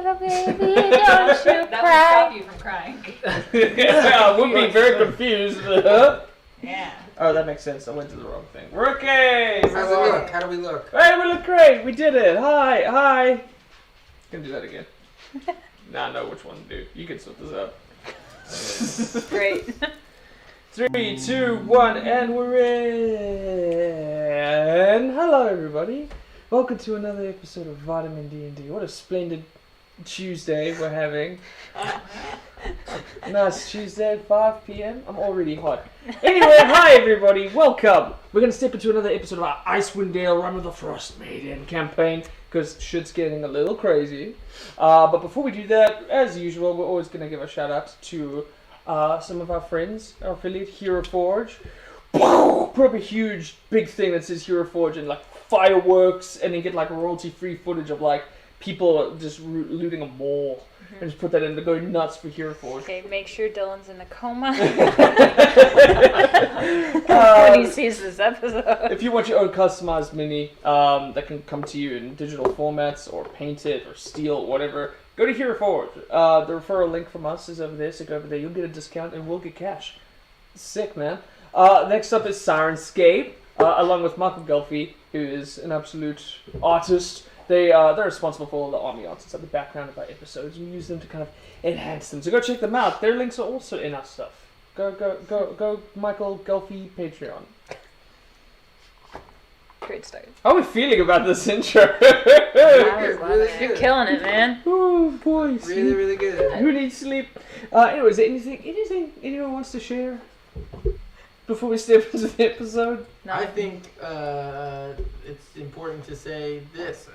little baby, don't you That cry. would stop you from crying. Yeah, we'll be very confused. Yeah. Oh, that makes sense. I went to the wrong thing. We're okay. How's it look? How do we look? Hey, we look great. We did it. Hi. Can do that again. Nah, I know which one to do. You can sort this out. Great. 3, 2, 1, and we're in. Hello, everybody. Welcome to another episode of Vitamin D&D. What a splendid Tuesday we're having. Nice Tuesday, 5 p.m. I'm already hot. Anyway, hi everybody, welcome. We're going to step into another episode of our Icewind Dale Rime of the Frostmaiden campaign, because shit's getting a little crazy. But before we do that, as usual, we're always going to give a shout out to some of our friends, our affiliate, Hero Forge. Put up a huge, big thing that says Hero Forge and like fireworks, and then get like royalty-free footage of like people just looting a mall. And just put that in to go nuts for Hero Forge. Okay, make sure Dylan's in a coma when he sees this episode. If you want your own customized mini that can come to you in digital formats or paint it or steel, whatever, go to Hero Forge. The referral link from us is over there, so go over there. You'll get a discount and we'll get cash. Sick, man. Next up is Syrinscape, along with Michael Gelfie, who is an absolute artist. They're responsible for all the army arts inside the background of our episodes, and we use them to kind of enhance them. So go check them out. Their links are also in our stuff. Go, Michael Gelfie Patreon. Great start. How are we feeling about this intro? You're killing it, man. Oh boy, Really, really good. Who needs sleep? Anyways, anything anyone wants to share before we step into the episode? No. I think it's important to say this.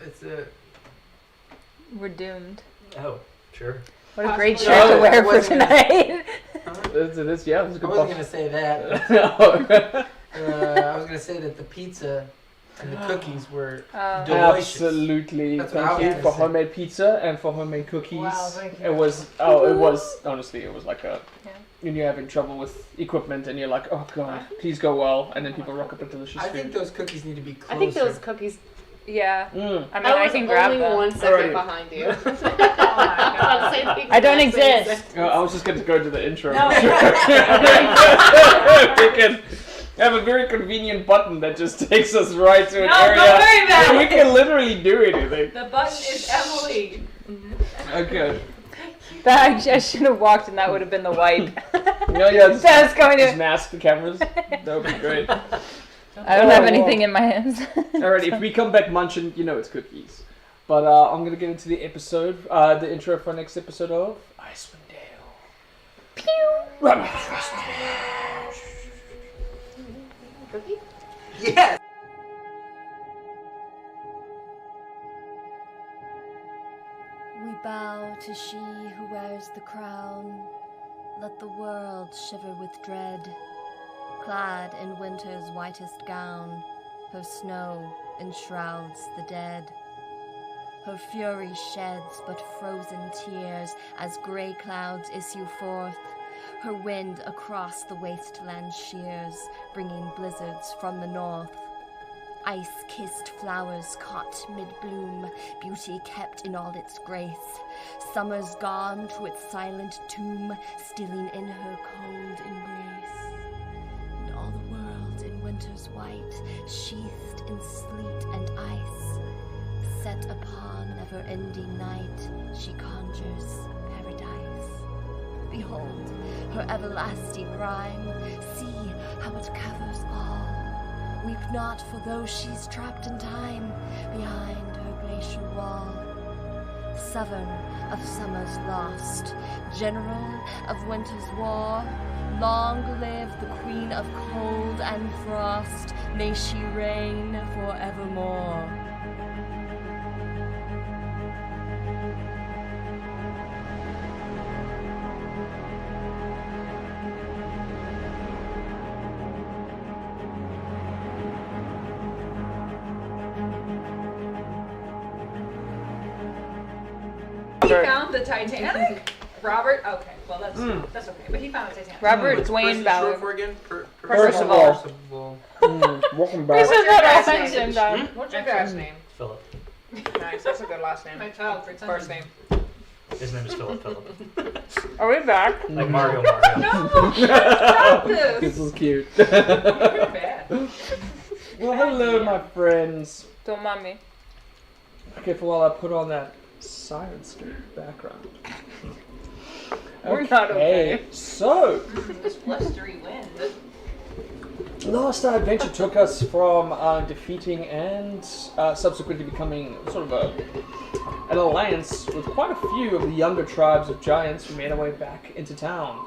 We're doomed. Oh, sure. What a great Possibly. shirt to No, wear I for wasn't tonight. That's a I good wasn't gonna say that. No. I was gonna say that the pizza and the cookies were Oh. delicious. Absolutely. That's what I Thank was you gonna for say. homemade pizza and for homemade cookies. Wow, thank you. It was honestly, it was like a, when you're having trouble with equipment and you're like, oh god, please go well, and then people rock up a delicious I food. think those cookies need to be closer. I think those cookies. Yeah. Mm. I mean, I can grab only them. 1 second Alrighty. behind you. God. I don't exist. I was just going to go to the intro. No. We can have a very convenient button that just takes us right to an No, area don't worry about where we it. can literally do anything. The button is Emily. Okay. That I should have walked, and that would have been the wipe. Yeah, just, That's going just to. mask the cameras. That would be great. I don't have anything in my hands. Alright, if we come back munching, you know it's cookies. But I'm going to get into the episode, the intro for our next episode of Icewind Dale. Pew. Rime. Cookie? Yes. We bow to she who wears the crown. Let the world shiver with dread. Clad in winter's whitest gown, her snow enshrouds the dead. Her fury sheds but frozen tears as grey clouds issue forth. Her wind across the wasteland shears, bringing blizzards from the north. Ice-kissed flowers caught mid-bloom, beauty kept in all its grace. Summer's gone to its silent tomb, stilling in her cold embrace. And all the world in winter's white, sheathed in sleet and ice. Set upon never-ending night, she conjures paradise. Behold her everlasting rhyme, see how it covers all. Weep not for those she's trapped in time, behind her glacial wall. Sovereign of summer's lost, general of winter's war, long live the queen of cold and frost, may she reign forevermore. He found the Titanic. Robert. Okay. Well, that's okay. But he found the Titanic. Robert What's Dwayne person Ballard. short for again? Percival. Percival. Welcome We back. said that all last the name? same time. What's your dad's name? Philip. Nice, that's a good last name. My child for First name. His name is Philip. Are we back? Like Mario. No! Stop This this! is cute. You're bad. Well, hello, my friends. Don't mind me. Okay, for while I put on that Syrinscape background. We're not okay. So, This blustery wind. last our adventure took us from defeating and subsequently becoming sort of an alliance with quite a few of the younger tribes of giants who made our way back into town,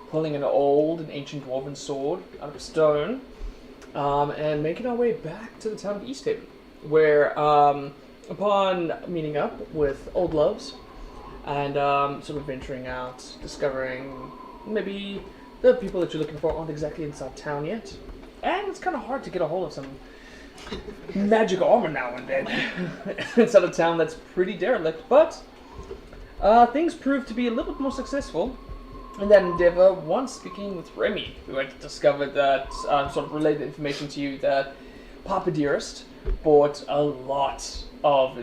pulling an old and ancient dwarven sword out of stone, and making our way back to the town of Easthaven, where, upon meeting up with old loves and sort of venturing out, discovering maybe the people that you're looking for aren't exactly inside town yet. And it's kind of hard to get a hold of some magic armor now and then inside a town that's pretty derelict. But things proved to be a little bit more successful in that endeavor once speaking with Remy, who had discovered that, sort of relayed the information to you that Papa Dearest bought a lot of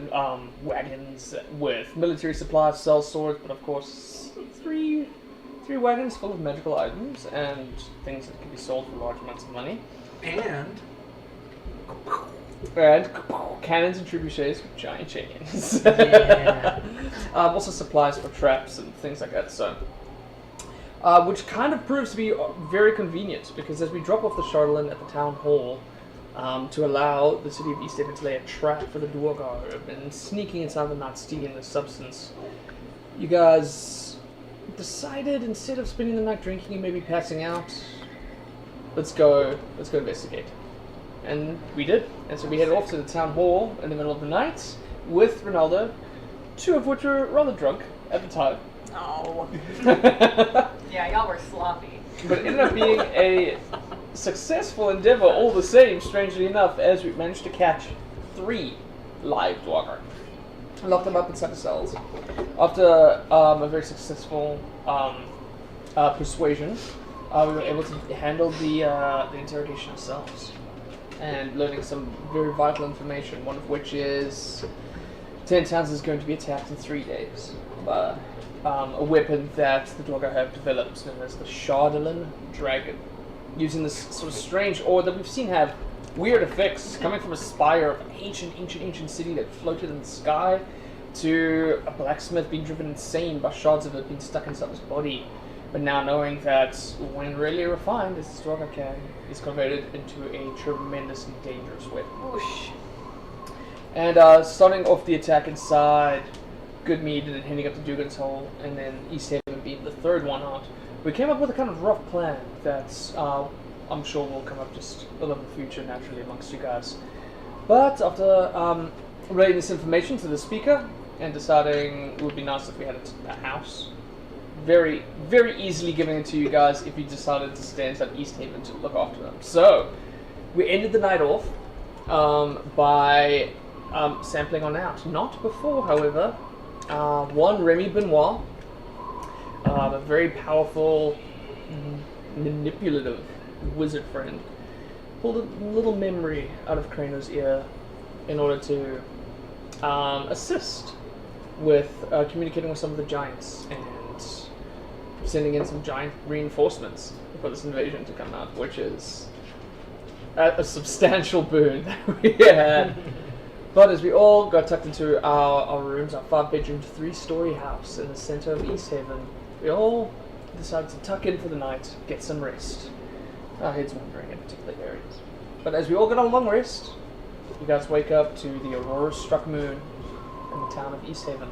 wagons with military supplies, sell swords, but of course three wagons full of magical items and things that can be sold for large amounts of money. And Cannons and trebuchets with giant chains. Yeah. Also supplies for traps and things like that. So, which kind of proves to be very convenient, because as we drop off the Charlatan at the town hall, to allow the city of Easthaven to lay a trap for the Duergar who have been sneaking inside the night, stealing the substance, you guys decided, instead of spending the night drinking and maybe passing out, let's go investigate. And we did. And so we headed off to the town hall in the middle of the night with Ronaldo, two of which were rather drunk at the time. Oh. Yeah, y'all were sloppy. But it ended up being a successful endeavor all the same, strangely enough, as we managed to catch 3 live Duergar. Locked them up inside the cells. After a very successful persuasion, we were able to handle the interrogation ourselves, and learning some very vital information, one of which is 10 towns is going to be attacked in 3 days by a weapon that the Duergar have developed, known as the Shardalin Dragon, using this sort of strange ore that we've seen have weird effects, coming from a spire of an ancient city that floated in the sky, to a blacksmith being driven insane by shards of it being stuck inside his body. But now knowing that when really refined, this Duergar can is converted into a tremendously dangerous weapon. Whoosh. And starting off the attack inside Goodmead and then heading up to Dugan's Hole, and then Easthaven being the third one out, we came up with a kind of rough plan that I'm sure will come up just a little in the future naturally amongst you guys. But after relaying this information to the speaker and deciding it would be nice if we had a house, very, very easily giving it to you guys if you decided to stay inside Easthaven to look after them. So, we ended the night off by sampling on out. Not before, however, one Remy Benoit, a very powerful, manipulative wizard friend, pulled a little memory out of Krano's ear in order to assist with communicating with some of the giants and sending in some giant reinforcements for this invasion to come out, which is a substantial boon that we had. But as we all got tucked into our rooms, our 5-bedroom, 3-story house in the center of Easthaven, we all decided to tuck in for the night, get some rest. Our heads wandering in particular areas. But as we all got a long rest, you guys wake up to the aurora-struck moon in the town of Easthaven.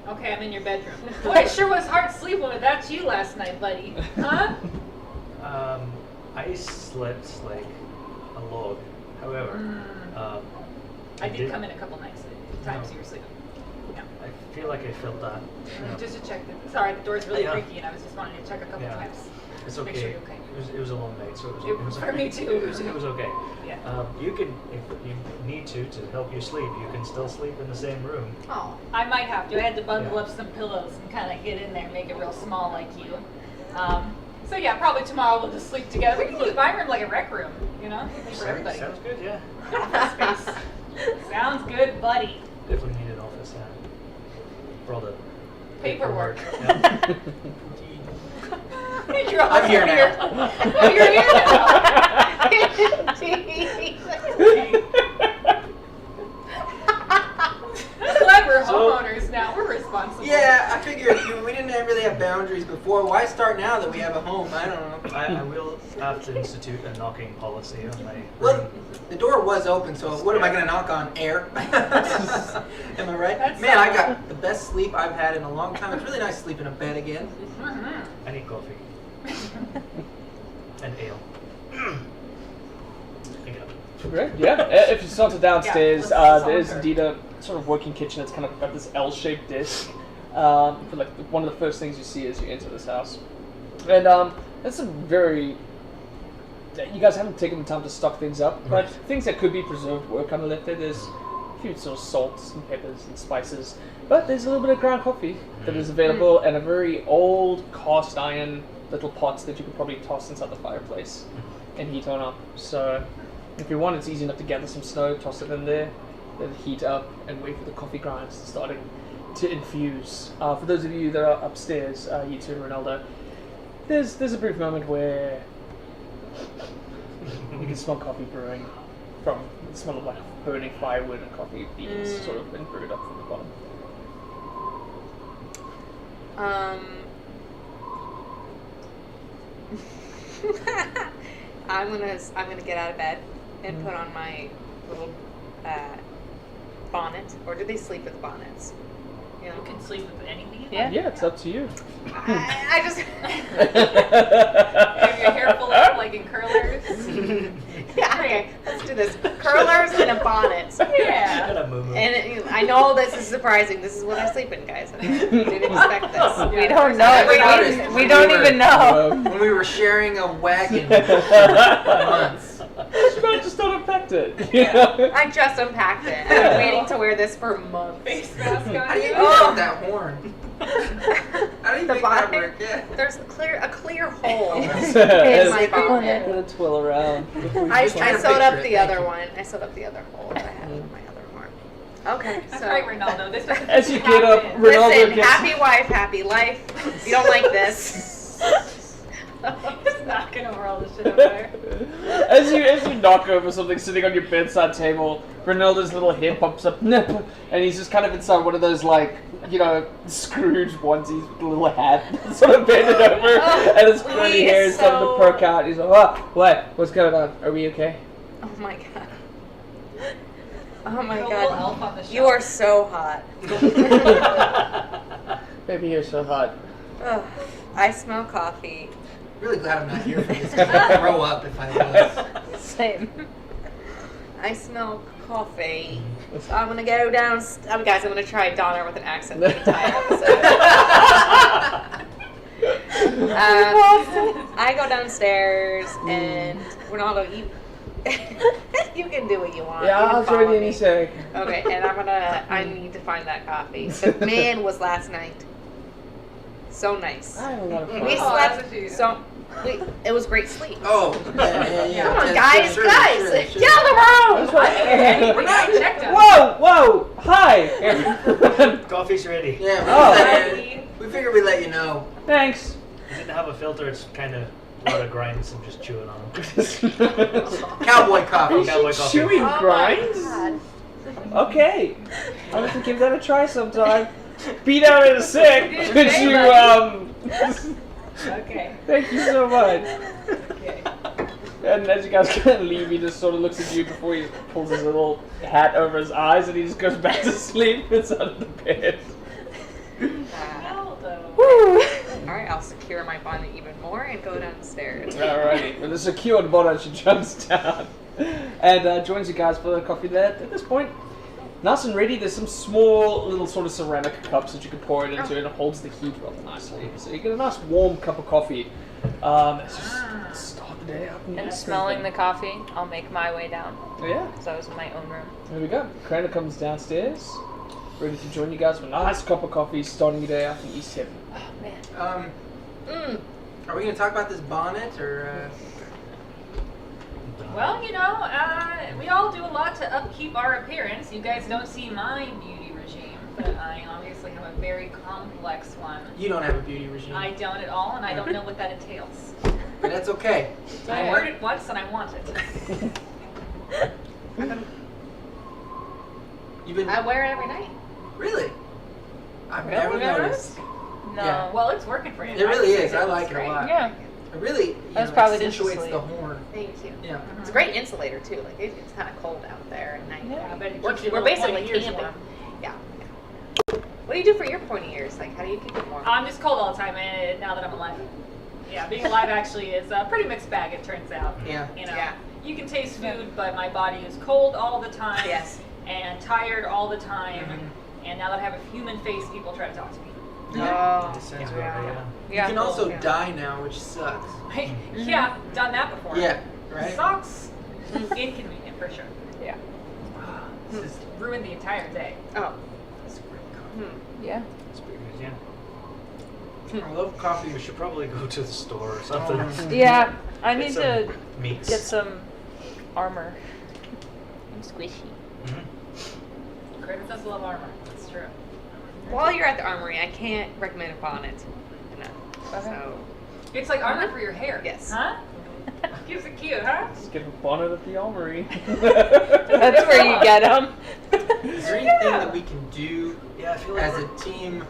Okay, I'm in your bedroom. Boy, it sure was hard sleeping without you last night, buddy. Huh? I slept like a log. However, I did come in a couple nights, times No. you were sleeping. Yeah. I feel like I felt that. Just to check. Sorry, the door's really Yeah. creaky, and I was just wanting to check a couple Yeah. times. It's Make okay. sure you're okay. It was a long night, so it was For okay. me too. It was okay. Yeah. You can, if you need to help you sleep, you can still sleep in the same room. Oh, I might have to. I had to bundle Yeah. up some pillows and kind of get in there, make it real small like you. So yeah, probably tomorrow we'll just sleep together. We can use my room like a rec room, you know? For everybody. Sounds good, yeah. Office space. Sounds good, buddy. Definitely need an office, yeah. For all the Paperwork. Yeah. You're all I'm here now. Oh, you're here now. Glad we're homeowners now. We're responsible. Yeah, I figured we didn't really have boundaries before. Why start now that we have a home? I don't know. I will have to institute a knocking policy on my Well, room. the door was open, so what am I going to knock on? Air? Am I right? That's Man, I got the best sleep I've had in a long time. It's really nice to sleep in a bed again. I need coffee. And ale. Pick it up. Great. Yeah. If you saunter downstairs, let's there is saunter. indeed a sort of working kitchen. It's kind of got this L-shaped disc. But like one of the first things you see as you enter this house, and it's a very. You guys haven't taken the time to stock things up, but Right. things that could be preserved were kind of left there. There's a few sort of salts and peppers and spices, but there's a little bit of ground coffee that is available, and a very old cast iron little pots that you could probably toss inside the fireplace and heat on up. So if you want, it's easy enough to gather some snow, toss it in there, then heat up and wait for the coffee grinds starting to infuse. For those of you that are upstairs, you two and Ronaldo, there's a brief moment where you can smell coffee brewing from the smell of like burning firewood and coffee beans sort of been brewed up from the bottom. I'm gonna get out of bed and put on my little bonnet. Or do they sleep with bonnets? You know? You can sleep with anything you Yeah. want. Yeah, it's up to you. I just Have your hair full up like in curlers. yeah. Okay, let's do this. Curlers and a bonnet. Yeah. Got a moo-moo. I know this is surprising. This is what I sleep in, guys. I didn't expect this. We don't know. noticed We don't even know. When we were sharing a wagon for months. You might just don't unpacked it. You know? I just unpacked it. I've been waiting to wear this for months. Face mask How on do you you. get out that horn? How do you The make that bonnet? work? Yeah. There's a clear hole in As- my bonnet. Gonna twirl around. I Just trying to sewed up picture the it, other thank you. one. I sewed up the other hole that I had in my other horn. Okay, That's so right, Ronaldo. This doesn't As you get up, happen. Ronaldo listen, gets happy wife, happy life. If you don't like this, Just knocking over all this shit over there. as you knock over something sitting on your bedside table, Ronaldo's little head pops up, and he's just kind of inside one of those like, you know, Scrooge onesies with a little hat, sort of bending over, and his curly he hair is is starting to so- perk out. He's like, "Oh, what? What's going on? Are we okay?" oh my god. Oh my A little god. elf on the You are shelf. so hot. Baby, you're so hot. Ugh, I smell coffee. Really glad I'm not here for this. I'd grow up if I was. Same. I smell coffee. So I'm gonna go down. Guys, I'm gonna try Donner with an accent the entire episode. I go downstairs and Ronaldo, you can do what you want. Yeah, You can I'll follow join you me. any sec. Okay, and I need to find that coffee. The man was last night. So nice. I had a lot of fun. We Oh, slept that's what you- so. It was great sleep. Oh, yeah. Come on, Just- guys, sure, guys, sure, get sure. out of the room. We checked us. Whoa! Hi! Coffee's ready. Yeah, Oh. we figured we'd let you know. Thanks. It didn't have a filter, it's kind of a lot of grinds and just chewing on them. Cowboy coffee. Cowboy coffee. Chewing Oh my grinds? God. Okay. I'll have to give that a try sometime. Beat out in a sec. You did Could great, you, Okay. thank you so much. Okay. And as you guys kind of leave, he just sort of looks at you before he pulls his little hat over his eyes and he just goes back to sleep inside of the bed. Ronaldo. Alright, I'll secure my bonnet even more and go downstairs. Alrighty. With a secured bonnet, she jumps down and joins you guys for the coffee there. At this point, nice and ready. There's some small little sort of ceramic cups that you can pour it into, and it holds the heat rather nicely. So you get a nice warm cup of coffee. It's just start the day up. And smelling the coffee, I'll make my way down. Yeah, Because I was in my own room. there we go. Crana comes downstairs, ready to join you guys for a nice cup of coffee, starting your day out in East Heaven. Oh, man. Are we gonna talk about this bonnet or? Well, we all do a lot to upkeep our appearance. You guys don't see my beauty regime, but I obviously have a very complex one. You don't have a beauty regime. I don't at all, and I don't know what that entails. But that's okay. I heard it once, and I want it. You've been I wear it every night. really? I've Really? never Never noticed. No. Yeah. Well, it's working for you. It really is. I It's like it a great. lot. Yeah. It really That's probably just accentuates asleep. the horn. Thank you. Yeah. It's a great insulator too. Like it's kind of cold out there at night. Yeah, but it We're, keeps your we're little basically pointy ears camping. warm. Yeah. What do you do for your pointy ears? Like, how do you keep it warm? I'm just cold all the time, now that I'm alive. Yeah, being alive actually is a pretty mixed bag, it turns out. Yeah. Yeah. You can taste food, but my body is cold all the time. Yes. And tired all the time. Mm-hmm. And now that I have a human face, people try to talk to me. Oh. That sounds about right, yeah. You can also Yeah. die now, which sucks. Yeah, done that before. Yeah. Right. Sucks. Inconvenient for sure. Yeah. This is Ruined the entire day. Oh. this is great coffee. Yeah. It's pretty good, yeah. I love coffee. We should probably go to the store or something. Yeah. I Get need some to meats. get some armor. I'm squishy. Mhm. Critters does love armor. That's true. While you're at the armory, I can't recommend a bonnet enough. Okay. So, It's like armor for your hair. Yes. Huh? Keeps it cute, huh? Let's get a bonnet at the armory. That's where you get them. Is there anything that we can do Yeah, I feel like as we're, a team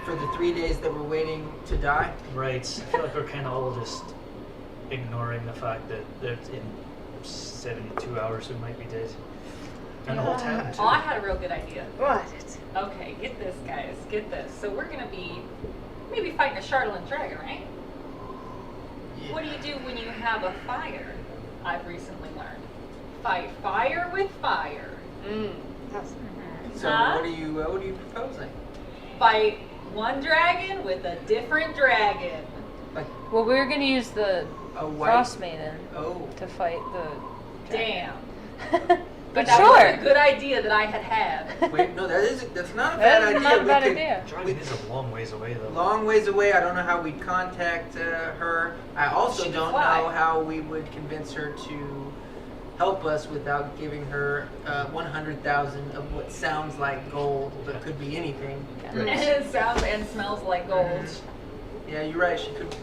for the 3 days that we're waiting to die? right. I feel like we're kind of all just ignoring the fact that in 72 hours we might be dead. And the whole town too. Oh, I had a real good idea. what? Okay, get this, guys. Get this. So we're gonna be maybe fighting a Charlatan dragon, right? What do you do when you have a fire? I've recently learned. Fight fire with fire. That's So Huh? what are you proposing? Fight one dragon with a different dragon. Like Well, we were gonna use the a white? Frostmaiden Oh. to fight the. Damn. But that sure. was a good idea that I had. Wait, no, that's not a bad That idea. is not a We bad could- idea. Dragon is a long ways away though. Long ways away. I don't know how we'd contact her. I also She can don't fly. know how we would convince her to help us without giving her 100,000 of what sounds like gold, but could be anything. And it sounds and smells like gold. Yeah, you're right. She could.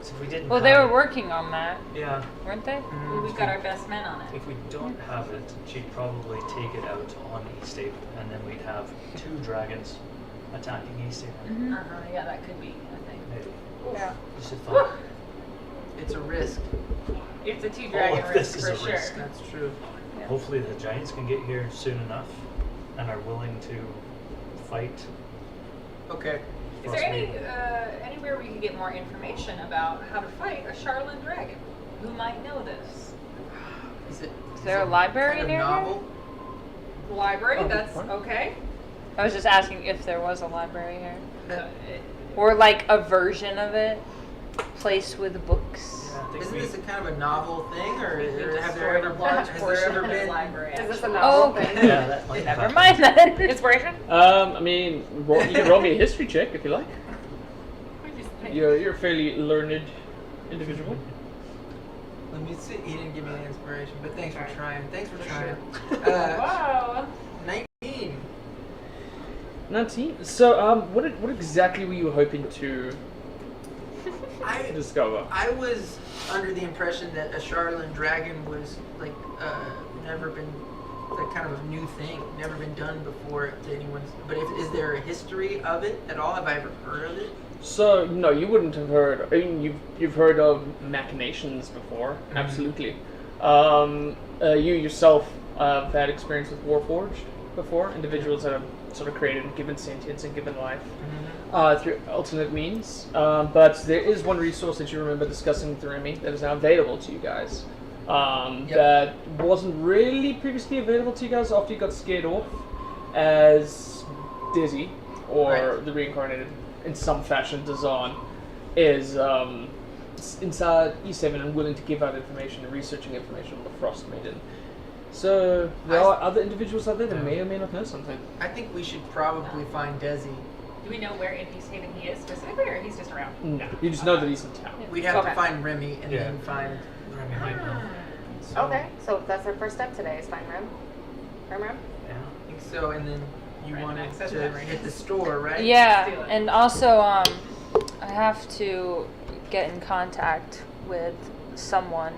So if we didn't Well, they have were working on that, Yeah. weren't they? We've got our best men on it. If we don't have it, she'd probably take it out on Easthaven, and then we'd have 2 dragons attacking Easthaven. Yeah, that could be, I think. Maybe. Yeah. Just a thought. It's a risk. It's a two All dragon of this risk is for a sure. risk. That's true. Hopefully the giants can get here soon enough and are willing to fight. Okay. Is there anywhere we could get more information about how to fight a Charlatan dragon? Who might know this? Is there it a library kind of near here? novel? Library, Oh, that's fine. okay. I was just asking if there was a library here. Uh, Or like a version of it, placed with books. Yeah, I think Isn't we, this a kind of a novel thing, or we just have there ever destroyed a large has portion there ever of the been? library. Is this a actually. novel Oh, thing? yeah, that might Never happen. mind then. Inspiration? I mean, you can roll me a history check if you like. We just think- You're a fairly learned individual. Let me see. He didn't give me any inspiration, but thanks for trying. Thanks for trying. Wow. 19. 19. So, what exactly were you hoping to I discover? I was under the impression that a Charlatan dragon was like never been like kind of a new thing, never been done before to anyone's. But is there a history of it at all? Have I ever heard of it? So, no, you wouldn't have heard. I mean, you've heard of machinations before, absolutely. You yourself have had experience with Warforged before. Individuals that have sort of created and given sentience and given life through alternate means. But there is one resource that you remember discussing with Rime that is now available to you guys. That wasn't really previously available to you guys after you got scared off as Dizzy, or Right. the reincarnated in some fashion Dazan, is inside E7 and willing to give out information and researching information on the Frostmaiden. So there are other individuals out there that may or may not know something. I think we should probably find Desi Do we know where in East Haven he is specifically, or he's just around? No, you just know that he's in town. We'd have Okay. to find Remy and then find. Remy might know. So, Okay, so that's our first step today is find Rem. Rem? Yeah. I think so, and then you Random wanted access to memory. hit the store, right? Yeah, Let's do it. and also I have to get in contact with someone.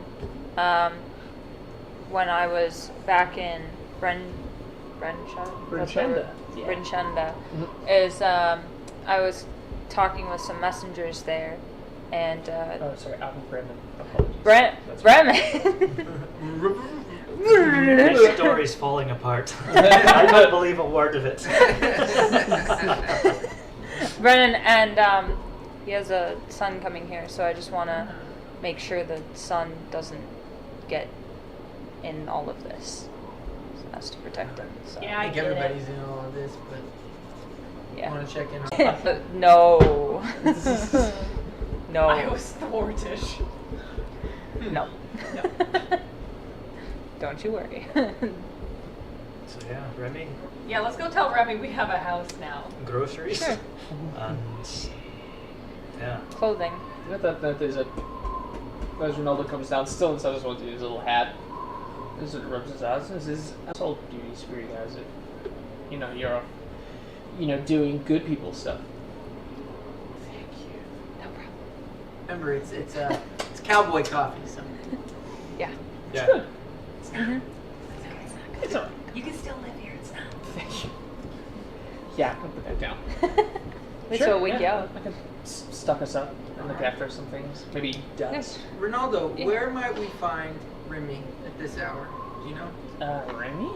When I was back in Brenchenda. Yeah. Brenchenda, Mhm. is I was talking with some messengers there, and Oh, sorry, Alvin Bremen. Apologies. That's Bremen. This story's falling apart. I don't believe a word of it. Brennan, and he has a son coming here, so I just want to make sure the son doesn't get in all of this. So that's to protect him. So. Yeah, I I think get everybody's in all of this, but I Yeah. want to check in on. No. No. I was thwartish. No. Don't you worry. So yeah, Remy, Yeah, let's go tell Remy we have a house now. groceries, Sure. and yeah, Clothing. Not that there's a. As Ronaldo comes down, still inside his his little hat. This is rubs his eyes. This is household duties for you guys. If you're, doing good people stuff. Thank you. No problem. Remember, it's cowboy coffee. So Yeah. yeah. Good. Mm-hmm. It's alright. You can still live here. It's not. Thank you. Yeah, I'll put that down. We still week yeah, out. I can stock us up and look after some things. Maybe dust. Ronaldo, Yeah. where might we find Remy at this hour? Do you know? Remy?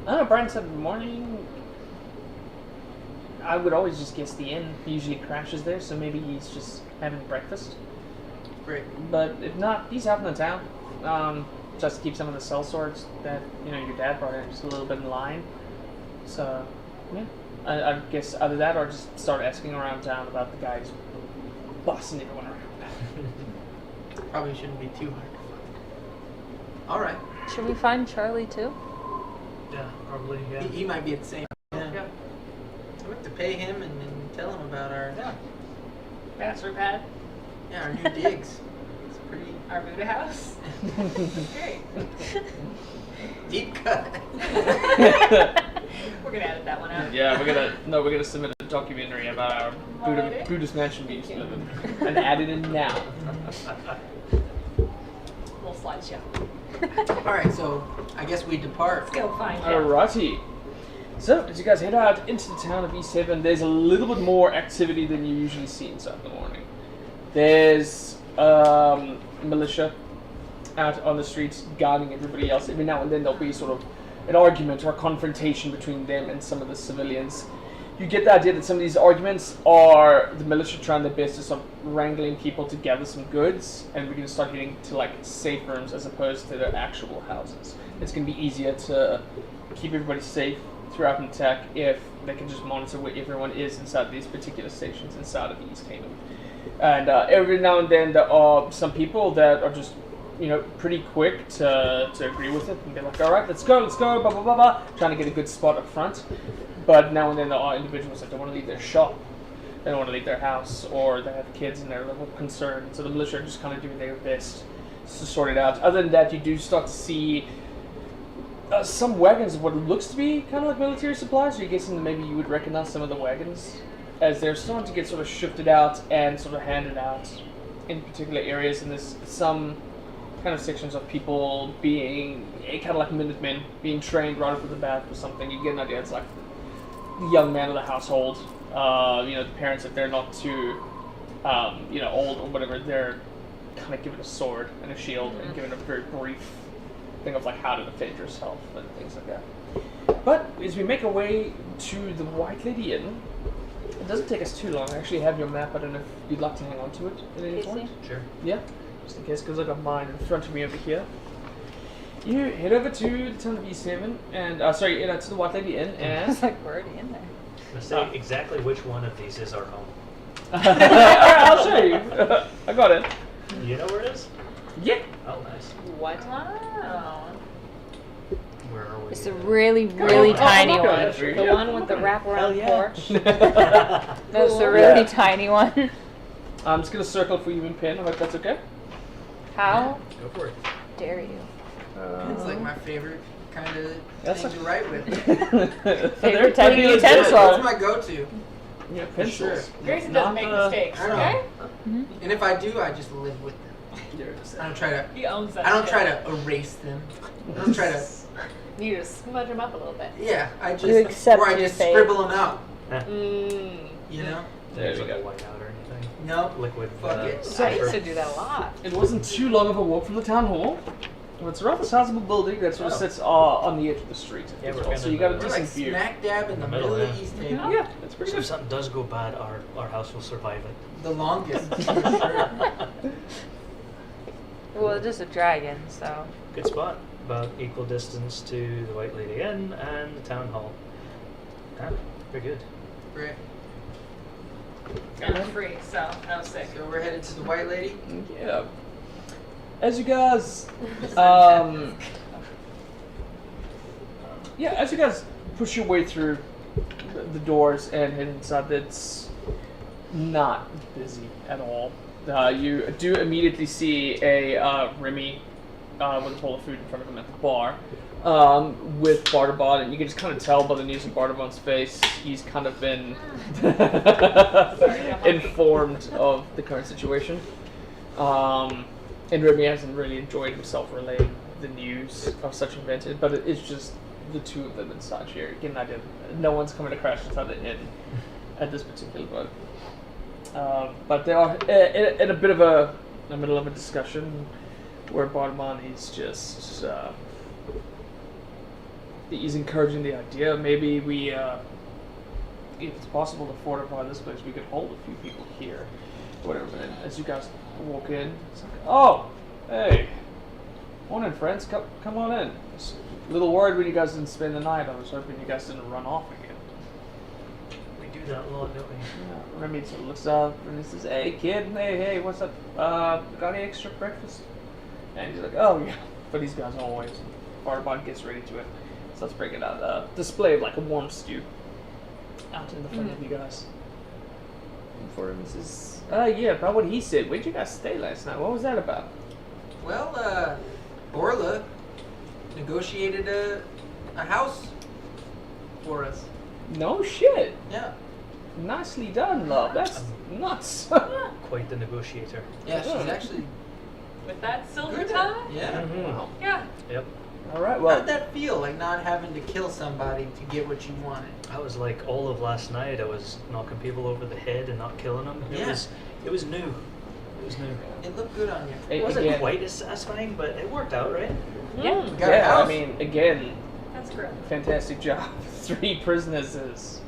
I don't know, Brian said morning. I would always just guess the inn. He usually crashes there, so maybe he's just having breakfast. Great. But if not, he's out in the town. Just to keep some of the cell swords that, your dad brought in just a little bit in line. So, yeah. I guess either that or just start asking around town about the guys bossing everyone around. Probably shouldn't be too hard to find. All right. Should we find Charlie too? Yeah, probably. Yeah. He might be at the same. Yeah. We have to pay him and then tell him about our Bachelor pad. our new digs. It's pretty Our Buddha house. Great. deep cut. We're gonna edit that one out. Yeah, we're gonna submit a documentary about our Alrighty. Buddhist mansion we used to live in, and add it in now. Little slideshow. All right, so I guess we depart. Let's go find him. Alrighty. So as you guys head out into the town of East Haven, there's a little bit more activity than you usually see inside in the morning. There's militia out on the streets guarding everybody else. Every now and then there'll be sort of an argument or a confrontation between them and some of the civilians. You get the idea that some of these arguments are the militia trying their best to start wrangling people to gather some goods, and we're going to start heading to like safe rooms as opposed to their actual houses. It's going to be easier to keep everybody safe throughout an attack if they can just monitor where everyone is inside these particular stations inside of East Haven. And every now and then there are some people that are just pretty quick to agree with it and be like, all right, let's go, blah, blah, blah, blah, trying to get a good spot up front. But now and then there are individuals that don't want to leave their shop, they don't want to leave their house, or they have kids and they're a little concerned. So the militia are just kind of doing their best to sort it out. Other than that, you do start to see some wagons of what looks to be kind of like military supplies. So you're guessing that maybe you would recognize some of the wagons as they're starting to get sort of shifted out and sort of handed out in particular areas. And there's some kind of sections of people being kind of like Minutemen being trained right off the bat for something. You get an idea. It's like the young man of the household. The parents, if they're not too, old or whatever, they're kind of given a sword and a shield and given a very brief thing of like how to defend yourself and things like that. But as we make our way to the White Lady Inn, it doesn't take us too long. I actually have your map. I don't know if you'd like to hang on to it at any point. Sure. Yeah, just in case, because I got mine in front of me over here. You head over to the town of East Haven, and to the White Lady Inn, and It's like we're already in there. I'm gonna say exactly which one of these is our home. Alright, I'll show you. I got it. You know where it is? Yeah. Oh, nice. What? Wow. Where are we? It's a really, really tiny okay. one. Sure. The one with the wraparound yeah. porch. No, it's a Cool. really Yeah. tiny one. I'm just gonna circle for you and Pin. I hope that's okay. How Go for it. dare you? It's like my favorite kind of That's thing to write with. Favorite type of utensil. That's my go-to. Yeah, pencils. Grayson Not doesn't make the- mistakes, I know. okay? And if I do, I just live with them. I don't try to. He owns that. I don't shit. try to erase them. I don't try to. You just smudge them up a little bit. Yeah, I just. You accept or I your just fate. scribble them out. Mm. You know? There There's we like a go. white out or anything. No. Liquid. Fuck it. So- I used to do that a lot. It wasn't too long of a walk from the town hall. Well, it's a rather sizable building that sort of sits on the edge of the street. Yeah, as we're well. kind So of, you got a uh, We're decent like view. smack dab in the middle, middle of yeah. the East Table. Yeah, that's pretty So good. if something does go bad, our house will survive it. The longest, for sure. Well, it is a dragon, so. Good spot. About equal distance to the White Lady Inn and the town hall. Yeah, very good. Great. And I'm free, so I was sick. So we're headed to the White Lady. Yeah. As you guys, as you guys push your way through the doors and head inside, it's not busy at all. You do immediately see a Remy with a bowl of food in front of him at the bar, with Bartabon, and you can just kind of tell by the news of Bartabon's face, he's kind of been informed of the current situation. And Remy hasn't really enjoyed himself relaying the news of such an event, but it's just the two of them inside here. Get an idea. No one's coming to crash inside the inn at this particular point. But they are in a bit of the middle of a discussion where Bartamon is just he's encouraging the idea. Maybe we, if it's possible to fortify this place, we could hold a few people here, whatever. And as you guys walk in, it's like, oh, hey, morning, friends, come on in. Just a little worried when you guys didn't spend the night. I was hoping you guys didn't run off again. We do that a lot, don't we? Yeah, Remy sort of looks up and he says, "Hey, kid, hey, what's up? Got any extra breakfast?" And he's like, "Oh, yeah, for these guys always." Bartabon gets ready to it. So let's bring it out. Display of like a warm stew out in the front of you guys. And for him, he says, yeah, about what he said. Where'd you guys stay last night? What was that about?" Well, Orla negotiated a house for us. No shit. Yeah. Nicely done, love. That's nuts. Quite the negotiator. Yeah, she's actually With that silver good tongue? at it. Yeah. Mhm. Yeah. Yep. All right, How'd well, that feel, like not having to kill somebody to get what you wanted? I was like all of last night. I was knocking people over the head and not killing them. It Yeah. was new. It was new. It looked good on you. It wasn't again, quite as satisfying, but it worked out, right? Yeah. Got a yeah, I house. mean, again, That's correct. fantastic job. 3 prisoners is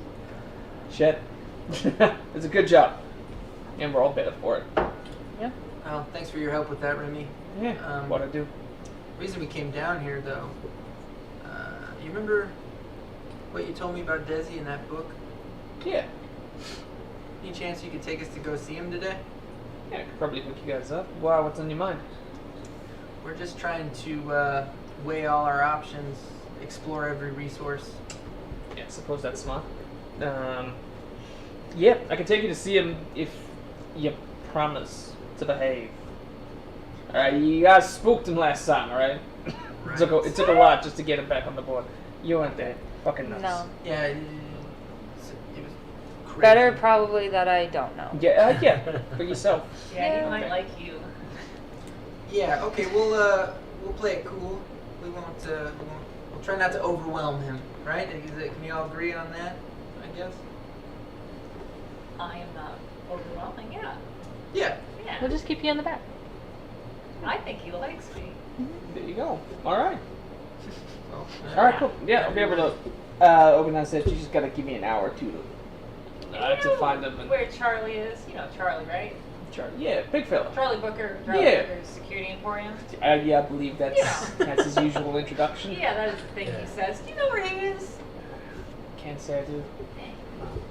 shit. It's a good job, and we're all better for it. Well, thanks for your help with that, Remy. Yeah, what I do. Reason we came down here, though, you remember what you told me about Desi in that book? Yeah, Any chance you could take us to go see him today? yeah, I could probably hook you guys up. Wow, what's on your mind? We're just trying to weigh all our options, explore every resource. Yeah, I suppose that's smart. Yeah, I can take you to see him if you promise to behave. Alright, you guys spooked him last time, alright? Right. It took a lot just to get him back on the board. You weren't there. Fucking nuts. No. Yeah, it was crazy. Better probably that I don't know. Yeah, yeah, for yourself. Yeah, Yeah. he might like you. Yeah. Okay. We'll play it cool. We'll try not to overwhelm him. Right? Can we all agree on that? I guess. I am not overwhelming. Yeah. Yeah. Yeah. We'll just keep you in the back. I think he likes me. There you go. Alright. Well, Alright, cool. Yeah, I'll be able to organize that. You just gotta give me an hour or two to find them. And Where Charlie is. You know Charlie, right? yeah, big fella. Charlie Booker's Yeah. Security Emporium. Yeah, I believe that's Yeah. that's his usual introduction. Yeah, that is the thing Yeah. he says. Do you know where he is? Can't say I do.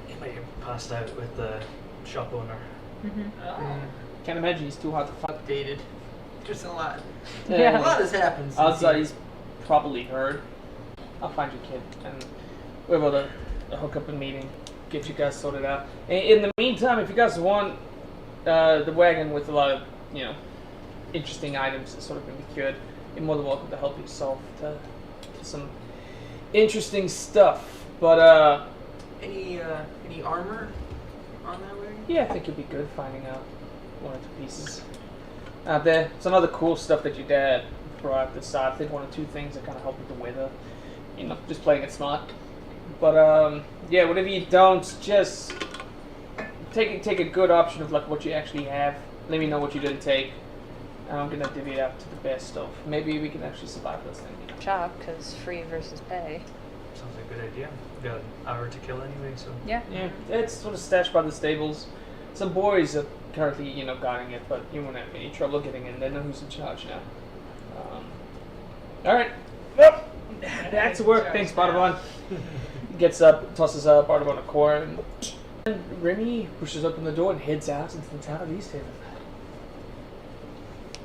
He might have passed out with the shop owner. Oh. Can't imagine he's too hard to find. Updated. There's a lot. Yeah. A lot has happened. Since Outside, he's probably heard. I'll find your kid, and we're able to hook up a meeting, get you guys sorted out. In the meantime, if you guys want the wagon with a lot of, interesting items that sort of can be cured, you're more than welcome to help yourself to some interesting stuff. But any armor on that wagon? yeah, I think you'll be good finding out one or two pieces out there. Some other cool stuff that your dad brought up this side. I think one or two things that kind of help with the weather. Just playing it smart. But yeah, whatever you don't, just take a good option of like what you actually have. Let me know what you didn't take. And I'm gonna divvy it out to the best stuff. Maybe we can actually survive this thing. Chop, because free versus pay. Sounds like a good idea. We got an hour to kill anyway, so. Yeah. Yeah, it's sort of stashed by the stables. Some boys are currently, guarding it, but you won't have any trouble getting in. They know who's in charge now. All right. Well, back to work. Thanks, Bardavon. Gets up, tosses Bardavon a coin, and Remy pushes open the door and heads out into the town of Easthaven.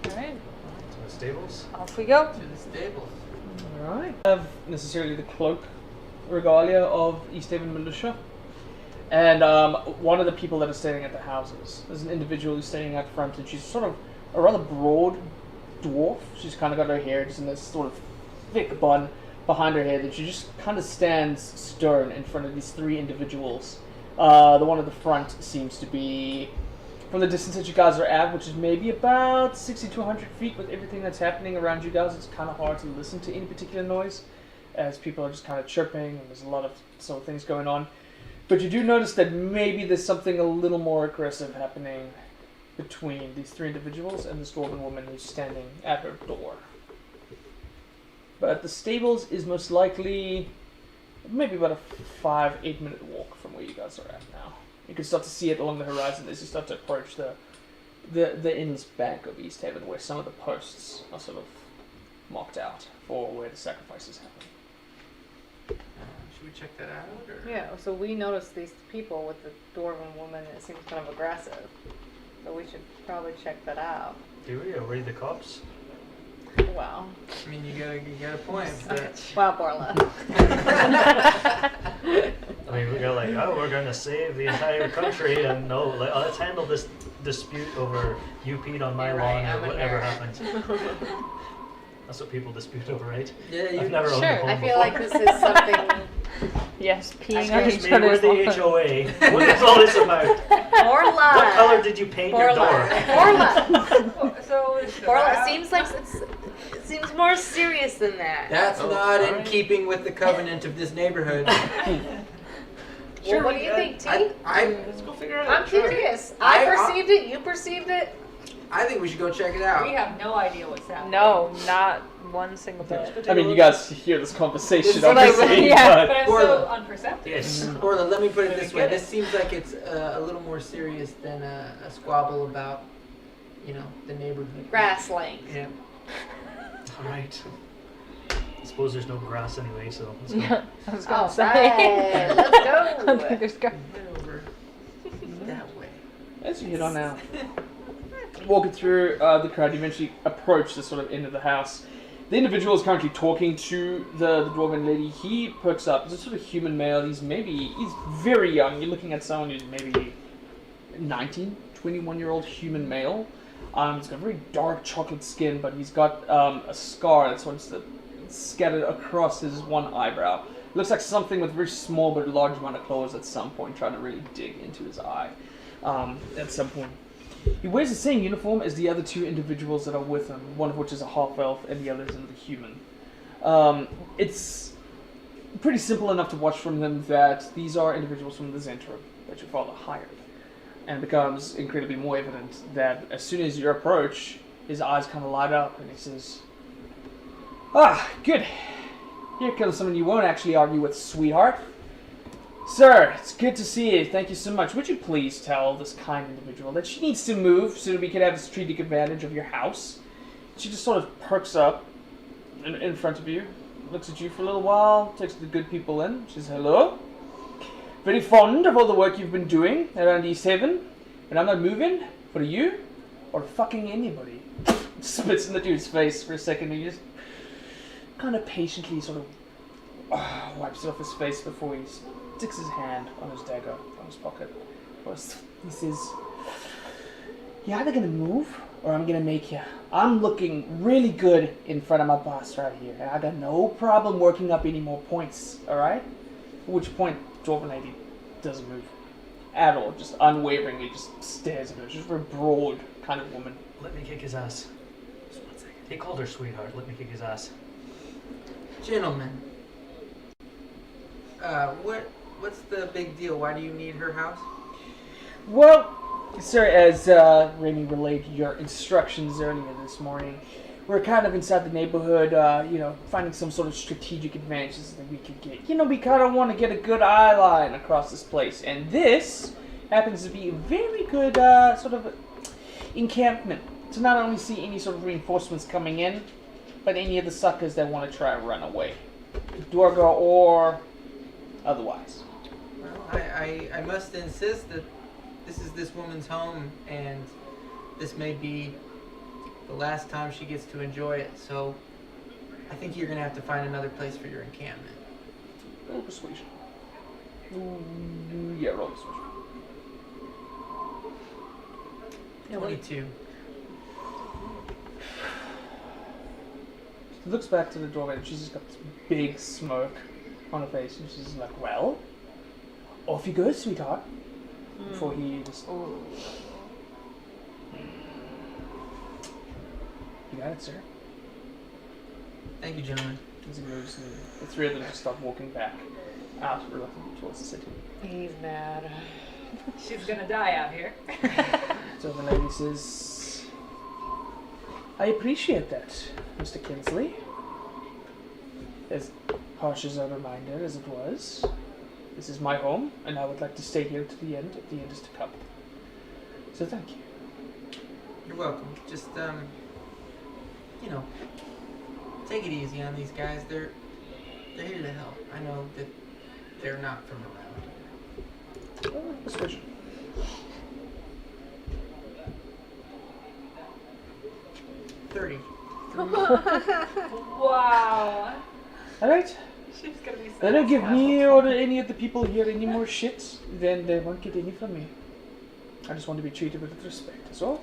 Alright, To the stables. off we go. To the stables. Alright. Have necessarily the cloak regalia of Easthaven militia. And one of the people that are staying at the houses, there's an individual who's standing out front, and she's sort of a rather broad dwarf. She's kind of got her hair just in this sort of thick bun behind her head, and she just kind of stands stern in front of these three individuals. The one at the front seems to be, from the distance that you guys are at, which is maybe about 60 to 100 feet, with everything that's happening around you guys, it's kind of hard to listen to any particular noise, as people are just kind of chirping, and there's a lot of sort of things going on. But you do notice that maybe there's something a little more aggressive happening between these three individuals and this dwarven woman who's standing at her door. But the stables is most likely maybe about a 5-8 minute walk from where you guys are at now. You can start to see it along the horizon as you start to approach the inn's bank of Easthaven, where some of the posts are sort of marked out for where the sacrifices happen. Should we check that out? Or? Yeah, so we noticed these people with the dwarven woman. It seems kind of aggressive. So we should probably check that out. Do we? Or raid the cops? Wow. I mean, you got a point. But... Wow, Borla. I mean, we go like, oh, we're going to save the entire country, and no, like, oh, let's handle this dispute over you peed on my You're lawn right, or I'm a whatever nerd. happened. That's what people dispute over, right? Yeah, I've never owned a Sure, home I feel before. like this is something Yes, peeing on Excuse each me, we're other's the lawn. HOA. What is all this about? Borla. What color did you paint your door? Borla. So Borla. It seems like it seems more serious than that. That's Oh, not in alright. keeping with the covenant of this neighborhood. Well, what do you think, T? Let's go figure it out. I'm curious. I- I perceived it. You perceived it. I think we should go check it out. we have no idea what's happening. No, not one single bit. I mean, you guys hear this conversation, It's like- obviously, yeah. But I'm Or- so unperceptive. Yes. Orla, let me put it this way. Get it. This seems like it's a little more serious than a squabble about, the neighborhood. Grass length. Yeah. Alright. I suppose there's no grass anyway, so let's go. Yeah, I was gonna All say. right, let's I don't go. think there's go- Right over that way. as you head on out, walking through the crowd, you eventually approach the sort of end of the house. The individual is currently talking to the dwarven lady. He perks up. He's a sort of human male. He's very young. You're looking at someone who's maybe 19, 21-year-old human male. He's got very dark chocolate skin, but he's got a scar that's sort of scattered across his one eyebrow. Looks like something with a very small but large amount of claws at some point, trying to really dig into his eye at some point. He wears the same uniform as the other two individuals that are with him, one of which is a half-elf and the other is another human. It's pretty simple enough to watch from them that these are individuals from the Zentrum that your father hired. And it becomes incredibly more evident that as soon as you approach, his eyes kind of light up and he says, "Ah, good. Here comes someone you won't actually argue with, sweetheart. Sir, it's good to see you. Thank you so much. Would you please tell this kind individual that she needs to move so that we can have the strategic advantage of your house?" She just sort of perks up in front of you, looks at you for a little while, takes the good people in. She says, "Hello. Very fond of all the work you've been doing around E7, but I'm not moving for you or fucking anybody." Spits in the dude's face for a second and he just kind of patiently sort of wipes it off his face before he sticks his hand on his dagger on his pocket. First, he says, "You're either gonna move or I'm gonna make you. I'm looking really good in front of my boss right here, and I got no problem working up any more points. All right?" At which point, Dwarven Lady doesn't move at all, just unwaveringly, just stares at her. She's a very broad kind of woman. Let me kick his ass. Just 1 second. He called her sweetheart. Let me kick his ass. Gentlemen, what's the big deal? Why do you need her house? Well, sir, as Rime relayed your instructions earlier this morning, we're kind of inside the neighborhood, finding some sort of strategic advantages that we could get. We kind of want to get a good eye line across this place, and this happens to be a very good sort of encampment to not only see any sort of reinforcements coming in, but any of the suckers that want to try and run away, Duergar or otherwise. Well, I must insist that this is this woman's home, and this may be the last time she gets to enjoy it, so I think you're going to have to find another place for your encampment. Roll persuasion. Yeah, roll persuasion. 22. She looks back to the doorway and she's just got this big smirk on her face, and she's like, "Well, off you go, sweetheart." Before he just... You got it, sir. Thank you, gentlemen. As he moves, and the three of them just start walking back out towards the city. He's mad. She's gonna die out here. So the lady says, "I appreciate that, Mr. Kinsley. As harsh as a reminder as it was, this is my home, and I would like to stay here to the end, if the end is to come. So thank you." You're welcome. Just, take it easy on these guys. They're here to help. I know that they're not from around here. Persuasion. 30. Wow. Alright. She's gonna be so They don't give special. me or any of the people here any more shit, then they won't get any from me. I just want to be treated with respect, that's all.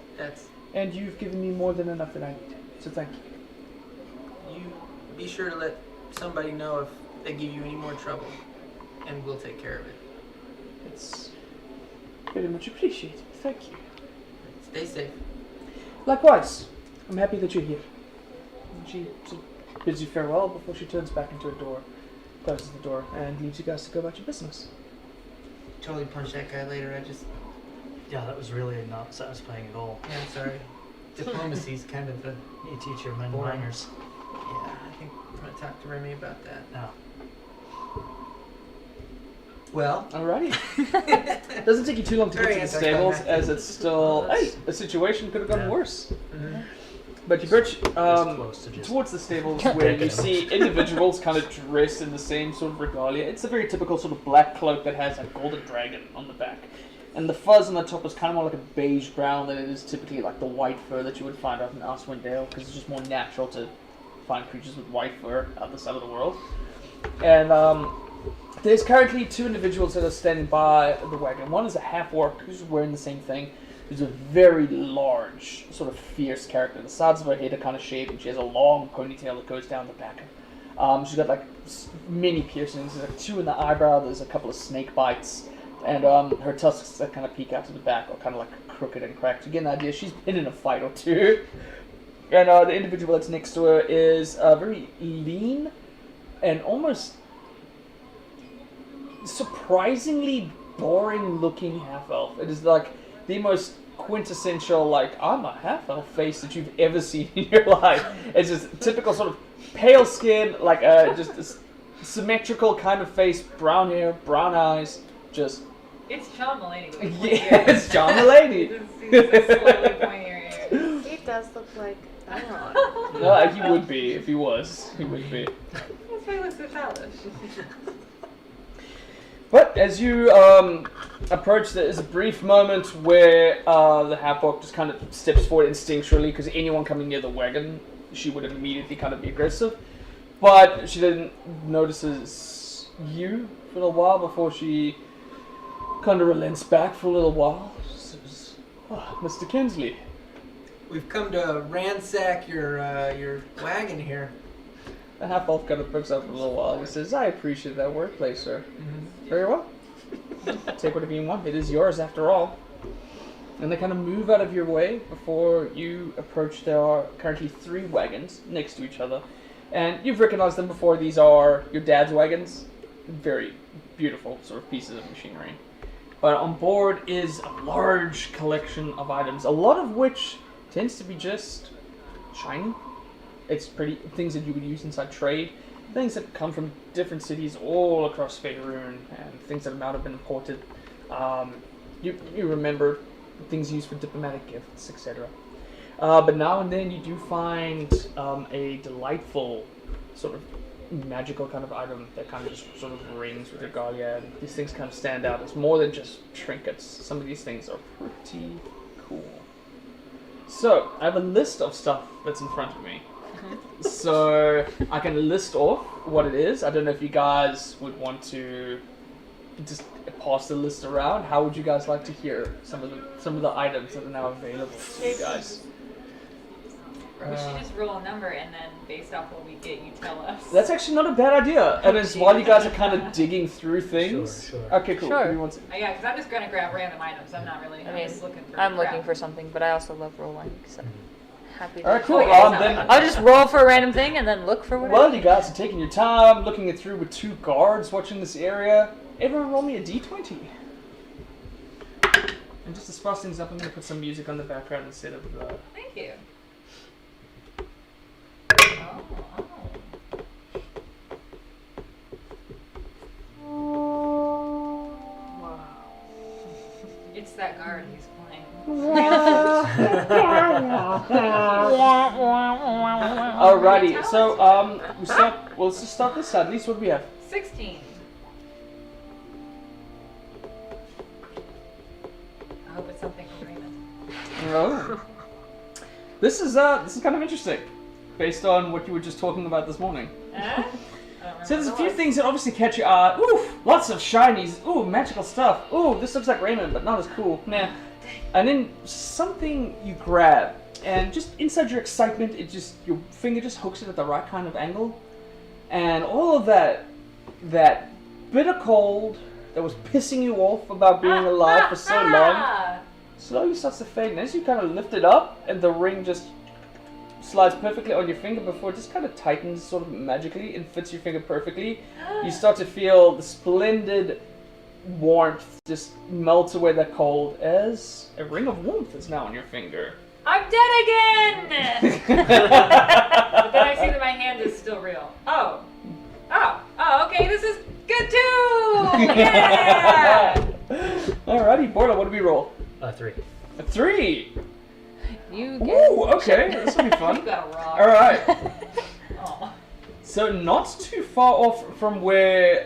And you've given me more than enough that I need. So thank you. You be sure to let somebody know if they give you any more trouble, and we'll take care of it. It's very much appreciated. Thank you. Stay safe. Likewise. I'm happy that you're here. And she bids you farewell before she turns back into her door, closes the door, and leaves you guys to go about your business. Totally punch that guy later. Yeah, that was really not satisfying at all. Yeah, sorry. Diplomacy's kind of a... You teach your men Boring. manners. Yeah, I think I'm going to talk to Remy about that. No. Well. Alrighty. Doesn't take you too long to get Very to the stables, as it's still... Hey, the situation could have gotten worse. Mm-hmm. But you approach Close to just towards the stables where you breaking see individuals kind of dressed in the same sort of regalia. It's a very typical sort of black cloak that has a golden dragon on the back. And the fuzz on the top is kind of more like a beige brown than it is typically like the white fur that you would find out in Icewind Dale, because it's just more natural to find creatures with white fur out this side of the world. And there's currently two individuals that are standing by the wagon. One is a half-orc who's wearing the same thing. Who's a very large, sort of fierce character. The sides of her head are kind of shaved, and she has a long ponytail that goes down the back. She's got like many piercings. There's like 2 in the eyebrow. There's a couple of snake bites, and her tusks that kind of peek out to the back are kind of like crooked and cracked. To get an idea, she's been in a fight or two. And the individual that's next to her is very lean and almost surprisingly boring-looking half-elf. It is like the most quintessential, like, I'm a half-elf face that you've ever seen in your life. It's just typical sort of pale skin, like just this symmetrical kind of face, brown hair, brown eyes, just... It's John Mulaney. Yeah, it's John Mulaney. He's slightly pointier ears. He does look like Elrond. No, he would be, if he was. He would be. That's why he looks so childish. But as you approach, there is a brief moment where the half-orc just kind of steps forward instinctually, because anyone coming near the wagon, she would immediately kind of be aggressive. But she then notices you for a little while before she kind of relents back for a little while. She says, "Oh, Mr. Kinsley." We've come to ransack your wagon here. The half-elf kind of perks up for a little while. He says, "I appreciate that wordplay, sir. Very well. Take whatever you want. It is yours after all." And they kind of move out of your way before you approach. There are currently 3 wagons next to each other. And you've recognized them before. These are your dad's wagons. Very beautiful sort of pieces of machinery. But on board is a large collection of items, a lot of which tends to be just shiny. It's pretty things that you would use inside trade, things that come from different cities all across Faerun, and things that might have been imported. You remember things used for diplomatic gifts, etc. But now and then you do find a delightful sort of magical kind of item that kind of just sort of rings with regalia. And these things kind of stand out. It's more than just trinkets. Some of these things are pretty cool. So, I have a list of stuff that's in front of me. So, I can list off what it is. I don't know if you guys would want to just pass the list around. How would you guys like to hear some of the items that are now available to you guys? Or we should just roll a number and then based off what we get, you tell us. That's actually not a bad idea. And it's while you guys are kind of digging through things. Sure. Okay, cool. Sure. Who wants it? Yeah, because I'm just going to grab random items. I'm not really. I'm just looking for. I'm looking crap. for something, but I also love rolling, so happy to. Alright, cool. Oh, yeah, Then, I'll just roll for a random thing and then look for whatever. well, you guys are taking your time, looking it through with 2 guards watching this area. Everyone roll me a d20. And just to spice things up, I'm going to put some music on the background instead of the... Thank you. Wow. It's that guard he's playing. Alrighty, so let's just start this side. At least what do we have? 16. I hope it's something from Raymond. Oh. This is kind of interesting, based on what you were just talking about this morning. So there's a few things that obviously catch your eye. Ooh, lots of shinies. Ooh, magical stuff. Ooh, this looks like Raymond, but not as cool. Nah. And then something you grab, and just inside your excitement, your finger just hooks it at the right kind of angle, and all of that bitter cold that was pissing you off about being alive for so long slowly starts to fade. And as you kind of lift it up, and the ring just slides perfectly on your finger before it just kind of tightens sort of magically and fits your finger perfectly, you start to feel the splendid warmth just melts away that cold as a ring of warmth is now on your finger. I'm dead again! But then I see that my hand is still real. Oh, okay, this is good too! Yeah! Alrighty, Borla, what do we roll? 3. A 3! You get. Ooh, okay, this will be You fun. got a rock. Alright, Oh. so not too far off from where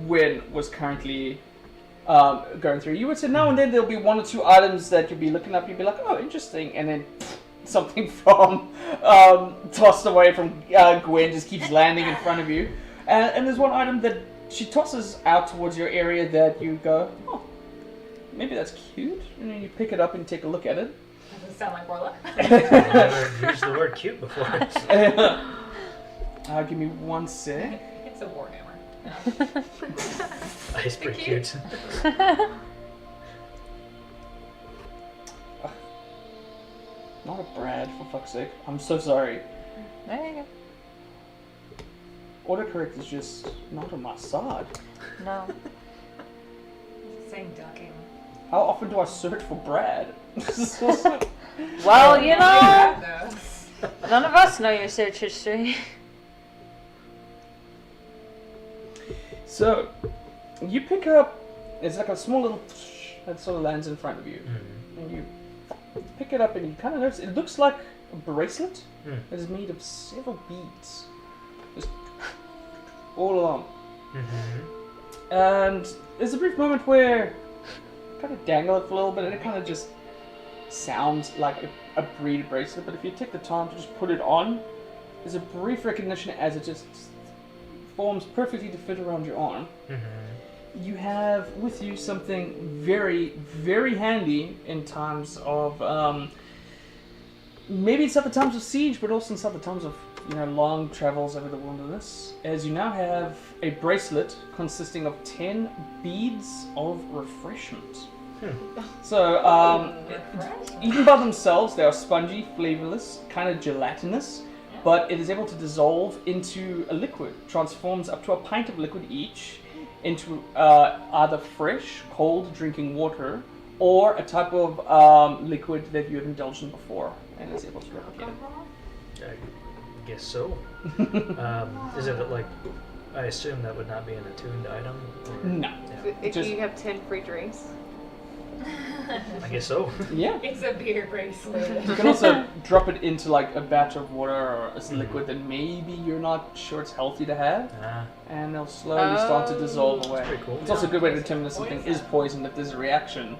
Gwen was currently going through. You would say now and then there'll be 1 or 2 items that you'll be looking up, you'll be like, oh, interesting, and then something from tossed away from Gwen just keeps landing in front of you. And there's one item that she tosses out towards your area that you go, oh, maybe that's cute, and then you pick it up and take a look at it. Doesn't sound like Borla. I've never used the word cute before. Give me 1 sec. It's a warhammer. No. It's pretty cute. Not a Brad, for fuck's sake. I'm so sorry. There you go. Autocorrect is just not on my side. No. Same ducking. How often do I search for Brad? Well, you know, Grab those. none of us know your search history. So, you pick up, it's like a small little that sort of lands in front of you. And you pick it up and you kind of notice, it looks like a bracelet that is made of several beads. Just all along. And there's a brief moment where you kind of dangle it for a little bit and it kind of just sounds like a beaded bracelet, but if you take the time to just put it on, there's a brief recognition as it just forms perfectly to fit around your arm. You have with you something very, very handy in times of, maybe it's at the times of siege, but also in at the times of, long travels over the wilderness, as you now have a bracelet consisting of 10 beads of refreshment. So, even by themselves, they are spongy, flavorless, kind of gelatinous, but it is able to dissolve into a liquid, transforms up to a pint of liquid each into either fresh, cold drinking water, or a type of liquid that you have indulged in before, and is able to replicate it. I guess so. Is it like, I assume that would not be an attuned item? Or, No. Yeah. If Just- you have 10 free drinks. I guess so. Yeah. It's a beer bracelet. You can also drop it into like a batch of water or a liquid that maybe you're not sure it's healthy to have, and they'll slowly start to dissolve away. pretty cool. It's also a good way to determine if something is poison, if there's a reaction,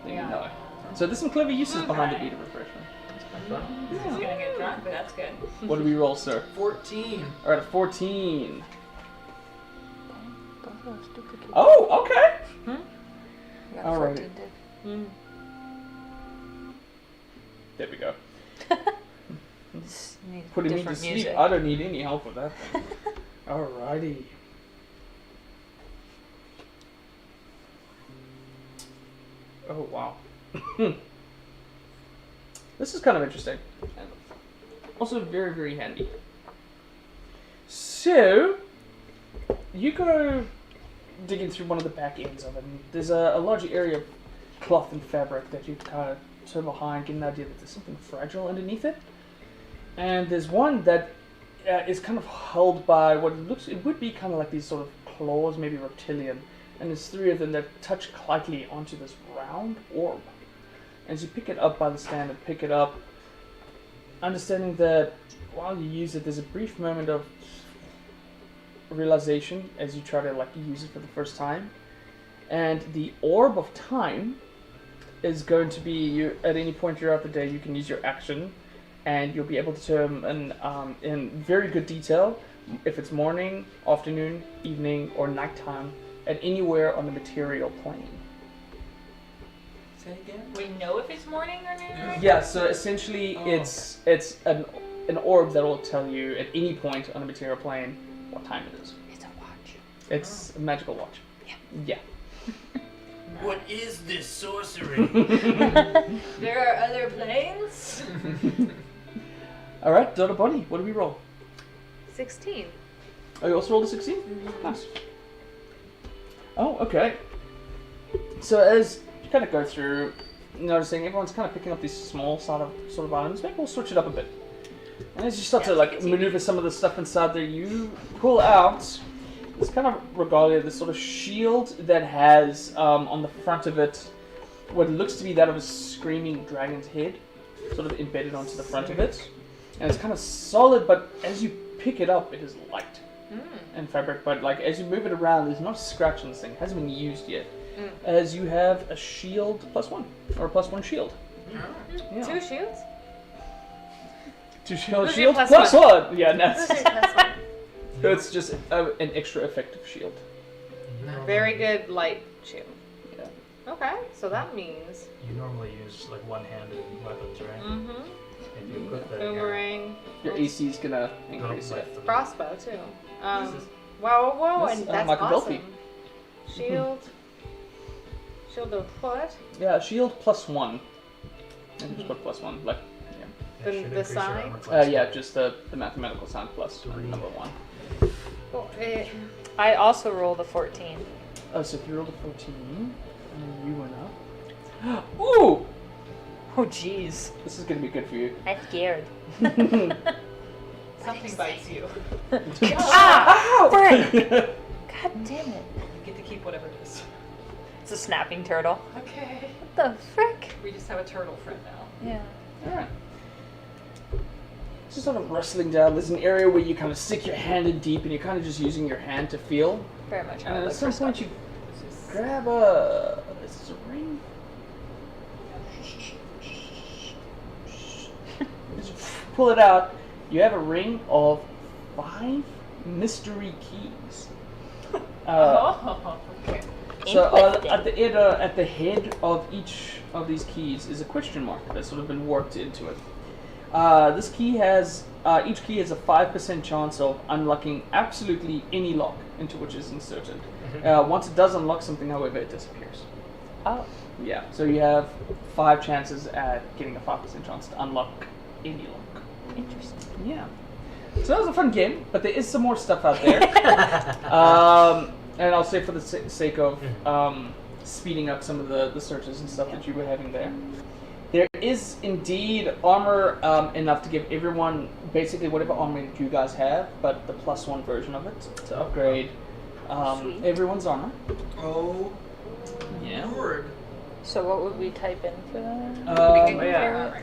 then you know. So there's some clever uses behind the bead of refreshment. He's gonna get drunk, but that's good. What do we roll, sir? 14. Alright, a 14. Oh, okay. Got Alrighty. 14, dude. There we go. Just need Putting me to different sleep. music. I don't need any help with that thing. Alrighty. Oh, wow. This is kind of interesting. And also very, very handy. So, you go digging through one of the back ends of it, and there's a large area of cloth and fabric that you kind of turn behind, get an idea that there's something fragile underneath it. And there's one that is kind of held by what it would be kind of like these sort of claws, maybe reptilian. And there's 3 of them that touch lightly onto this round orb. As you pick it up by the stand and pick it up, understanding that while you use it, there's a brief moment of realization as you try to use it for the first time. And the orb of time is going to be, you at any point throughout the day, you can use your action, and you'll be able to determine in very good detail if it's morning, afternoon, evening, or nighttime at anywhere on the material plane. Say again? We know if it's morning or noon? Yeah, so essentially it's an orb that will tell you at any point on the material plane what time it is. It's a watch. It's a magical watch. Yeah. What is this sorcery? There are other planes? Alright, Dota Bunny, what do we roll? 16. Oh, you also rolled a 16? Nice. Oh, okay. So as you kind of go through, noticing everyone's kind of picking up these small sort of items, maybe we'll switch it up a bit. And as you start to maneuver some of the stuff inside there, you pull out this kind of regalia, this sort of shield that has on the front of it what looks to be that of a screaming dragon's head, sort of embedded onto the front of it. And it's kind of solid, but as you pick it up, it is light and fabric. But as you move it around, there's not a scratch on this thing. It hasn't been used yet. As you have a shield +1, or a +1 shield. Yeah. 2 shields? 2 shields. Who's your Shield +1? +1. Yeah, Who's that's your +1? it's just an extra effective shield. Very good light shield. Yeah. Okay, so that means You normally use one-handed weapons, right? If you put that boomerang, Your AC is gonna increase it. crossbow too. Whoa, This, and that's Michael awesome. Belfi. Shield. Shield of what? Yeah, shield +1. And just put +1, That The- should the increase your sign? armor class. yeah, just the mathematical sign plus number 1. Well, I also rolled a 14. Oh, so if you rolled a 14, and you went up. Ooh! Oh, jeez. This is gonna be good for you. I'm scared. Something bites you. Ah! Frick! God damn it. You get to keep whatever it is. It's a snapping turtle. Okay. What the frick? We just have a turtle friend now. Yeah. Alright. Just sort of rustling down. There's an area where you kind of stick your hand in deep and you're kind of just using your hand to feel. Very much how And I at look some for point stuff. you grab a... Is this a ring? You just pull it out you have a ring of 5 mystery keys. Okay. So at the head of each of these keys is a question mark that's sort of been worked into it. This key has each key has a 5% chance of unlocking absolutely any lock into which is inserted. Once it does unlock something, however, it disappears. Oh. Yeah, so you have 5 chances at getting a 5% chance to unlock any lock. Interesting. Yeah. So that was a fun game, but there is some more stuff out there. And I'll say for the sake of speeding up some of the searches and stuff that you were having there. There is indeed armor enough to give everyone basically whatever armor that you guys have, but the +1 version of it to upgrade everyone's armor. Oh, Yeah. Lord. So what would we type in for that? Yeah.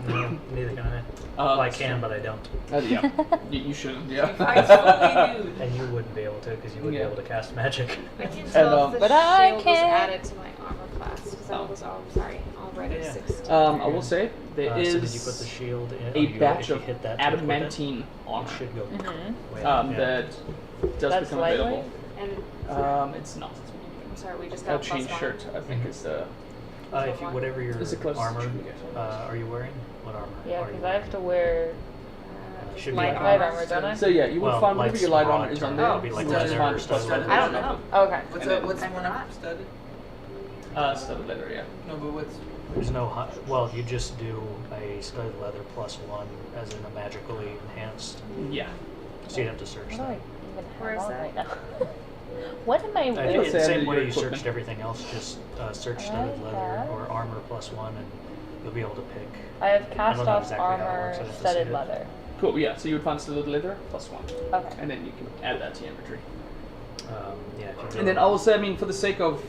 No, neither can I. Well, I can, but I don't. Yeah. You shouldn't, yeah. I totally do. And you wouldn't be able to, because you wouldn't Yeah. be able to cast magic. I can And, tell if the but I shield was can- added to my armor class because I was already Yeah. 16. I will say there is So did you put the shield in? a batch if you of hit that to equip it, adamantine armor it should go Mhm. way up, yeah. that does That's become lightweight? available. And It's not. I'm sorry, we just A got chain +1. shirt, I think, is the. If you, whatever your Is it close to armor true, yes. are you wearing? What armor? Yeah, are you because I have to wear Should be light like light armor. armor, don't I? So yeah, you would Well, find whatever light's your light broad armor is on term. there. It'd be like you would leather find or studded +1. leather. I don't know. Okay. What's I'm one not. up studded? Studded leather, yeah. No, but what's There's no well, you just do a studded leather +1 as in a magically enhanced. Yeah. So you'd have to search What do I that. even Where have is on that? right now? What am I If wearing? it's the Say same under way your you equipment. searched everything else, just search studded I leather have- or armor +1, and you'll be able to pick. I have I cast don't know off exactly how it armor, works, I'd have to see studded it. leather. Cool, yeah, so you would find studded leather +1. Okay. And then you can add that to your inventory. Yeah, if you go, And then I will say, I mean, for the sake of.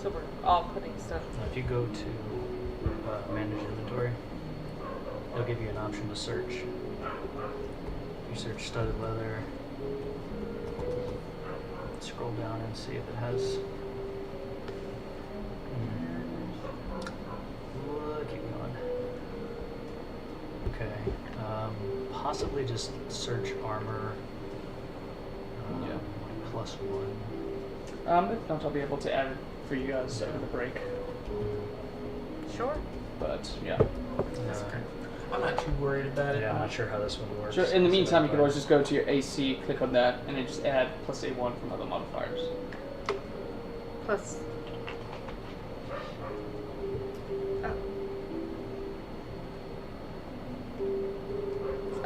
So we're all putting stuff. if you go to manage inventory, it'll give you an option to search. You search studded leather. Scroll down and see if it has. Keep going. Okay. Possibly just search armor. Yeah. +1. If not, I'll be able to add it for you guys over the break. Sure. But yeah. I'm not too worried about it. Yeah, I'm not sure how this one works. Sure. In the meantime, you can always just go to your AC, click on that, and then just add +A1 from other modifiers. Plus.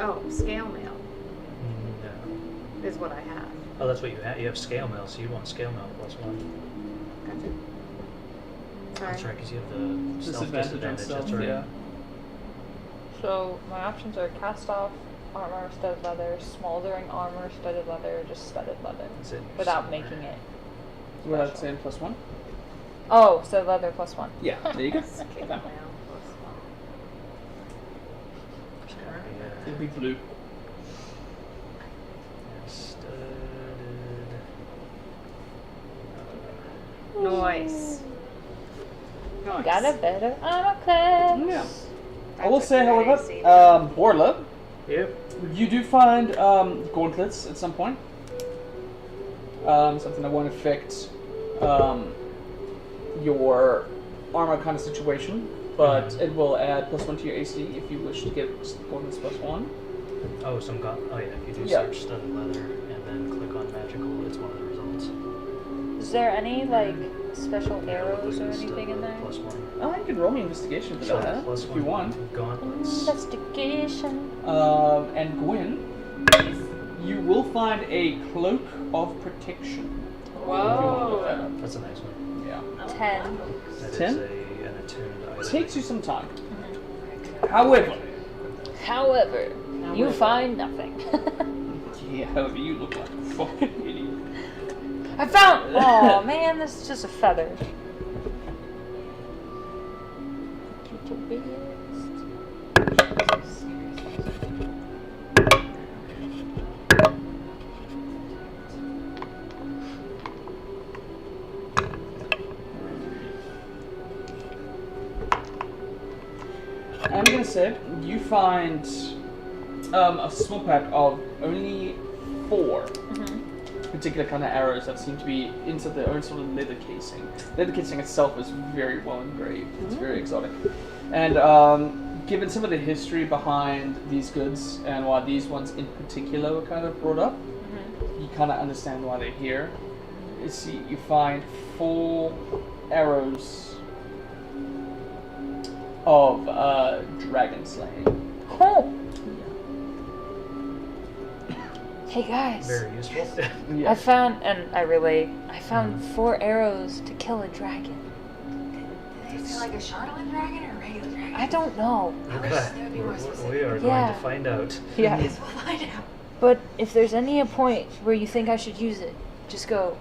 Oh, scale mail No. is what I have. Oh, that's what you have. You have scale mail, so you want scale mail +1. Gotcha. That's right, because you have the stealth Disadvantage on disadvantage. stealth, That's right. yeah. So my options are cast off armor, studded leather, smoldering armor, studded leather, just studded leather, That's it. without making it. Without saying +1? Oh, studded leather +1. Yeah, there you go. Scale mail plus It'll be blue. Studded. 1. Nice. Nice. Got a better armor class. Yeah. I That's will a say, great however, AC. Borla, Yep. you do find gauntlets at some point. Something that won't affect your armor kind of situation, but it will add +1 to your AC if you wish to get gauntlets +1. Oh, oh yeah, if you do Yeah. search studded leather and then click on magical, it's one of the results. Is there any like special arrows or Look at the anything in there? +1. You can roll me investigation for So that if you want. Gauntlets. Investigation. And Gwyn, you will find a cloak of protection. If you want to look that Whoa. up. That's a nice one. Yeah. 10. That is 10? an attuned item. Takes you some time. However, However, you find nothing. yeah, however, you look like a fucking idiot. I found. Oh man, this is just a feather. I'm gonna say you find a small pack of only 4 Mm-hmm. particular kind of arrows that seem to be inside their own sort of leather casing. Leather casing itself is very well engraved. It's very exotic. And given some of the history behind these goods and why these ones in particular were kind of brought up, you kind of understand why they're here. You find 4 arrows of dragon slaying. Oh. Hey guys, Very useful. I found, and I relay, I found 4 arrows to kill a dragon. Did they say like a Charlotte dragon or a regular dragon? I don't know. Okay. That would be more specific. We are going Yeah. to find out. Yeah. Yes, we'll find out. But if there's any point where you think I should use it, just go,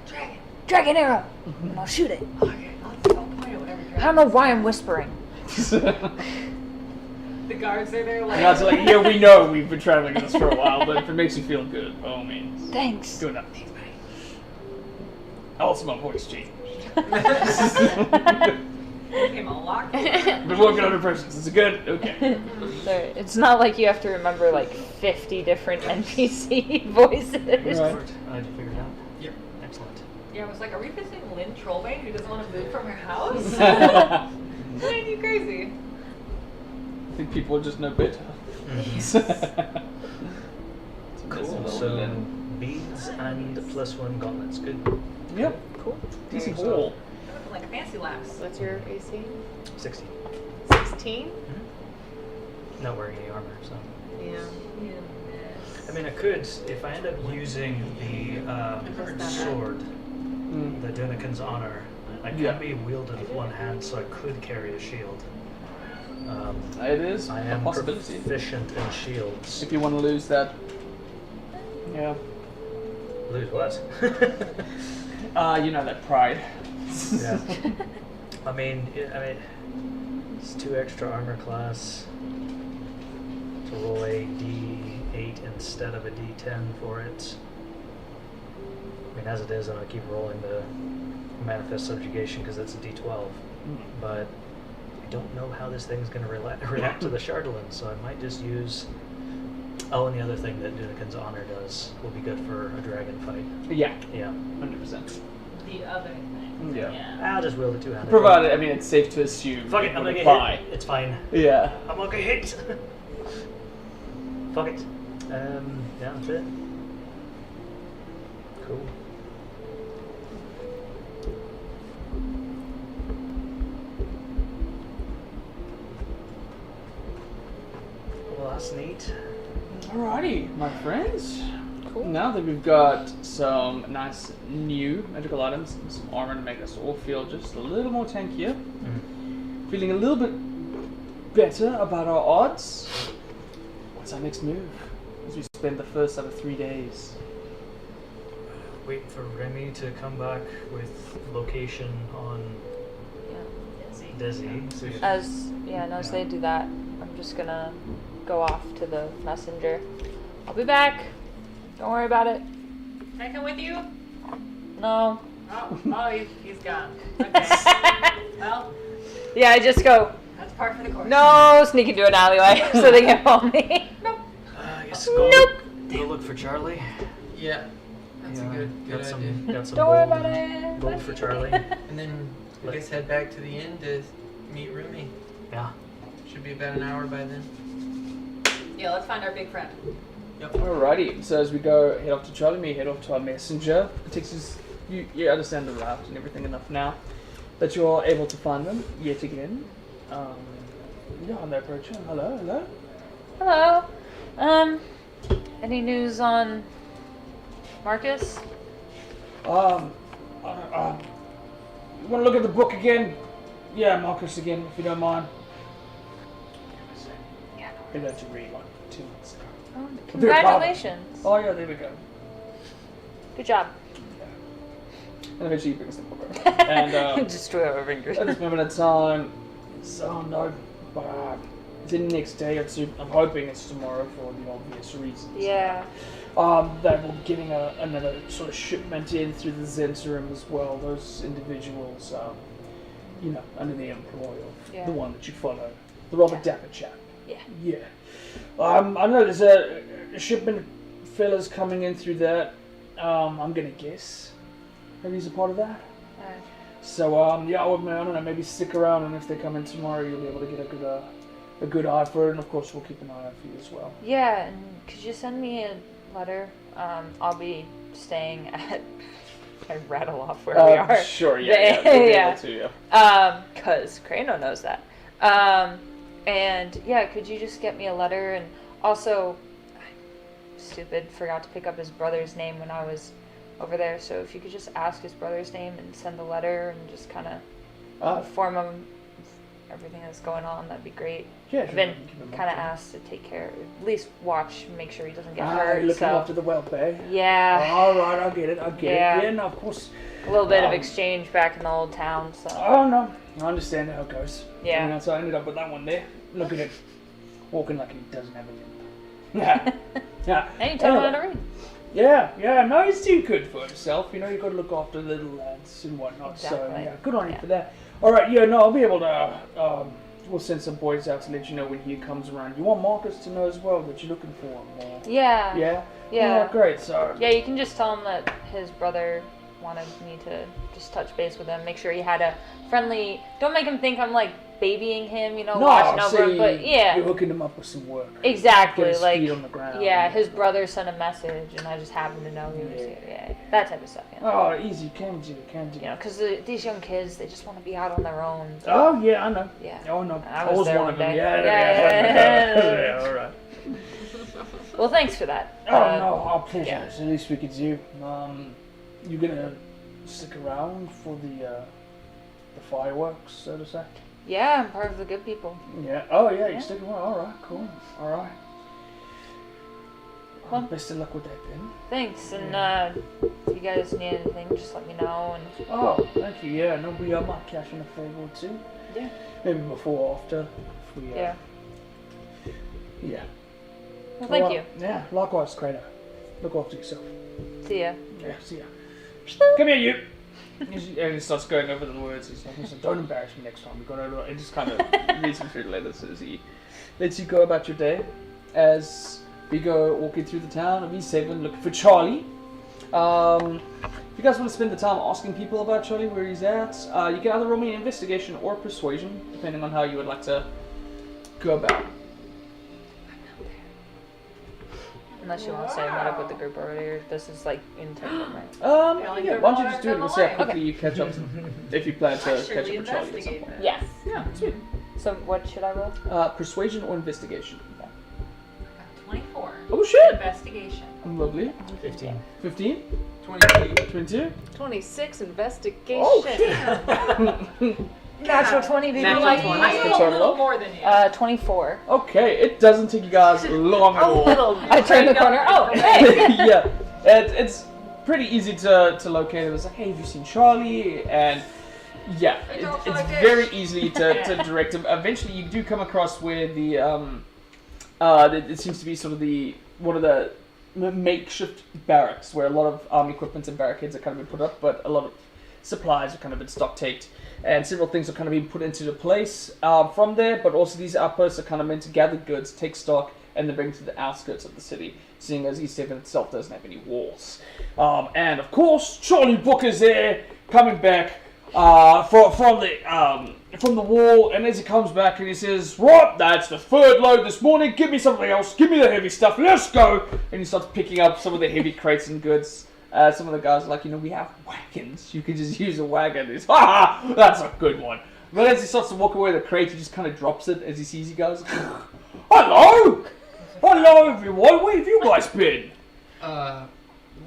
Dragon. dragon arrow, and I'll shoot it. Okay, I'll point at whatever dragon. I don't know why I'm whispering. The guards are there like. And I was like, yeah, we know we've been traveling this for a while, but if it makes you feel good, by all means, Thanks. do it. Thanks, buddy. Also, my voice changed. It became a lot. Been working on impressions. Is it good? Okay. Sorry, it's not like you have to remember like 50 different NPC voices. Right. I had to figure it out. Yep. Excellent. Yeah, I was like, are we visiting Lynn Trollbane who doesn't want to move from her house? Ain't you crazy? I think people just know better. Cool. So beads and +1 gauntlets. Good. Yep. Cool. Decent So- haul. Looking like fancy laughs. What's your AC? 60. 16? Not wearing any armor, so. Yeah. I mean, I could, if I end up using the sword, Mm. the Dunican's Honor, I can Yeah. be wielded with one hand, so I could carry a shield. It is I a am possibility. proficient in shields. If you want to lose that. Yeah. Lose what? You know that pride. Yeah. I mean, it's 2 extra armor class to roll a D8 instead of a D10 for it. I mean, as it is, I'm gonna keep rolling the manifest subjugation because it's a D12. But I don't know how this thing's gonna react to the Chardolin, so I might just use. Oh, and the other thing that Dunican's Honor does will be good for a dragon fight. Yeah, Yeah. 100%. The other thing. Yeah. I'll just wield a 2-handed. Provided, I mean, it's safe to assume. Fuck it, I'm would gonna get apply. hit. It's fine. Yeah. I'm gonna get hit. Fuck it. Yeah, that's it. Cool. Well, that's neat. Alrighty, my friends. Cool. Now that we've got some nice new magical items and some armor to make us all feel just a little more tankier, feeling a little bit better about our odds, what's our next move as we spend the first out of 3 days? Wait for Remy to come back with location on Desi. So you- As they do that, I'm just gonna go off to the messenger. I'll be back. Don't worry about it. Can I come with you? No. Oh, he's gone. Okay. Well, Yeah, I just go, that's par for the course. no, sneak into an alleyway so they can follow me. Nope. I guess go, Nope. go look for Charlie. Yeah, that's Yeah, a good got idea. Got some Don't worry gold, about it. gold for Charlie. And then I guess head back to the inn to meet Rumi. Yeah. Should be about an hour by then. Yeah, let's find our big friend. Alrighty, so as we go head off to Charlie, we head off to our messenger. It takes us, you understand the route and everything enough now that you are able to find them yet again. Yeah, and they approach you. Hello. Hello. Any news on Marcus? You want to look at the book again? Yeah, Marcus again, if you don't mind. Yeah. I got to read like 2 months ago. Oh, congratulations. Oh yeah, there we go. Good job. And eventually he brings the book over. And Just twirl our fingers. at this moment in time, it's, no, but it's in the next day or two. I'm hoping it's tomorrow for the obvious reasons. Yeah. They were getting another sort of shipment in through the Zentarum as well. Those individuals, under the employ of Yeah. the one that you follow, the rather dapper chap. Yeah. Yeah. I know there's a shipment of fellas coming in through that. I'm gonna guess. Maybe he's a part of that. So yeah, I don't know. Maybe stick around, and if they come in tomorrow, you'll be able to get a good eye for it. And of course, we'll keep an eye out for you as well. Yeah, and could you send me a letter? I'll be staying at. I rattle off where we are. Sure. Yeah. Yeah. To, yeah. Cause Crano knows that. And yeah, could you just get me a letter? And also, stupid, forgot to pick up his brother's name when I was over there. So if you could just ask his brother's name and send a letter and just kind of inform him of everything that's going on, that'd be great. Yeah, I've sure. been kind of asked to take care, at least watch, make sure he doesn't get hurt. Looking So after the welfare. yeah, All right, I get it. Yeah. Yeah, no, of course. a little bit of exchange back in the old town. So Oh no, I understand how it goes. Yeah. I mean, so I ended up with that one there. Look at him, walking like he doesn't have a limp. Yeah. Yeah. and you tell him how to read. Yeah. No, he's too good for himself. You know, you got to look after the little lads and whatnot. So Exactly. yeah, good on you Yeah. for that. All right. Yeah. No, I'll be able to. We'll send some boys out to let you know when he comes around. You want Marcus to know as well that you're looking for him. Or... Yeah. Yeah. Yeah. Oh, great. So. Yeah, you can just tell him that his brother wanted me to just touch base with him, make sure he had a friendly. Don't make him think I'm like babying him, you know, watching over him. But yeah, you're hooking him up with some work. exactly. Get his Like feet on the ground. yeah, his brother sent a message, and I just happened to know he was here. Yeah, that type of stuff. You know, Oh, easy. Can do. you know, because these young kids, they just want to be out on their own. Oh yeah, I know. Yeah. Oh no, I I was was there one of them. one day. Yeah. Yeah. All right. Well, thanks for that. Oh no, our pleasure. yeah. It's the least we could do. You gonna stick around for the fireworks, so to say? Yeah, I'm part of the good people. Yeah. Oh yeah, Yeah. you're sticking around. All right, cool. All right. Well, best of luck with that then. Thanks, and if you guys need anything, just let me know. And Oh, thank you. Yeah, no, we might cash in a favor or two. yeah, Maybe before or after. If we, yeah. Yeah. Well, thank All you. right. Yeah, likewise, Kratos. Look after yourself. See ya. Yeah, see ya. Come here, you. And he starts going over the words. He's like, "Listen, don't embarrass me next time. We're gonna." And just kind of reads them through the letters as he lets you go about your day. As we go walking through the town of E7 looking for Charlie. If you guys want to spend the time asking people about Charlie, where he's at, you can either roll me an investigation or persuasion, depending on how you would like to go about. Unless you want to say I met up with the group already, or this is like in town, right? Yeah, why don't you just do it and see how quickly Okay. you catch up if you plan to I catch up surely with Charlie at some investigate point. that. Yes. Yeah, sweet. So what should I roll? Persuasion or investigation? 24. Oh shit! Investigation. Lovely. 15. 15? 22. 22? 26 investigation. Oh shit! Natural 20, baby. Natural Like, 20. I know a Turn it little off. more than you. 24. Okay, it doesn't take you guys long at all. I turned the corner. Oh, hey. Yeah, it's pretty easy to locate it. It's like, hey, have you seen Charlie? And yeah, I don't it's like it. very easy to direct him. Eventually, you do come across where it seems to be sort of one of the makeshift barracks where a lot of equipment and barricades are kind of been put up, but a lot of supplies are kind of been stock taked. And several things are kind of being put into place from there, but also these outposts are kind of meant to gather goods, take stock, and then bring to the outskirts of the city, seeing as E7 itself doesn't have any walls. And of course, Charlie Booker's there, coming back from the wall, and as he comes back and he says, "Right, that's the third load this morning, give me something else, give me the heavy stuff, let's go!" And he starts picking up some of the heavy crates and goods. Some of the guys are like, we have wagons. You can just use a wagon. It's, ha! That's a good one. But as he starts to walk away with the crate, he just kind of drops it as he sees you guys. Hello! Hello, everyone. Where have you guys been?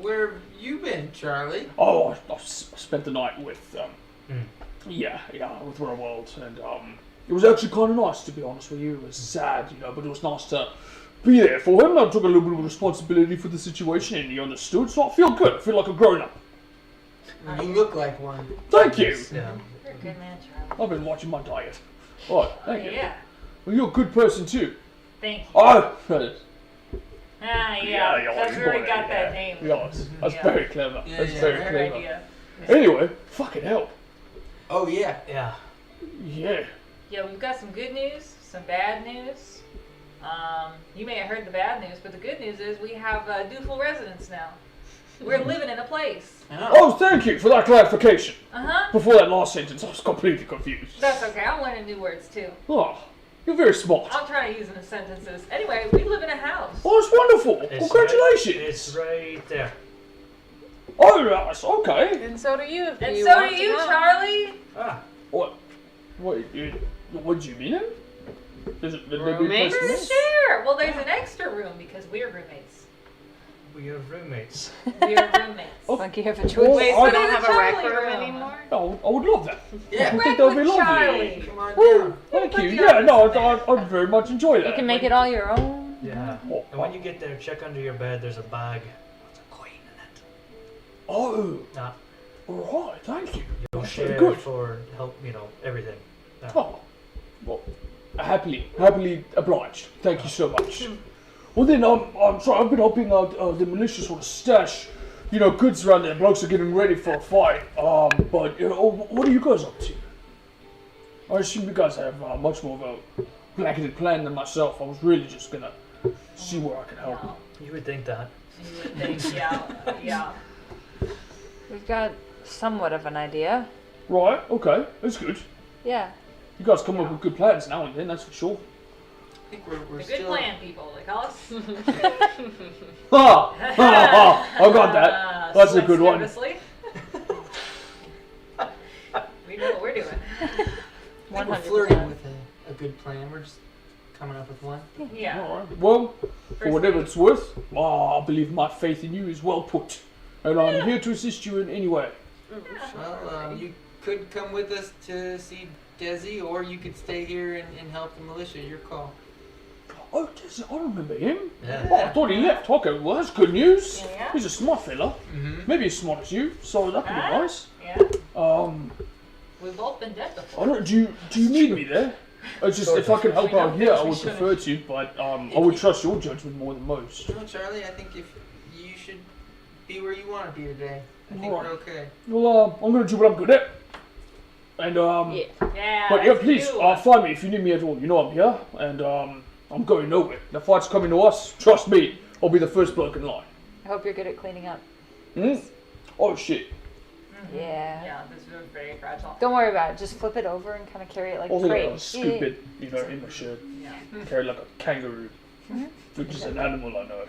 Where have you been, Charlie? Oh, I spent the night with, with World. And, it was actually kind of nice, to be honest with you. It was sad, but it was nice to be there for him. I took a little bit of responsibility for the situation, and he understood, so I feel good. I feel like a grown-up. You look like one. Thank you. Yeah. You're a good man, Charlie. I've been watching my diet. All right, thank you. Yeah. Well, you're a good person, too. Thank you. Oh, Yeah. That's where we got that name. Yes, that's Yeah. very clever. Yeah, That's yeah, very Good clever. idea. Anyway, fucking hell. Oh, yeah. Yeah. Yeah. Yeah, we've got some good news, some bad news. You may have heard the bad news, but the good news is we have dutiful residents now. We're living in a place. Oh, thank you for that clarification. Uh-huh. Before that last sentence, I was completely confused. That's okay. I'm learning new words, too. Oh, you're very smart. I'll try to use them in sentences. Anyway, we live in a house. Oh, it's wonderful. It's Congratulations. It's right there. Oh, yes, okay. And so do you. If And you so want do to you, come. Charlie. Ah, What do you mean? Is it the Roommates? Sure. Well, there's an extra room because we're roommates. we are roommates. We're roommates. Like you have a Oh, choice. Wait, so I we don't have a rec Charlie room room. anymore? Oh, I would love that. Yeah. I think that would be With lovely. Charlie. Come on Woo, down. thank Put you. the Yeah, no, office in I'd very much enjoy that. You can make it all your own. Yeah. Oh, And when you get there, check under your bed. There's a bag. There's a coin in it. Oh, Nah, alright, thank you. you'll That's very share good. for help. Everything. Nah. Oh, well, happily obliged. Thank you so much. Well then, I'm sorry, I've been helping out the militia sort of stash, goods around there. Blokes are getting ready for a fight. But what are you guys up to? I assume you guys have much more of a blanketed plan than myself. I was really just gonna see where I could help. Yeah. You would think that. You would think, yeah. We've got somewhat of an idea. Right, okay, that's good. Yeah. You guys come up with good plans now and then, that's for sure. I think we're A good still. plan, people. They call us. I got that. That's a Sweats good one. nervously. We know what we're doing. I think we're 100%. flirting with a good plan. We're just coming up with one. Yeah. Alright, well, for First whatever date. it's worth, I believe my faith in you is well put. And I'm here to assist you in any way. Well, you could come with us to see Desi, or you could stay here and help the militia. Your call. Oh, I remember him. Yeah. Oh, I thought he left. Okay, well, that's good news. Yeah. He's a smart fella. Mm-hmm. Maybe as smart as you, so that could be Ah. nice. Yeah. We've both been dead I before. don't. Do you need me there? It's just if I could help out here, I would We should've. prefer to, but I would trust your judgment more than most. No, Charlie. I think if you should be where you want to be today. I think Alright. we're okay. Well, I'm gonna do what I'm good at. And Yeah. Yeah. but yeah, that's please you. find me if you need me at all. You know I'm here, and I'm going nowhere. The fight's coming to us. Trust me, I'll be the first bloke in line. I hope you're good at cleaning up. Hmm? Oh shit! Yeah. Yeah, this is very fragile. Don't worry about it. Just flip it over and kind of carry it like Oh a yeah, crate. I'll scoop it, in my shirt. Yeah. Carry like a kangaroo, which is an animal I know.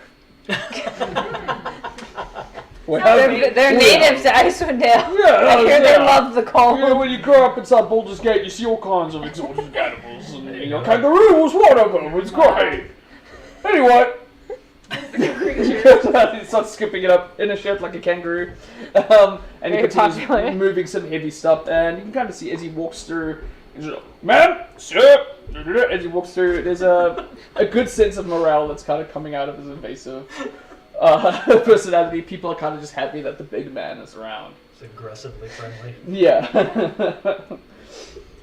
They're native to Icewind Dale. Yeah, I hear they yeah. love the cold. You know, when you grow up inside Baldur's Gate, you see all kinds of exotic animals, and kangaroo was one of them. It's great. Anyway, he starts scooping it up in a shape like a kangaroo, and he Very continues popular. moving some heavy stuff. And you can kind of see as he walks through, he's like, "Man, sir." As he walks through, there's a good sense of morale that's kind of coming out of his invasive personality. People are kind of just happy that the big man is around. It's aggressively friendly. Yeah.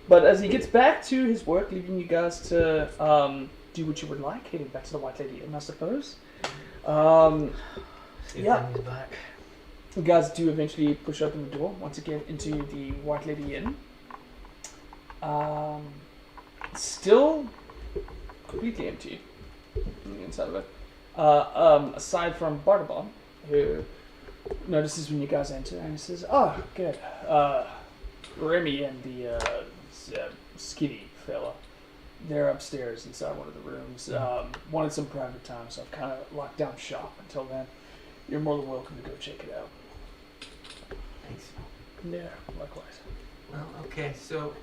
But as he gets back to his work, leaving you guys to do what you would like, heading back to the White Lady Inn, I suppose. See if Yeah. Remy's back. You guys do eventually push open the door once again into the White Lady Inn. Still completely empty on the inside of it. Aside from Bartabon, who notices when you guys enter and he says, "Oh, good. Remy and the skinny fella, they're upstairs inside one of the rooms. Wanted some private time, so I've kind of locked down shop until then. You're more than welcome to go check it out." Thanks. Yeah, likewise. Well, okay. So,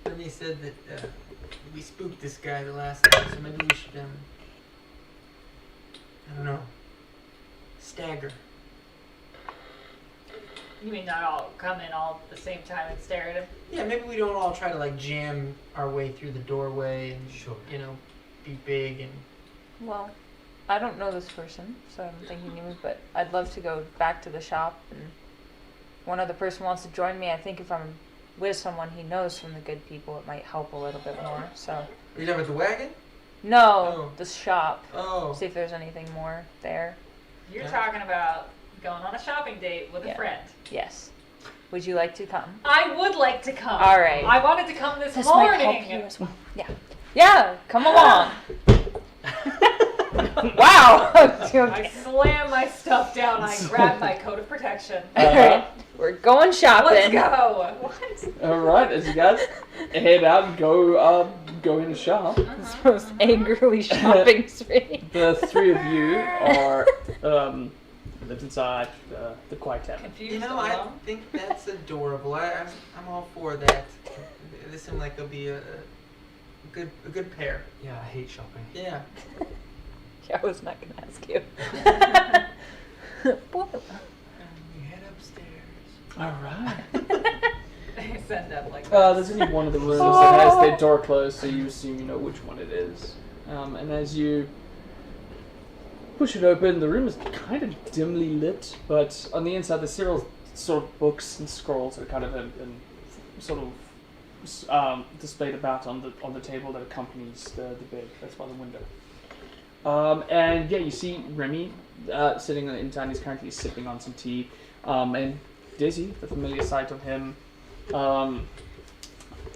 Remy said that we spooked this guy the last time, so maybe we should I don't know, stagger. You mean not all come in all at the same time and stare at him? Yeah, maybe we don't all try to like jam our way through the doorway and be big and. Well, I don't know this person, so I'm thinking of it, but I'd love to go back to the shop, and one other person wants to join me. I think if I'm with someone he knows from the good people, it might help a little bit more, so. Are you talking about the wagon? No, Oh. the shop. Oh. See if there's anything more there. You're Yeah. talking about going on a shopping date with a Yeah. friend. Yes. Would you like to come? I would like to come. All right. I wanted to come this This might morning. help you as well. Yeah. Yeah, come along. Wow! I Okay. slam my stuff down. I grab my coat of protection. Alright, we're going shopping. Let's go. What? Alright, as you guys head out and go in the shop, It's the most angrily shopping spree. the three of you are live inside the quiet tavern. Confused. You know, I alone? think that's adorable. I'm all for that. This seems like it'll be a good pair. Yeah, I hate shopping. Yeah. Yeah, I was not gonna ask you. What? We head upstairs. Alright. They send up like. There's only one of the rooms that has their door closed, so you assume you know which one it is. And as you push it open, the room is kind of dimly lit, but on the inside there's several sort of books and scrolls that are kind of in sort of displayed about on the table that accompanies the bed that's by the window. And yeah, you see Remy sitting inside. He's currently sipping on some tea, and Dizzy, the familiar sight of him.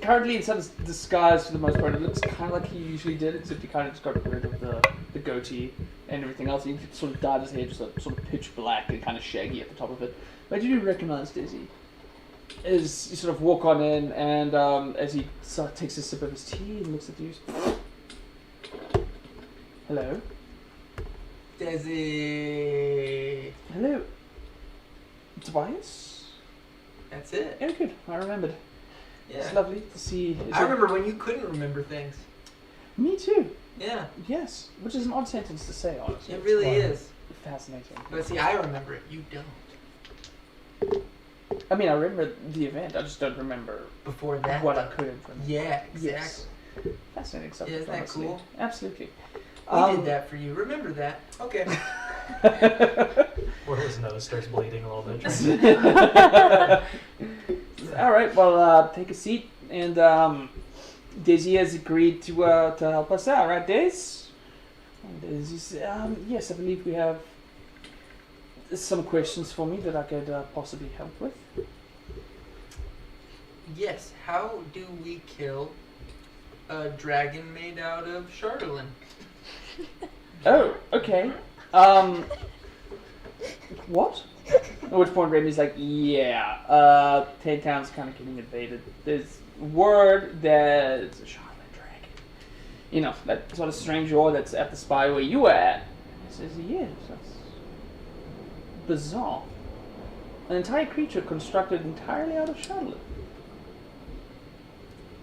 Currently inside his disguise for the most part, it looks kind of like he usually did, except he kind of just got rid of the goatee and everything else. He sort of dyed his hair just sort of pitch black and kind of shaggy at the top of it. But you do recognize Dizzy. As you sort of walk on in, and as he sort of takes a sip of his tea and looks at you. Hello. Desi. Hello. Tobias? That's it. Oh, good. I remembered. It's Yeah. lovely to see. I remember when you couldn't remember things. Me too. Yeah. Yes. Which is an odd sentence to say, honestly. It really It's is. fascinating. But see, I remember it. You don't. I mean, I remember the event. I just don't remember Before that. what I though. could remember. Yeah, Yes. exactly. Fascinating subject. Yeah, isn't that honestly. cool? Absolutely. We did that for you. Remember that. Okay. Where his nose starts bleeding a little bit. All right. Well, take a seat, and Daisy has agreed to help us out, right, Daisy? And Daisy says, yes, I believe we have some questions for me that I could possibly help with. Yes. How do we kill a dragon made out of Chardelin? Oh, okay. What? At which point Remy's like, yeah, Ten Town's kind of getting invaded. There's word that it's a Charlotte dragon. You know, that sort of strange ore that's at the spire where you were at. He says, yes, that's bizarre. An entire creature constructed entirely out of Charlotte.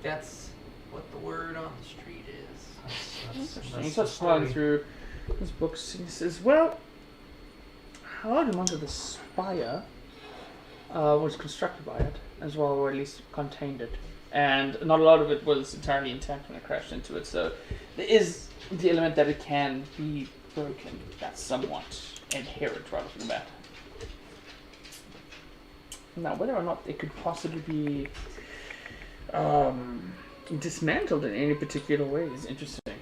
That's what the word on the street is. Interesting. He starts flying through his books and he says, well, a large amount of the spire was constructed by it as well, or at least contained it. And not a lot of it was entirely intact when it crashed into it, so there is the element that it can be broken. That's somewhat inherent rather than that. Now, whether or not it could possibly be dismantled in any particular way is interesting.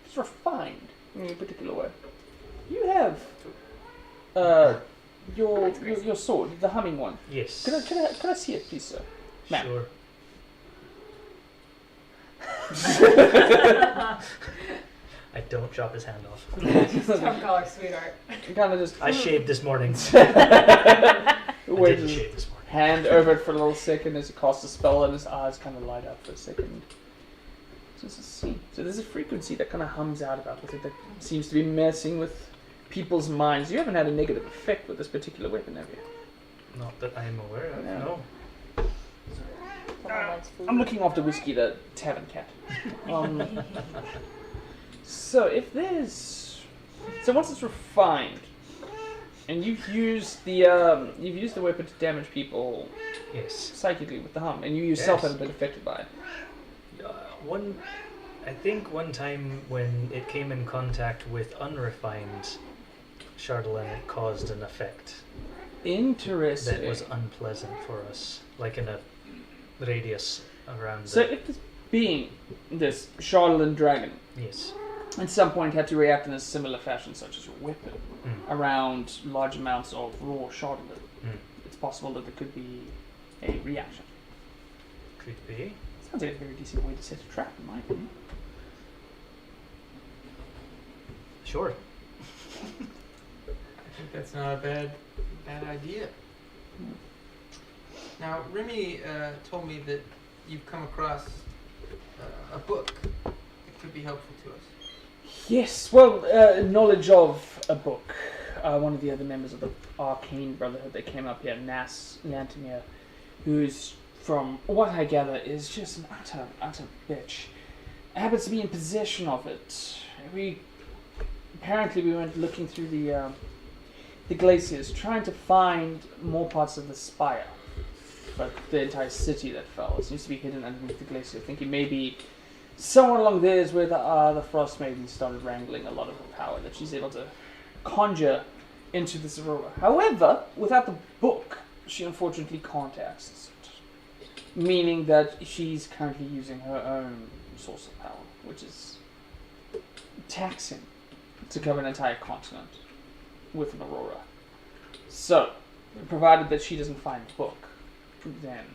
It's refined in any particular way. You have your sword, the humming one. Yes. Can I see it, please, sir? Ma'am. Sure. I don't chop his hand off. Don't call her sweetheart. Kind of just I shaved this morning. I waves didn't his shave this morning. hand over it for a little second as he casts a spell, and his eyes kind of light up for a second. So let's see. So there's a frequency that kind of hums out about with it that seems to be messing with people's minds. You haven't had a negative effect with this particular weapon, have you? Not that I'm aware of, No. no. Someone wants food. I'm looking after Whiskey, the tavern cat. So if there's, once it's refined, and you've used the weapon to damage people Yes. psychically with the hum, and you yourself Yes. haven't been affected by it. I think one time when it came in contact with unrefined Chardelin, it caused an effect Interesting. that was unpleasant for us, like in a radius around. So if this being, this Charlatan dragon, Yes. at some point had to react in a similar fashion, such as your weapon, Mm. around large amounts of raw Charlatan, Mm. it's possible that there could be a reaction. Could be. Sounds like a very decent way to set a trap, in my opinion. Sure. I think that's not a bad idea. Now, Remy told me that you've come across a book that could be helpful to us. Yes, well, knowledge of a book. One of the other members of the Arcane Brotherhood that came up here, Lantimir, who's, from what I gather, is just an utter bitch. Happens to be in possession of it. Apparently we went looking through the glaciers, trying to find more parts of the spire. But the entire city that fell, it seems to be hidden underneath the glacier. Thinking maybe somewhere along there is where the Frostmaiden started wrangling a lot of her power that she's able to conjure into this aurora. However, without the book, she unfortunately can't access it. Meaning that she's currently using her own source of power, which is taxing to cover an entire continent with an aurora. So, provided that she doesn't find the book, then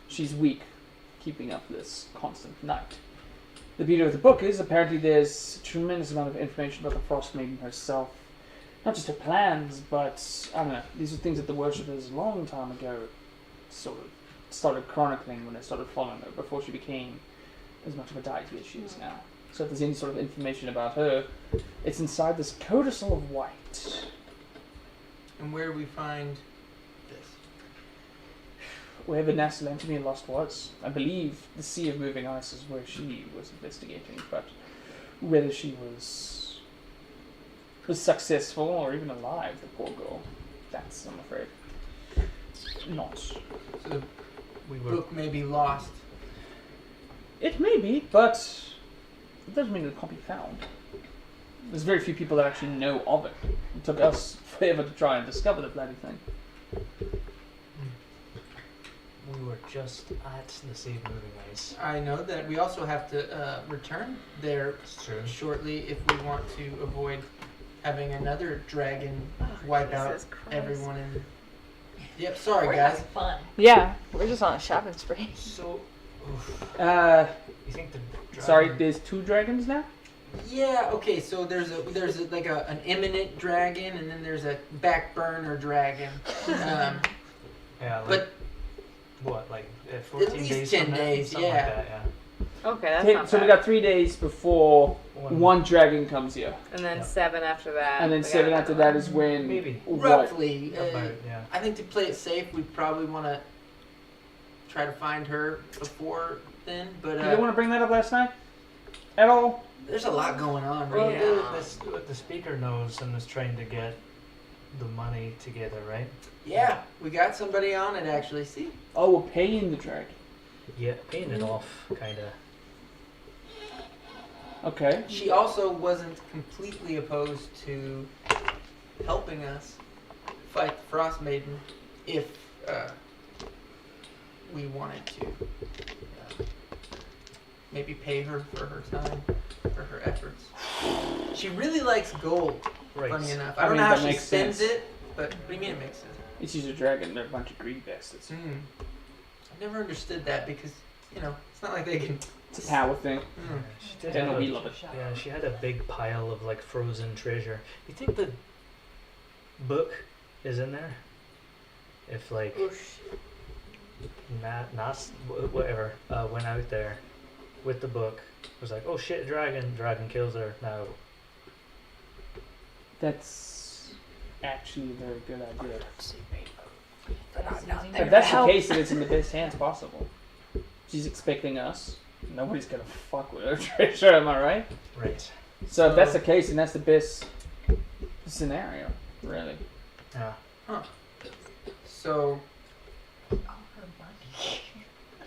she's weak, keeping up this constant night. The beauty of the book is apparently there's a tremendous amount of information about the Frostmaiden herself. Not just her plans, but, I don't know, these are things that the worshippers a long time ago sort of started chronicling when they started following her, before she became as much of a deity as she is now. So if there's any sort of information about her, it's inside this codicil of white. And where we find this? Wherever Lantimir lost was. I believe the Sea of Moving Ice is where she was investigating, but whether she was successful or even alive, the poor girl, that's, I'm afraid, not. So the book may be lost. It may be, but it doesn't mean it can't be found. There's very few people that actually know of it. It took us forever to try and discover the bloody thing. We were just at the Sea of Moving Ice. I know that we also have to return there shortly if we want to avoid having another dragon wipe out everyone in. Yep, sorry We're guys. having fun. Yeah, we're just on a shopping spree. So, you think the dragon... Sorry, there's 2 dragons now? Yeah, okay, so there's like an imminent dragon and then there's a backburner dragon. Yeah, like, but what, like 14 at least days 10 from now? days, Something yeah. like that, yeah. Okay, that's Okay, not so bad. we got 3 days before one dragon comes here. And then Yeah. 7 after that. And then we got 7 after another that is when... Maybe. What? roughly, About, yeah. I think to play it safe, we probably want to try to find her before then. But You didn't want to bring that up last night? At all? there's a lot going on. Well, Right? the speaker knows and is trying to get the money together, right? Yeah, we got somebody on it actually. See, Oh, we're paying the dragon. Yeah, paying it off, kind of. Okay. she also wasn't completely opposed to helping us fight the Frostmaiden if we wanted to. Maybe pay her for her time, for her efforts. She really likes gold. Right. Funny enough, I I don't mean, know how that she makes spends sense. it, but what do you mean it makes sense? It's just a dragon. They're a bunch of greedy bastards. I never understood that because, it's not like they can. It's a power thing. She did Yeah, have no, a- we love it. Yeah, she had a big pile of like frozen treasure. You think the book is in there? If like Nas whatever went out there with the book, was like, oh shit, dragon kills her now. That's actually a very good idea. If If that's the case, then it's in the best hands possible. She's expecting us. Nobody's gonna fuck with her treasure, am I right? Right. So if that's the case, then that's the best scenario, really. Yeah. So, Oh, her money.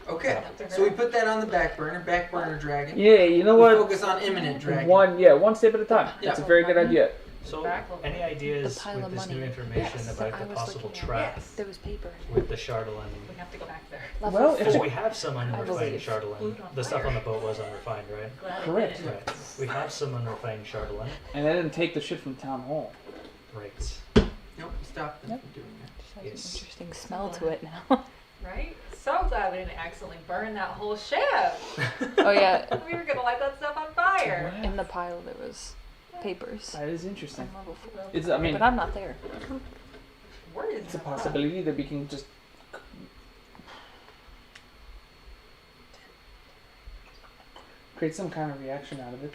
okay. So we put that on the back burner dragon. Yeah, you know We what? focus on imminent dragon. One step at a time. Yeah. That's a very good idea. So, Back- any ideas The pile with of this money. new information Yes, about I the was possible looking at it. trap Yes. There was paper. with the Chardolin? We have to go back there. Well, if Because it- we have some unrefined believe. Chardolin. Food on The stuff fire. on the boat was unrefined, right? Glad I Correct. did it. Right. We have some unrefined Chardolin. And I didn't take the shit from town hall. Right. Nope, stop them Yep. from doing that. Just has Yes. an interesting smell to it now. Right? So glad we didn't accidentally burn that whole ship. Oh yeah, We were gonna light that stuff on fire. in the pile there was papers. That is interesting. I'm level 4. It's, I mean, But I'm not there. Where is it's a that? possibility that we can just create some kind of reaction out of it.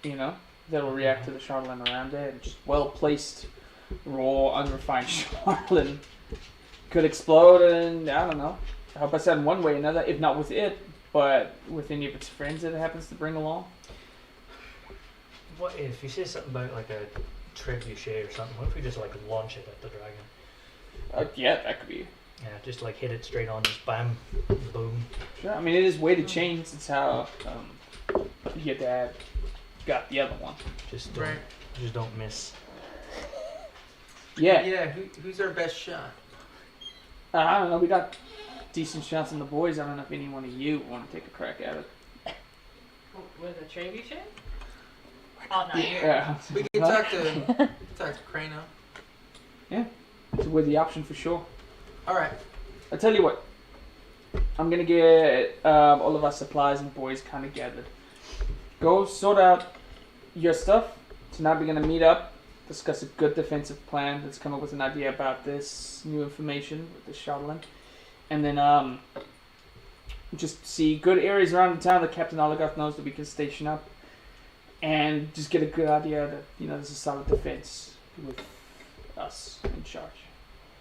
You know, that'll react to the Charlatan around it, and just well placed, raw, unrefined Charlatan could explode, and I don't know, help us out in one way or another, if not with it, but with any of its friends that it happens to bring along. What if you say something about like a trebuchet or something? What if we just like launch it at the dragon? Yeah, that could be. Yeah, just like hit it straight on, just bam, boom. Sure. I mean, it is weighted chains. It's how your dad got the other one. Just don't, Right. just don't miss. Yeah. Yeah, who's our best shot? I don't know. We got decent shots on the boys. I don't know if any one of you want to take a crack at it. With a trebuchet? Oh, not here. Yeah. We can talk to Crano. It's a worthy option for sure. All right. I tell you what. I'm gonna get all of our supplies and boys kind of gathered. Go sort out your stuff. Tonight we're gonna meet up, discuss a good defensive plan. Let's come up with an idea about this new information with the Shotland, and then just see good areas around the town that Captain Oligoth knows that we can station up, and just get a good idea that there's a solid defense with us in charge.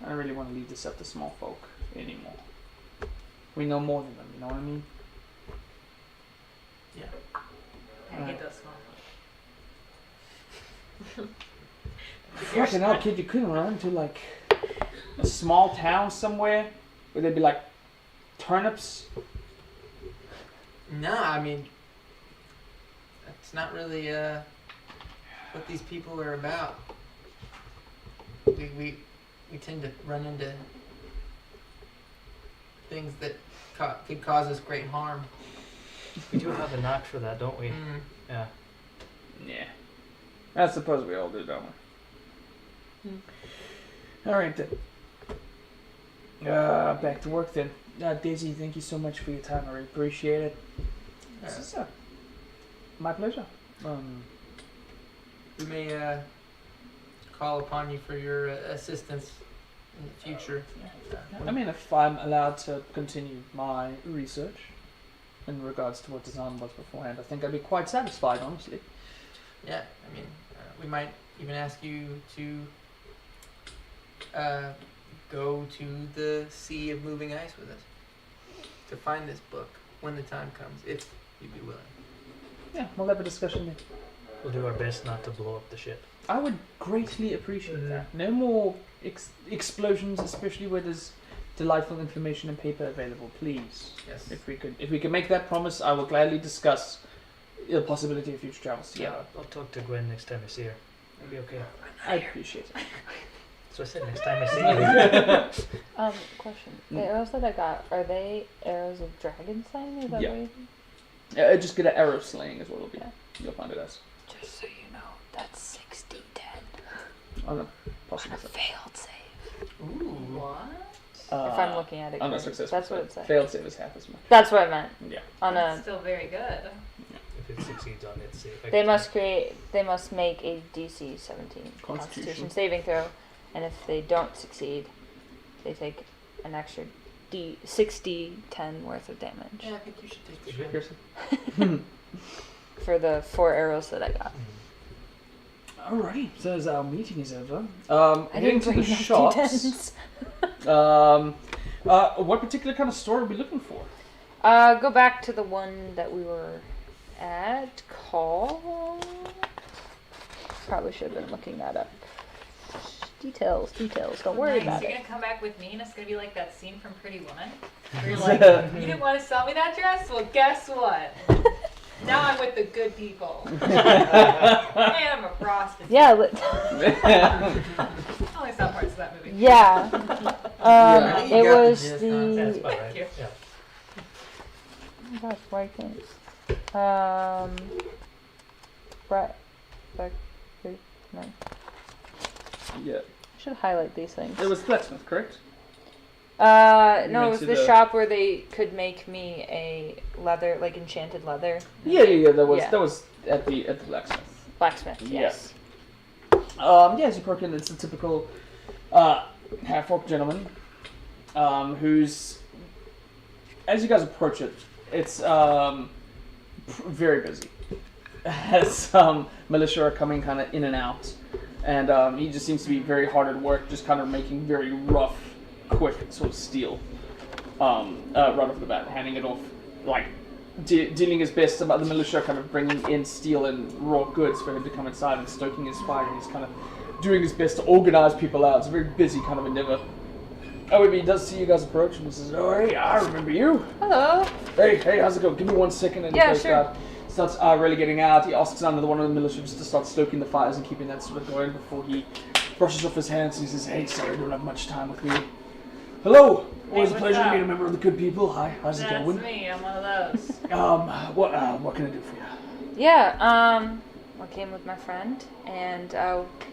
I don't really want to leave this up to small folk anymore. We know more than them, you know what I mean? I hate those small. Fucking hell, kid, you couldn't run to like a small town somewhere where there'd be like turnips. No, I mean, that's not really what these people are about. We tend to run into things that could cause us great harm. We do have a knack for that, don't we? Yeah. Yeah. I suppose we all do, don't we? Alright then. Back to work then. Daisy, thank you so much for your time. I really appreciate it. This is my pleasure. We may call upon you for your assistance in the future. I mean, if I'm allowed to continue my research in regards to what design was beforehand, I think I'd be quite satisfied, honestly. Yeah, I mean, we might even ask you to go to the Sea of Moving Ice with us to find this book when the time comes, if you'd be willing. Yeah, we'll have a discussion then. We'll do our best not to blow up the ship. I would greatly appreciate that. No more explosions, especially where there's delightful information and paper available, please. Yes. If we could make that promise, I will gladly discuss the possibility of future travels Yeah, together. I'll talk to Gwen next time I see her. It'll be okay. I appreciate it. So I said next time I see you. Question. The arrows that I got, are they arrows of dragon slaying? Is that Yeah. what you Just get an arrow slaying is what it'll be. Yeah. You'll find it as. Just so you know, that's 60-10 On a on possible a failed save. Ooh. What? If I'm looking at it on a correctly. successful That's what it save. said. Failed save is half as much. That's what I meant. Yeah. On That's a, still very good. If it succeeds on its save. they must make a DC 17 Constitution saving throw, and if they don't succeed, they take an extra 6d10 worth of damage Yeah, I think you should take the shot. Pearson? for the 4 arrows that I got. Alrighty, so as our meeting is over, I heading didn't to bring the enough shops. D10s. What particular kind of store are we looking for? Go back to the one that we were at. Probably should have been looking that up. Details. Don't worry Nice. about You're it. gonna come back with me, and it's gonna be like that scene from Pretty Woman. Where you're like, you didn't want to sell me that dress? Well, guess what? Now I'm with the good people. And I'm a prostitute. Yeah. I only saw parts of that movie. Yeah. I think you It got the was gist, the. That's about right. Thank you. Yeah. Oh my gosh, why can't no. Yeah. I should highlight these things. It was blacksmith, correct? No, You it went was to the the- shop where they could make me a leather, like enchanted leather. Yeah. That was Yeah. that was at the blacksmith. Blacksmith, Yeah. yes. As you approach in, it's the typical half-orc gentleman who's, as you guys approach it, it's very busy. As militia are coming kind of in and out, and he just seems to be very hard at work, just kind of making very rough, quick sort of steel right off the bat, handing it off, like dealing his best about the militia, kind of bringing in steel and raw goods for him to come inside and stoking his fire. He's kind of doing his best to organize people out. It's a very busy kind of endeavor. However, he does see you guys approach and he says, "Oh, hey, I remember you. Hello. Hey, how's it going? Give me 1 second." And Yeah, he goes, sure. Starts really getting out. He asks another one of the militia just to start stoking the fires and keeping that sort of going before he brushes off his hands and he says, "Hey, sorry, I don't have much time with me. Hello. Always a what's pleasure to up? meet a member of the good people. Hi, how's it That's going?" me. I'm one of those. What can I do for you? Yeah, I came with my friend and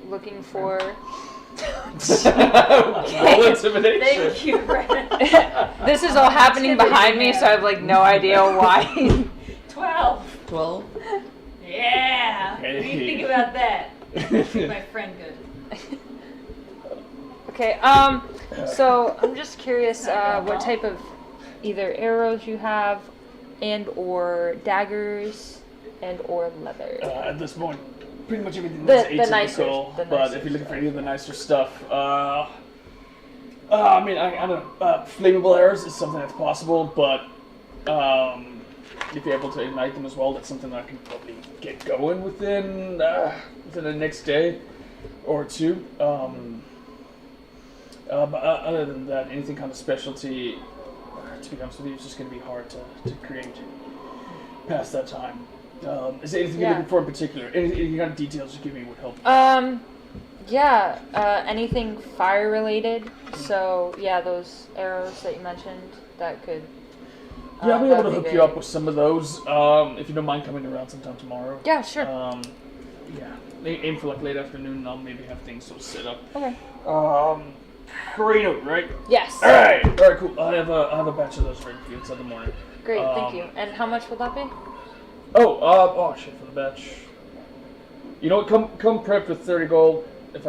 looking for... Roll intimidation. Thank you, Brandon. This is all happening behind me, so I have like no idea why. 12. 12. Yeah. What do you Hey. think about that? Treat my friend good. Okay, so I'm just curious what type of either arrows you have and or daggers and or leather. At this point, pretty much everything The that's nicer- atypical, the but nicer if you're looking for stuff. any of the nicer stuff, I mean, I don't know, flammable arrows is something that's possible, but if you're able to ignite them as well, that's something that I can probably get going within the next day or two. But other than that, anything kind of specialty, to be honest with you, it's just going to be hard to create past that time. Is there anything you're Yeah. looking for in particular? Any kind of details you give me would help. Anything fire related. So yeah, those arrows that you mentioned that could. Yeah, I'll be able to that'd hook be you great. up with some of those, if you don't mind coming around sometime tomorrow. Yeah, sure. Aim for like late afternoon, and I'll maybe have things sort of set up. Okay. Reno, right? Yes. All right, cool. I have a batch of those ready for you inside the morning. Great, thank you. And how much will that be? Oh shit, for the batch. You know what? Come prepped with 30 gold. If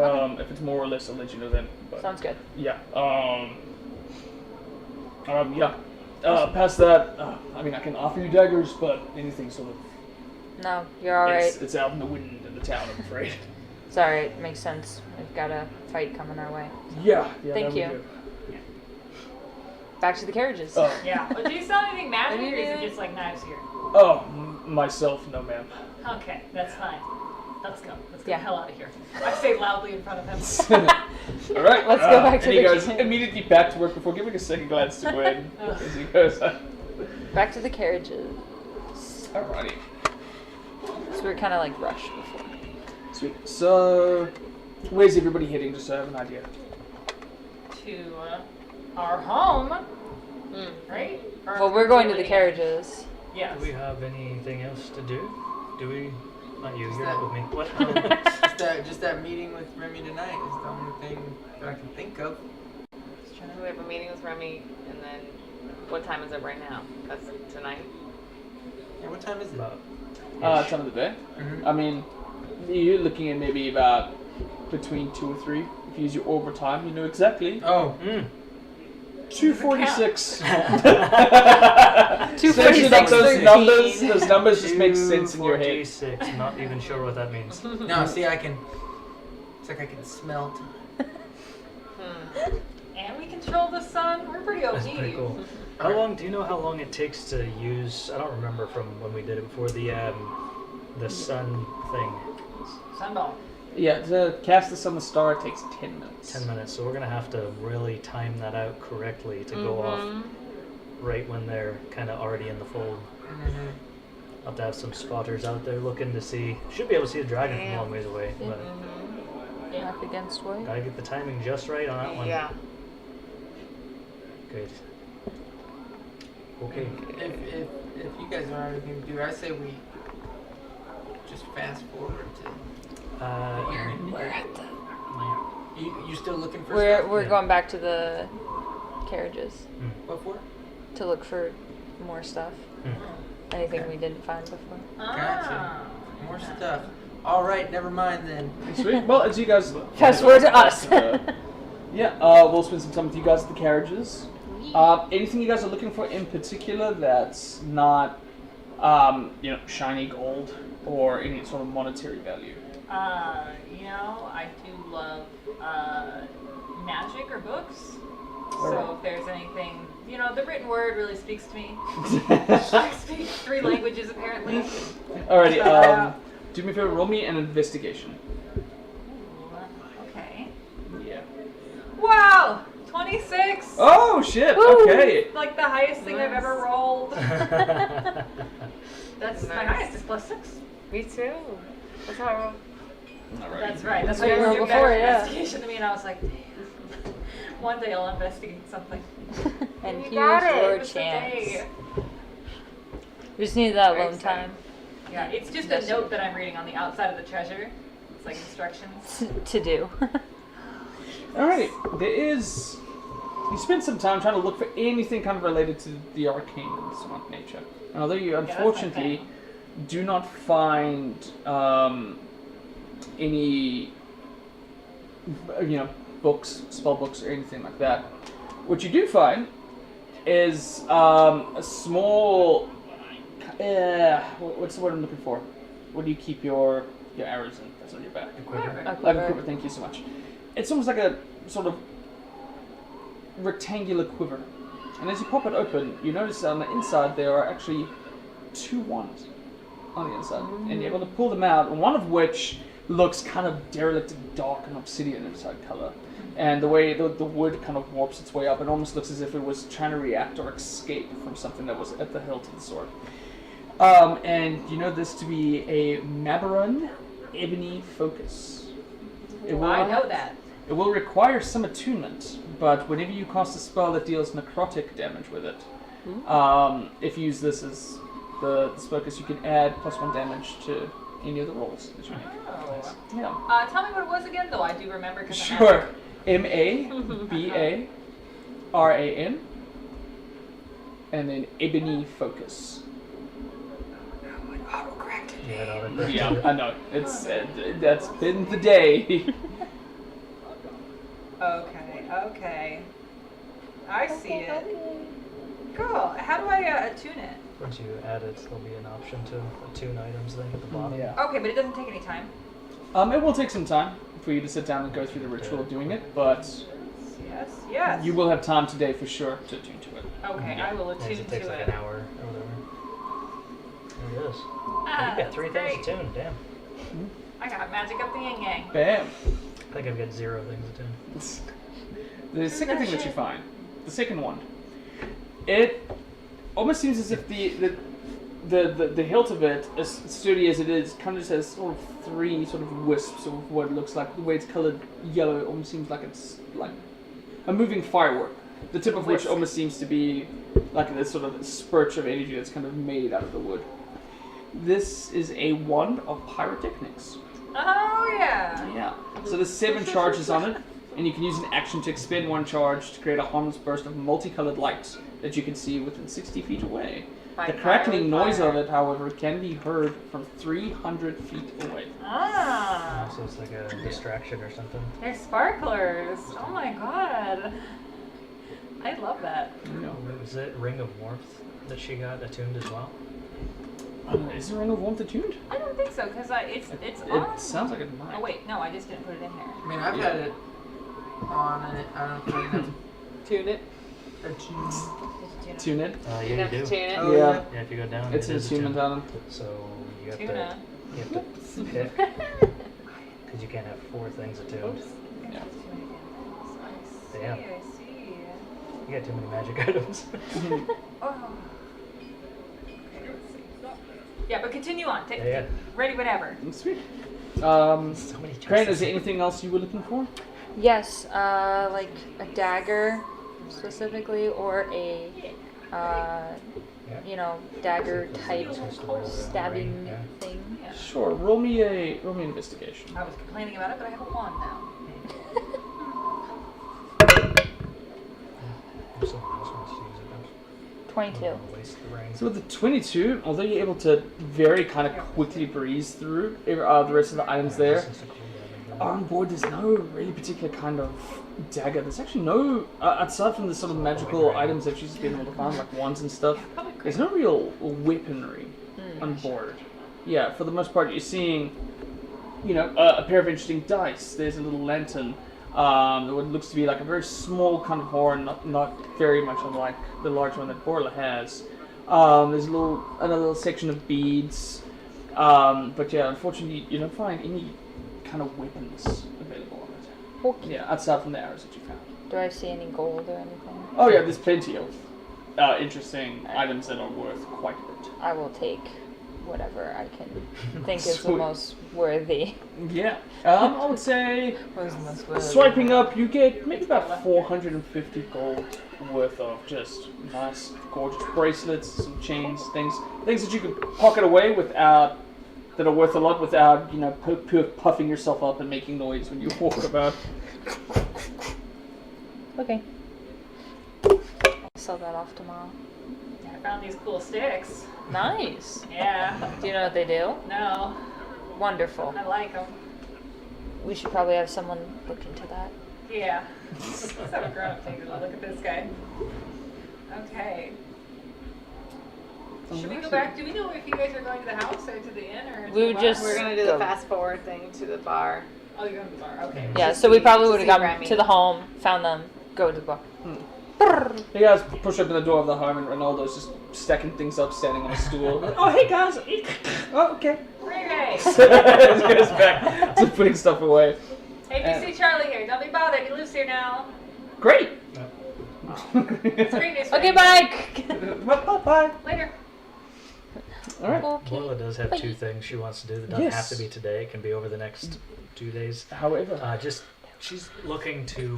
it's more or less, I'll let you know then. But, Sounds good. yeah. Past that, I mean, I can offer you daggers, but anything sort of. No, you're all right. It's out in the wind in the town, I'm afraid. It's all right. Makes sense. We've got a fight coming our way. Yeah. Thank that you. would do. Back to the carriages. Oh. Yeah. But do you sell anything magic, or is Maybe- it just like knives here? Myself, no, ma'am. Okay, that's fine. Let's go. Let's get Yeah. the hell out of here. I say loudly in front of him. All right, Let's go back to and he the goes kitchen. immediately back to work before giving a second glance to Gwen as he goes. Back to the carriages. Alrighty. So we're kind of like rushed before. Sweet. So, where's everybody heading? Just so I have an idea. To our home, right? Or Well, we're going to the really- carriages. Yes. Do we have anything else to do? Do we? Not you. Just You're that- not with me. What? Just that meeting with Remy tonight is the only thing that I can think of. We have a meeting with Remy, and then what time is it right now? That's tonight. Yeah, what time is it? About Time of the day. Mhm. I mean, you're looking at maybe about between 2 or 3. If you use your overtime, you know exactly. Oh, 246. 246, Those numbers just make sense in your head. 246. Not even sure what that means. no, see, I can. It's like I can smell time. And we control the sun. We're pretty OP. That's pretty cool. How long? Do you know how long it takes to use? I don't remember from when we did it before. The sun thing. Sunball. Yeah, to cast this on the star takes 10 minutes. 10 minutes. So we're gonna have to really time that out correctly to go off right when they're kind of already in the fold. Mm-hmm. I'll have to have some spotters out there looking to see. Should be able to see the dragon from a long ways away, but Up against what? gotta get the timing just right on that one. Yeah. Good. Okay. If you guys don't have anything to do, I say we just fast forward to. We're at the. You still looking for We're stuff? we're going back to the carriages What for? to look for more stuff. Anything Okay. we didn't find before. Gotcha. More stuff. All right, never mind then. Sweet. Well, as you guys Fast forward to us. We'll spend some time with you guys at the carriages. Anything you guys are looking for in particular that's not, shiny gold or any sort of monetary value? I do love magic or books. So if there's anything, the written word really speaks to me. I speak 3 languages apparently. Alrighty. Do me a favor. Roll me an investigation. Ooh, okay. Yeah. Wow! 26! Oh shit! Woo! Okay. Like the highest thing I've ever rolled. That's My highest is +6. Me too. That's how I roll. Alright. That's right. That's That's what why you you rolled were before, better yeah. investigation than me, and I was like, damn. One day I'll investigate something. And You here's got it. your It was the chance. day. We just need that Very alone exciting. time Yeah, it's just a note that I'm reading on the outside of the treasure. It's like instructions. to do. Alright. You spend some time trying to look for anything kind of related to the arcane and so on nature. And although you that's my unfortunately thing. do not find any books, spell books or anything like that, what you do find is a small what's the word I'm looking for? What do you keep your arrows in? That's on your back. Like a quiver, thank you so much. It's almost like a sort of rectangular quiver. And as you pop it open, you notice on the inside there are actually 2 wands on the inside. And you're able to pull them out, one of which looks kind of derelict and dark and obsidian inside color. And the way the wood kind of warps its way up, it almost looks as if it was trying to react or escape from something that was at the hilt of the sword. And you know this to be a Mabaron Ebony Focus. I know that. It will require some attunement, but whenever you cast a spell that deals necrotic damage with it, if you use this as the focus, you can add +1 damage to any of the rolls that you make. Oh. Yeah. Tell me what it was again, though I do remember. Cause Sure. Mabaran, and then Ebony Focus. Yeah, I know. It's that's been the day. Okay. I see it. Cool. How do I attune it? Once you add it, there'll be an option to attune items then at the bottom. Yeah. Okay, but it doesn't take any time. It will take some time for you to sit down and go through the ritual of doing it, but Yes. you will have time today for sure to attune to it. Okay, I will It attune to takes like it. an hour or whatever. There it is. You've got 3 great. things attuned, damn. I got magic up the yin yang. Bam. I think I've got 0 things attuned. The second thing that you find, the second one, it almost seems as if the hilt of it, as sturdy as it is, kind of just has sort of 3 sort of wisps of what it looks like. The way it's colored yellow, it almost seems like it's like a moving firework. The tip of which almost seems to be like this sort of spurt of energy that's kind of made out of the wood. This is a wand of pyrotechnics. Oh yeah. Yeah. So there's 7 charges on it, and you can use an action to expend 1 charge to create a harmless burst of multicolored light that you can see within 60 feet away. The crackling noise of it, however, can be heard from 300 feet away. Ah. So it's like a distraction or something. They're sparklers. Oh my god. I love that. Was it Ring of Warmth that she got attuned as well? Is the Ring of Warmth attuned? I don't think so, because it's on. It sounds like it might. Oh wait, no, I just didn't put it in there. I mean, I've had it on, and I don't know if I Tune it. Tune it. Yeah, You you have do. to tune it. Oh, Yeah. Yeah, if you go down, It's it an is attunement attuned. on it. So you have Tuna. to pick, because you can't have 4 things attuned. Yeah. Damn. I see. You got too many magic items. Oh. Okay, let's see. Yeah, but continue on. Take, Yeah. Ready, whatever. Sweet. So many Crane, choices. is there anything else you were looking for? Yes, like a dagger specifically, or a, dagger type stabbing Yeah. thing. Yeah. Sure. Roll me an investigation. I was complaining about it, but I have a wand now. If someone else wants to use it, 22. Waste the ring. So with the 22, although you're able to very kind of quickly breeze through the rest of the items there, This is a cool damage. on board there's no really particular kind of dagger. There's actually no, aside from the sort of magical items that she's been able to find, like wands and stuff, there's no real weaponry on board. Yeah, for the most part you're seeing, a pair of interesting dice. There's a little lantern. What looks to be like a very small kind of horn, not very much unlike the large one that Borla has. There's another little section of beads, but yeah, unfortunately you don't find any kind of weapons available on it. Okay. Yeah, outside from the arrows that you found. Do I see any gold or anything? Oh yeah, there's plenty of interesting items that are worth quite a bit. I will take whatever I can think is the Sweet. most worthy. Yeah, I would say swiping up, you get maybe about 450 gold worth of just nice, gorgeous bracelets, some chains, things that you can pocket away without, that are worth a lot without, puffing yourself up and making noise when you walk about. Okay. Sell that off tomorrow. I found these cool sticks. Nice. Yeah. Do you know what they do? No, Wonderful. I like them. We should probably have someone look into that. Yeah. Let's have a grown-up take a look at this guy. Okay. Should we go back? Do we know if you guys are going to the house or to the inn or? We would just- We're gonna do the fast forward thing to the bar. Oh, you're going to the bar. Okay. Yeah, so we probably to would have see gone Rime. to the home, found them, go to the bar. You guys push open the door of the home and Ronaldo's just stacking things up, standing on a stool. Oh, hey guys! Oh, okay. Ray. He goes back to putting stuff away. Hey, if you see Charlie here, don't be bothered. He lives here now. Great! It's great news. for Okay, you. bye! Bye. Later. Alright. Okay. Borla does have two things she wants to do that don't Yes. have to be today. It can be over the next 2 days. However. She's looking to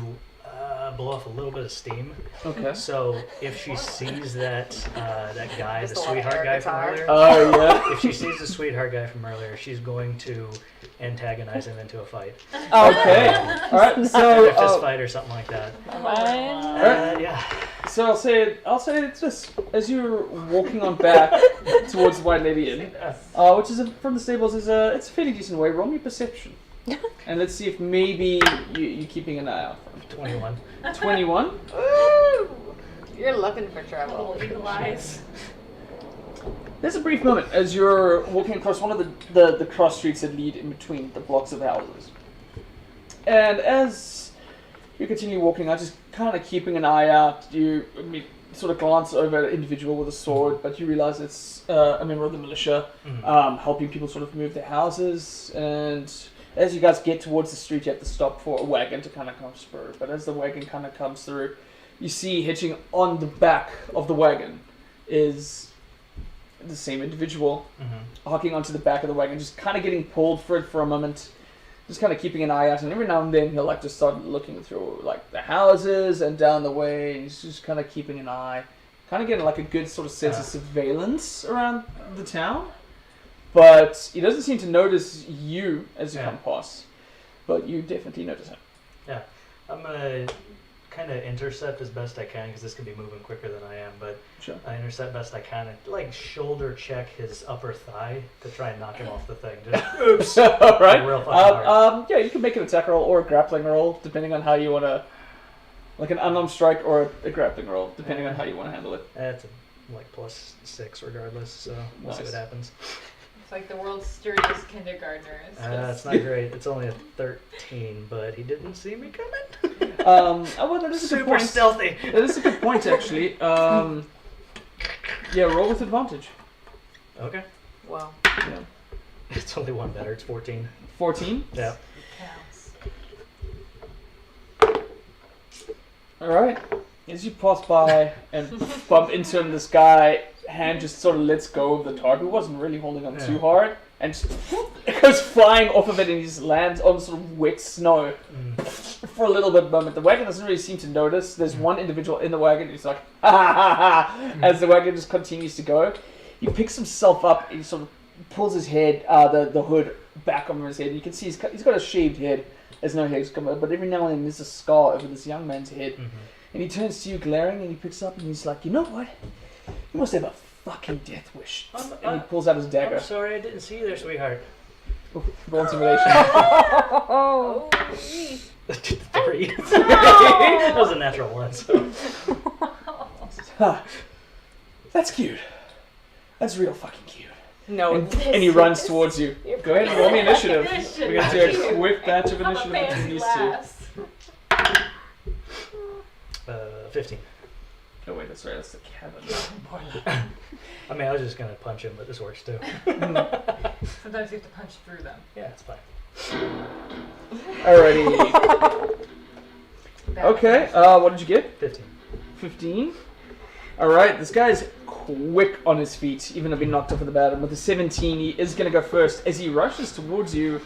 blow off a little bit of steam. Okay. So if she sees that guy, the Just a lot of sweetheart air guy from guitar. earlier, Oh, yeah. if she sees the sweetheart guy from earlier, she's going to antagonize him into a fight, Okay. Alright, a so. fist fight or something like that. Fine. Yeah. So I'll say it's this. As you're walking on back towards the White Lady Inn, which is from the stables, it's a fairly decent way. Roll me perception. And let's see if maybe you're keeping an eye out for him. 21. 21? Ooh, you're looking for trouble. Little eagle eyes. There's a brief moment as you're walking across one of the cross streets that lead in between the blocks of houses. And as you continue walking out, just kind of keeping an eye out, you sort of glance over an individual with a sword, but you realize it's a member of the militia, helping people sort of move their houses. And as you guys get towards the street, you have to stop for a wagon to kind of come spur. But as the wagon kind of comes through, you see hitching on the back of the wagon is the same individual, hocking onto the back of the wagon, just kind of getting pulled for it for a moment, just kind of keeping an eye out. And every now and then he'll like to start looking through like the houses and down the way, and he's just kind of keeping an eye, kind of getting like a good sort of sense of surveillance around the town. But he doesn't seem to notice you as you come past, but you definitely notice him. Yeah. I'm going to kind of intercept as best I can, because this could be moving quicker than I am, but Sure. I intercept best I can and like shoulder check his upper thigh to try and knock him off the thing. Just, oops. All right. Real fucking hard. Yeah, you can make an attack roll or a grappling roll, depending on how you want to, like an unarmed strike or a grappling roll, depending on how you want to handle it. That's like +6 regardless, so we'll see Nice. what happens. It's like the world's sturdiest kindergartner. It's It's not great. It's only a 13, but he didn't see me coming. Well, that is a good Super point. stealthy. That is a good point, actually. Yeah, roll with advantage. Okay. Well, Yeah. It's only one better. It's 14. 14. Yeah. counts. All right. As you pass by and bump into him, this guy hand just sort of lets go of the target. He wasn't really holding on too hard, and just it goes flying off of it, and he just lands on sort of wet snow for a little bit moment. The wagon doesn't really seem to notice. There's one individual in the wagon who's like, ha ha ha ha, as the wagon just continues to go. He picks himself up, and he sort of pulls his head, the hood back over his head. You can see he's got a shaved head. There's no hair's come out, but every now and then there's a scar over this young man's head. And he turns to you glaring, and he picks up and he's like, you know what? You must have a fucking death wish. I'm- And he pulls out his dagger. I'm sorry, I didn't see you there, sweetheart. Roll intimidation. Oh. 3. That was a natural one. So. Ha. That's cute. That's real fucking cute. No. And he runs towards you. Go ahead and roll me initiative. We're gonna do a quick batch of I'm a initiative fancy between these two. lass. 15. Oh wait, that's right. That's the cabin. I mean, I was just gonna punch him, but this works too. Sometimes you have to punch through them. Yeah, it's fine. Alrighty. Okay. What did you get? 15. 15. Alright, this guy's quick on his feet, even though he knocked off at the bottom. With the 17, he is going to go first as he rushes towards you.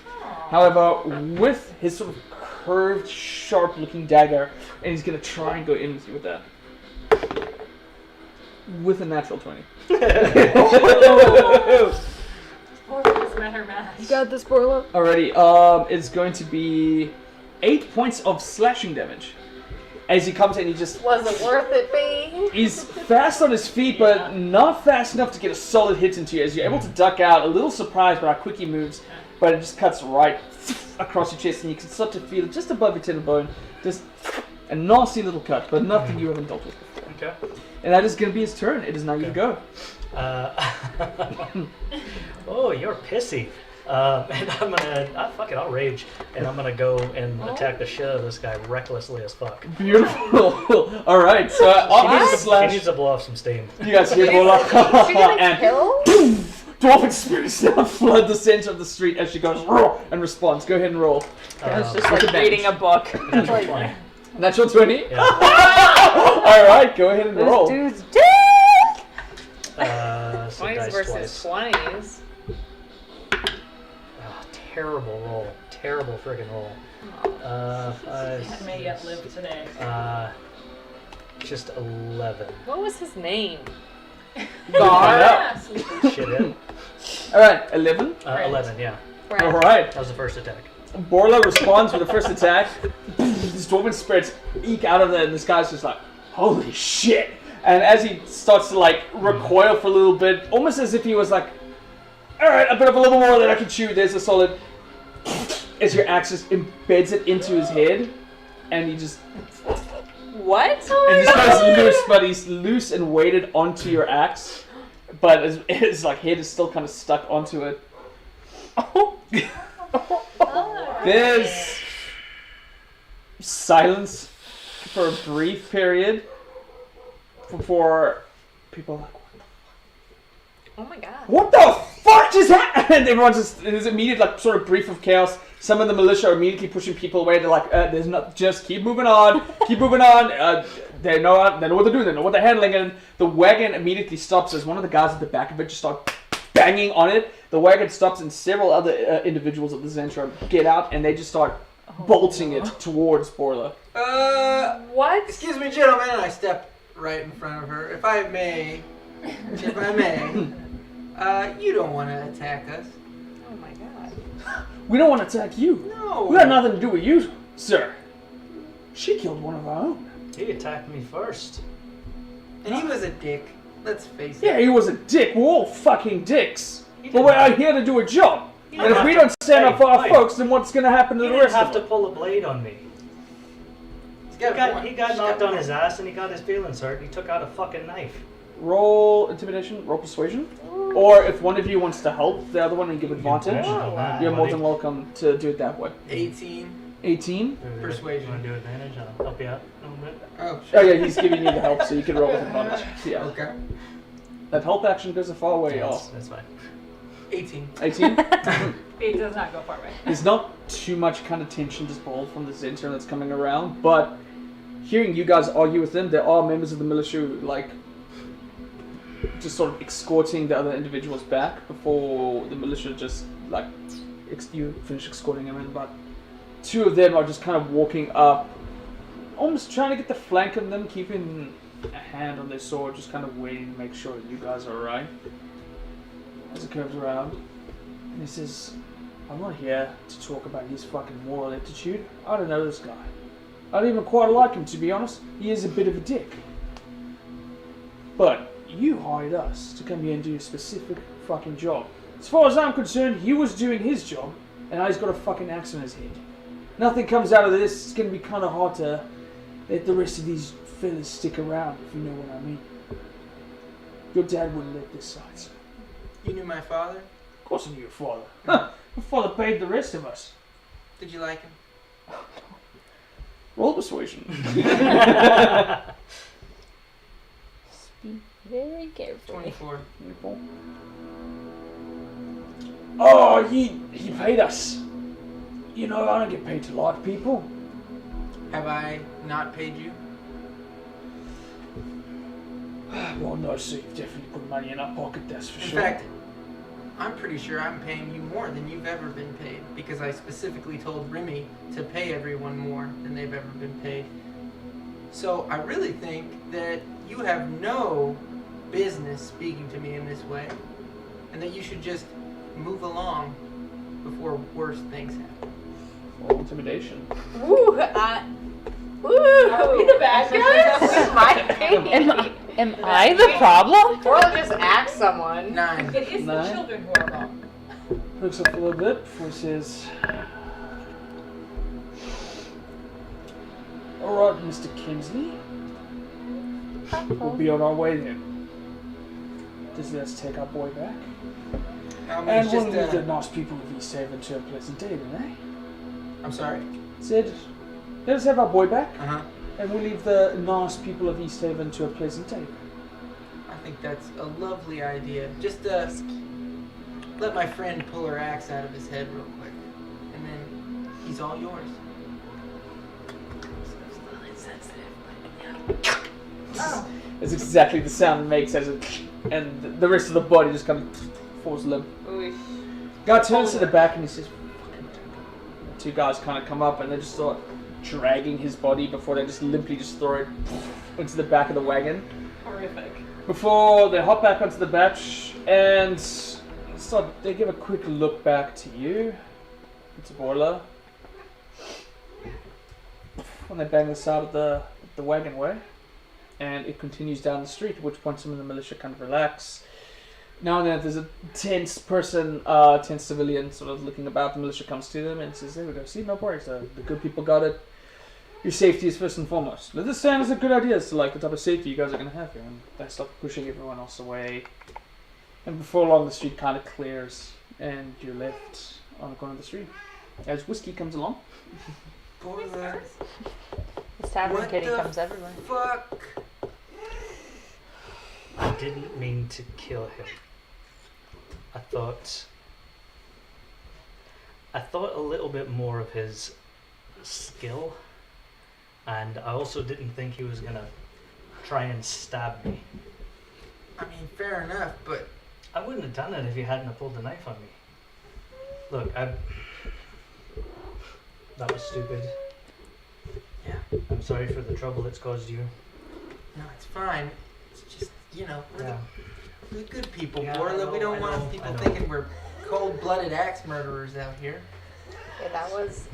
However, with his sort of curved, sharp-looking dagger, and he's going to try and go in with you with that. With a natural 20. Borla's met her match. You got this, Borla? Alrighty, it's going to be 8 points of slashing damage. As he comes in, he just... Was it worth it, babe? He's fast on his feet, but not fast enough to get a solid hit into you. As you're able to duck out, a little surprised by how quick he moves, but it just cuts right across your chest, and you can start to feel it just above your tendon bone. Just a nasty little cut, but nothing you haven't dealt with before. Okay. And that is going to be his turn. It is now your go. Oh, you're pissy. And I'm gonna, fuck it, I'll rage. And I'm gonna go and attack the shit out of this guy recklessly as fuck. Beautiful. Alright, so She needs to blow off some steam. You guys hear Bola. She gonna And kill? Dwarven spirits now flood the center of the street as she goes "Roar," and responds. Go ahead and roll. It's just with like reading a book. Natural 20. Natural 20? Yeah. Alright, go ahead and roll. This dude's dead! So 20s dice versus twice. 20s. Oh, terrible roll. Terrible friggin' roll. I may yet live today. Just 11. What was his name? Gar. Shithead. Alright, 11. 11, yeah. Right. Alright. That was the first attack. Borla responds with the first attack. These dwarven spirits eke out of it, and this guy's just like, holy shit! And as he starts to like recoil for a little bit, almost as if he was like, alright, a bit of a little more than I can chew, there's a solid... As your axe just embeds it into his head, and he just... What? And this guy's loose, but he's loose and weighted onto your axe, but his like head is still kind of stuck onto it. There's silence for a brief period before people are like, Oh my god. what the fuck just happened? And everyone's just, there's immediate like sort of brief of chaos. Some of the militia are immediately pushing people away. They're like, there's not, just keep moving on, keep moving on. They know what they're doing, they know what they're handling, and the wagon immediately stops as one of the guys at the back of it just start banging on it. The wagon stops and several other individuals at the Zentra get out and they just start bolting it towards Borla. What? Excuse me, gentlemen. I step right in front of her. If I may, you don't want to attack us. Oh my god. We don't want to attack you. No. We got nothing to do with you, sir. She killed one of our own. He attacked me first. And he was a dick. Let's face it. Yeah, he was a dick. We're all fucking dicks. He But didn't we're have- out here to do a job. he And didn't if we have don't stand hey, up for our hey. folks, then what's going to happen to He the didn't rest have of to them? pull a blade on me. He's He got a got, point. he got He's knocked got on a his point. ass and he got his feelings hurt. He took out a fucking knife. Roll intimidation, roll persuasion. Or if one of you wants to help the other one and give advantage, you're more than welcome to do it that way. 18. 18. Persuasion. You want to do advantage? I'll help you out a little bit. Oh, Oh yeah, he's giving you the help, so you can roll with advantage. Yeah. Okay. That help action goes a far way off. That's fine. 18. 18? It does not go far away. There's not too much kind of tension just boiled from the Zentra that's coming around, but hearing you guys argue with them, there are members of the militia who, like, just sort of escorting the other individuals back before the militia just, like, you finish escorting them, and about 2 of them are just kind of walking up, almost trying to get the flank of them, keeping a hand on their sword, just kind of waiting to make sure that you guys are alright. As it curves around, and he says, I'm not here to talk about his fucking moral attitude. I don't know this guy. I don't even quite like him, to be honest. He is a bit of a dick. But you hired us to come here and do a specific fucking job. As far as I'm concerned, he was doing his job, and now he's got a fucking axe on his head. Nothing comes out of this. It's going to be kind of hard to let the rest of these fellas stick around, if you know what I mean. Your dad wouldn't let this slide, sir. You knew my father? Of course I knew your father. Huh. Your father paid the rest of us. Did you like him? Roll persuasion. Speak very carefully. 24. Oh, he paid us. You know, I don't get paid to like people. Have I not paid you? Well, no, sir, you've definitely put money in our pocket, that's for sure. In fact, I'm pretty sure I'm paying you more than you've ever been paid, because I specifically told Rime to pay everyone more than they've ever been paid. So I really think that you have no business speaking to me in this way, and that you should just move along before worse things happen. Roll intimidation. Woo! Woo! Are we the bad guys? My Am I the problem? Or I'll just ask someone. 9. It is the Nine. children who are wrong. Looks up a little bit before he says, Alright, Mr. Kinsley. We'll be on our way then. Just let's take our boy back. I mean, And it's we'll just, leave the nice people of East Haven to a pleasant day then, eh? I'm sorry? Said, let us have our boy back, Uh-huh. and we'll leave the nice people of East Haven to a pleasant day. I think that's a lovely idea. Just, let my friend pull her axe out of his head real quick. And then he's all yours. That's exactly the sound it makes as it, and the rest of the body just kind of falls limp. Guy turns to the back and he says, "Fucking take it." The two guys kind of come up and they just start dragging his body before they just limply just throw it into the back of the wagon. Horrific. Before they hop back onto the batch and they give a quick look back to you. It's a boiler. When they bang the side of the wagon way, and it continues down the street, at which point some of the militia kind of relax. Now and then there's a tense civilian sort of looking about. The militia comes to them and says, "There we go, see, no worries, the good people got it. Your safety is first and foremost." Now, this sounds a good idea as to like the type of safety you guys are going to have here. And they start pushing everyone else away. And before long, the street kind of clears, and you're left on the corner of the street. As whiskey comes along. Boiler. This tavern What kitty the comes everywhere. Fuck. I didn't mean to kill him. I thought a little bit more of his skill, and I also didn't think he was gonna try and stab me. I mean, fair enough, but I wouldn't have done it if he hadn't have pulled the knife on me. Look, that was stupid. yeah, I'm sorry for the trouble it's caused you. no, it's fine. It's just, we're Yeah. the good people, Yeah, Borla. I We don't know, want I people know. thinking we're cold-blooded axe murderers out here. Yeah, that was.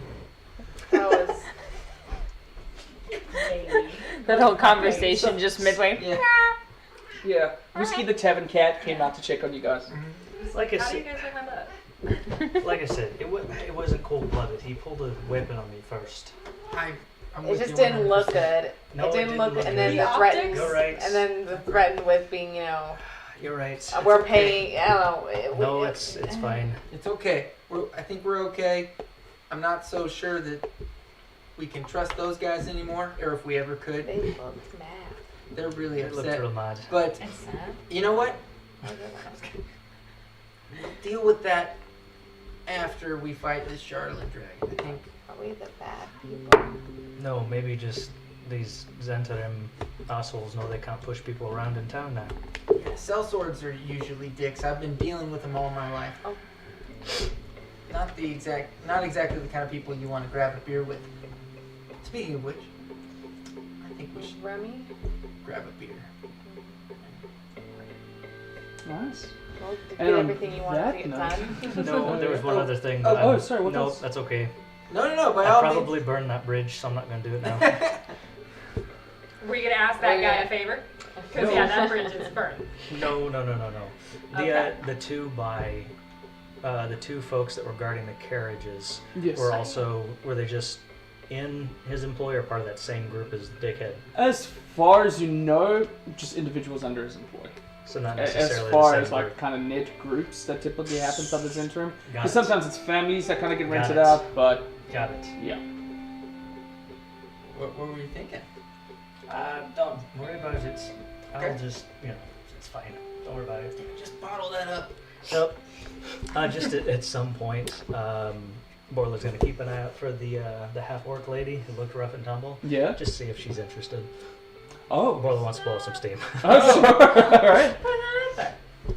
Maybe. That whole conversation just midway. Yeah. Yeah, Whiskey the Tavern Cat came out to check on you guys. Like I How do you said, guys like my butt? like I said, it wasn't cold-blooded. He pulled a weapon on me first. I'm It with just you didn't look 100%. good. No, it didn't look, and then good. the The threatened, optics? You're right. and then the threatened with being, You're right. we're paying. I don't know. No, it's fine. It's okay. I think we're okay. I'm not so sure that we can trust those guys anymore, or if we ever could. They looked mad. They're really It looked upset. real mad. But And sad. you know what? We'll deal with that after we fight this Charlotte Dragon. I think. Are we the bad people? No, maybe just these Zentarim assholes know they can't push people around in town now. Yeah, sellswords are usually dicks. I've been dealing with them all my life. Oh. Not exactly the kind of people you want to grab a beer with. Speaking of which, I think we should Remy? grab a beer. Nice. Well, did you And get on everything you wanted to that get note- done? No, there was one Oh, other thing. oh, but oh, sorry, what No, else? that's okay. No, by I all probably means. burned that bridge, so I'm not going to do it now. Were you gonna ask that guy a favor? Because that bridge is burned. No. Okay. The two the two folks that were guarding the carriages Yes. were they just in his employ or part of that same group as the dickhead? As far as you know, just individuals under his employ. So not As necessarily far the as same like group. kind of knit groups that typically happens on this interim. Got Because it. sometimes it's families that kind of get Got rented it. out, but Got it. yeah. What were you thinking? Don't worry about it. I'll Okay. just, it's fine. Don't worry about it. Just bottle that up. Nope. Just at some point, Borla's going to keep an eye out for the half-orc lady who looked rough and tumble. Yeah. Just see if she's interested. Oh. Borla wants to blow some steam. Oh, sure. All right.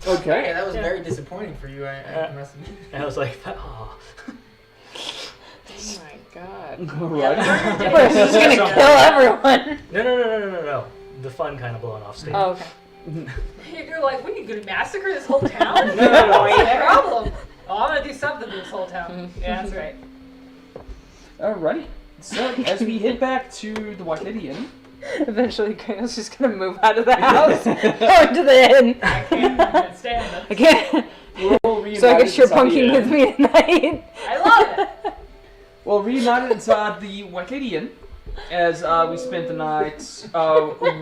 Okay, Okay. that was very disappointing for you. I must admit. And I was like, oh. Oh my god. All right. We're just gonna kill everyone. No. The fun kind of blowing off steam. Oh, okay. You're like, what are you gonna massacre this whole town? No. What's the problem? Oh, I'm gonna do something to this whole town. Yeah, that's right. Alrighty. So as we head back to the White Lady Inn. Eventually, Kratos just gonna move out of the house, go into the inn. I can't stand I this. can't. We'll So I guess you're inside the punking inn. with me tonight. I love it. Well, reunited inside the White Lady Inn as we spent the night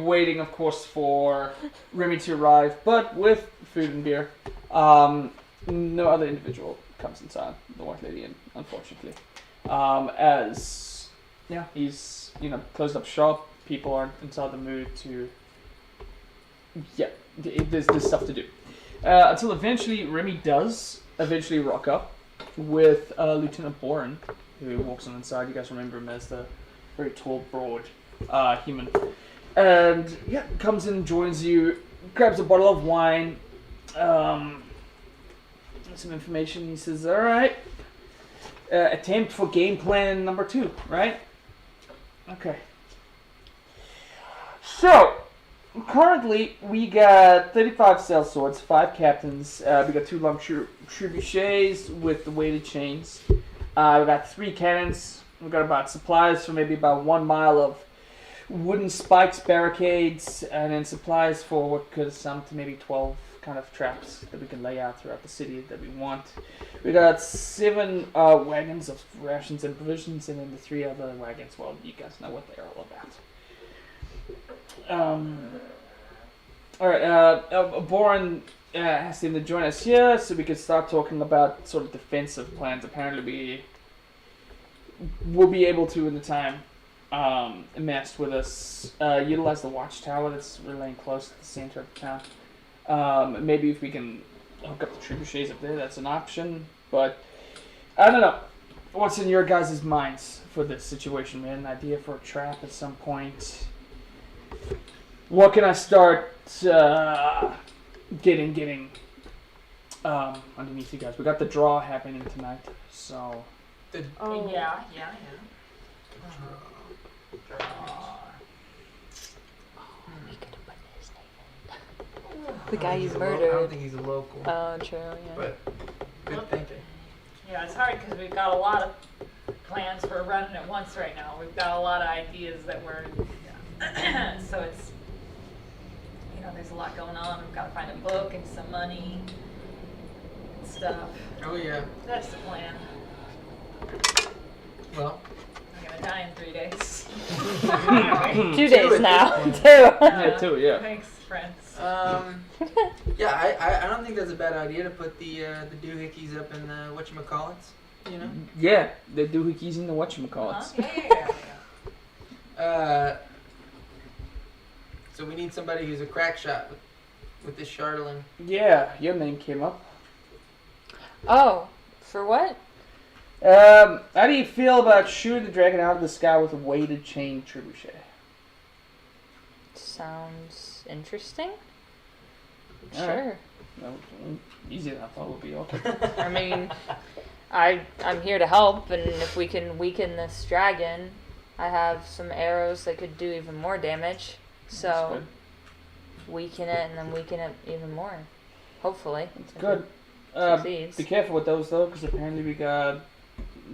waiting, of course, for Remy to arrive, but with food and beer. No other individual comes inside the White Lady Inn, unfortunately. As he's closed up shop. People aren't inside the mood to. Yeah, there's stuff to do. Until eventually Remy does rock up with Lieutenant Boren, who walks on inside. You guys remember him as the very tall, broad human. And comes in, joins you, grabs a bottle of wine, some information. He says, all right, attempt for game plan number 2, right? Okay. So, currently, we got 35 sail swords, 5 captains. We got 2 long trebuchets with the weighted chains. We got 3 cannons. We got about supplies for maybe about 1 mile of wooden spikes, barricades, and then supplies for what could sum to maybe 12 kind of traps that we can lay out throughout the city that we want. We got 7 wagons of rations and provisions, and then the 3 other wagons. Well, you guys know what they're all about. Alright, Boren asked him to join us here so we could start talking about sort of defensive plans. Apparently we will be able to, in the time amassed with us, utilize the watchtower that's laying close to the center of the town. Maybe if we can hook up the trebuchets up there, that's an option. But I don't know. What's in your guys' minds for this situation, man? An idea for a trap at some point? What can I start getting underneath you guys? We got the draw happening tonight, so Oh. Yeah. We could have put his name in. The guy you I don't murdered. think he's a local. Oh, true, yeah. But good thinking. Yeah, it's hard because we've got a lot of plans for running at once right now. We've got a lot of ideas that we're, so it's, there's a lot going on. We've got to find a book and some money and stuff. Oh yeah. That's the plan. Well, I'm gonna die in 3 days. 2 days at now. this 2. yeah, too, yeah. Thanks, friends. yeah, I don't think that's a bad idea to put the doohickeys up in the whatchamacallits, Yeah, the doohickeys in the whatchamacallits. Yeah. So we need somebody who's a crack shot with this Charlatan. Yeah, your name came up. Oh, for what? How do you feel about shooting the dragon out of the sky with a weighted chain trebuchet? Sounds interesting. All Sure. No, easier than I thought it would be. Okay. I mean, I'm here to help, and if we can weaken this dragon, I have some arrows that could do even more damage. That's So weaken it, and then weaken it even more. Hopefully. That's if good. it succeeds. Be careful with those though, because apparently we got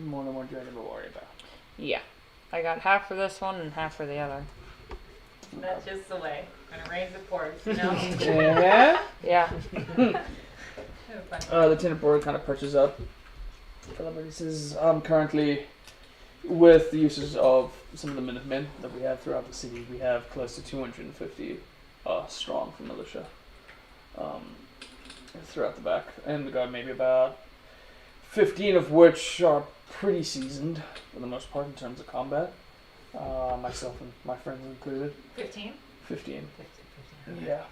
more than one dragon to worry about. Yeah. I got half for this one and half for the other. That's just the way. Gonna raise the ports, you know? Yeah. Yeah. Lieutenant Board kind of perches up. He says, currently, with the uses of some of the Minutemen that we have throughout the city, we have close to 250 strong from militia throughout the back. And we got maybe about 15 of which are pretty seasoned, for the most part, in terms of combat. Myself and my friends included. 15? 15. 15. Yeah.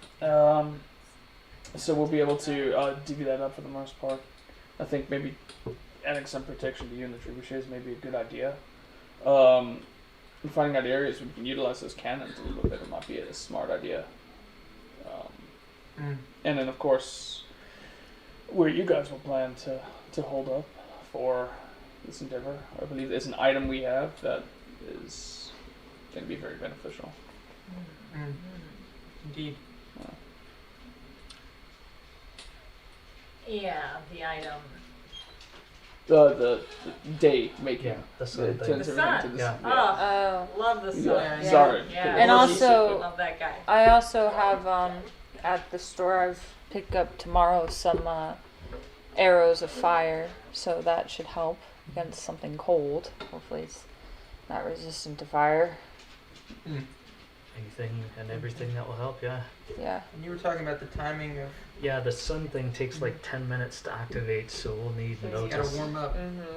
So we'll be able to divvy that up for the most part. I think maybe adding some protection to you and the trebuchets may be a good idea. And finding out areas where we can utilize those cannons a little bit, it might be a smart idea. And then, of course, where you guys will plan to hold up for this endeavor. I believe there's an item we have that is going to be very beneficial. Indeed. Yeah, the item. The day making. Yeah, the sun thing. turns The everything sun. into this. Yeah. Oh, love the sun. Yeah. Sorry. Yeah. And also- love that guy. I also have at the store I've picked up tomorrow some arrows of fire, so that should help against something cold. Hopefully it's not resistant to fire. Anything and everything that will help, yeah. Yeah. And you were talking about the timing of. Yeah, the sun thing takes like 10 minutes to activate, so we'll need You gotta notice. warm up.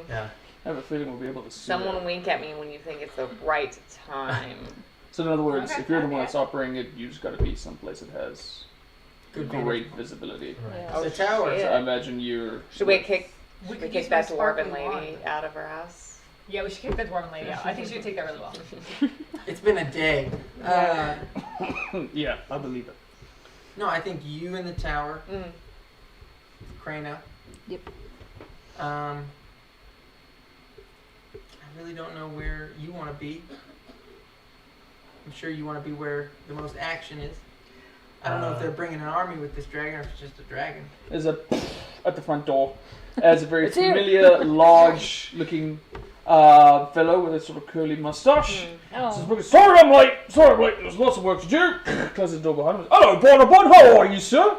Yeah. I have a feeling we'll be able to see Someone that. wink at me when you think it's the right time. So in other words, Okay, if you're the one okay. that's operating it, you just got to be someplace that has Good great visibility. Right. Yeah. Oh, The tower. shit. So I imagine you're. Should we kick We we could kick use that my dwarven sparkling lady wand. out of her house? Yeah, we should kick that dwarven lady out. I think she would take that really well. It's been a day. Yeah, I believe it. No, I think you in the tower, Mm. Krana. Yep. I really don't know where you want to be. I'm sure you want to be where the most action is. I don't know if they're bringing an army with this dragon or if it's just a dragon. There's a at the front door. As a very It's here. familiar, large-looking fellow with a sort of curly mustache. Oh. Sorry I'm late. There's lots of work to do. Closes the door behind him. Hello, Bonaparte. How are you, sir?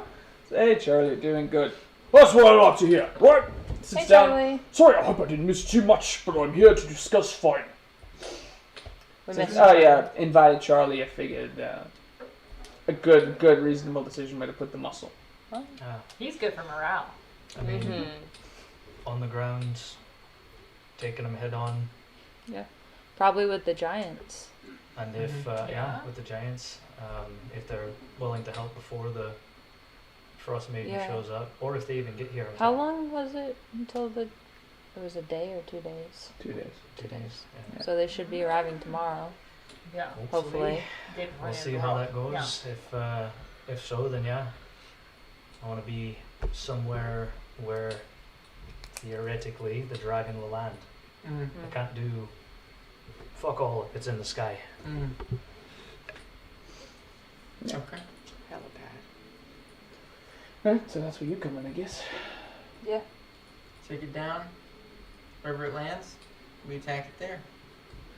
Hey, Charlie. Doing good. That's what I like to hear. Right? Sits Hey, down. Charlie. Sorry, I hope I didn't miss too much, but I'm here to discuss fighting. We missed Oh yeah, invited Charlie. I figured a good, reasonable decision way to put the muscle. He's good for morale. I mean, on the ground, taking them head on, Probably with the giants. and if with the giants, if they're willing to help before the Frostmaiden Yeah. shows up, or if they even get here. How long was it until it was a day or 2 days? 2 days. 2 days. Yeah. So they should be arriving tomorrow, Yeah. hopefully. Did We'll run see into how wall. that goes. If so, then yeah, I want to be somewhere where theoretically the dragon will land. I can't do fuck all if it's in the sky. Okay. Hella bad. Right, so that's where you come in, I guess. Yeah. Take it down. Wherever it lands, we attack it there.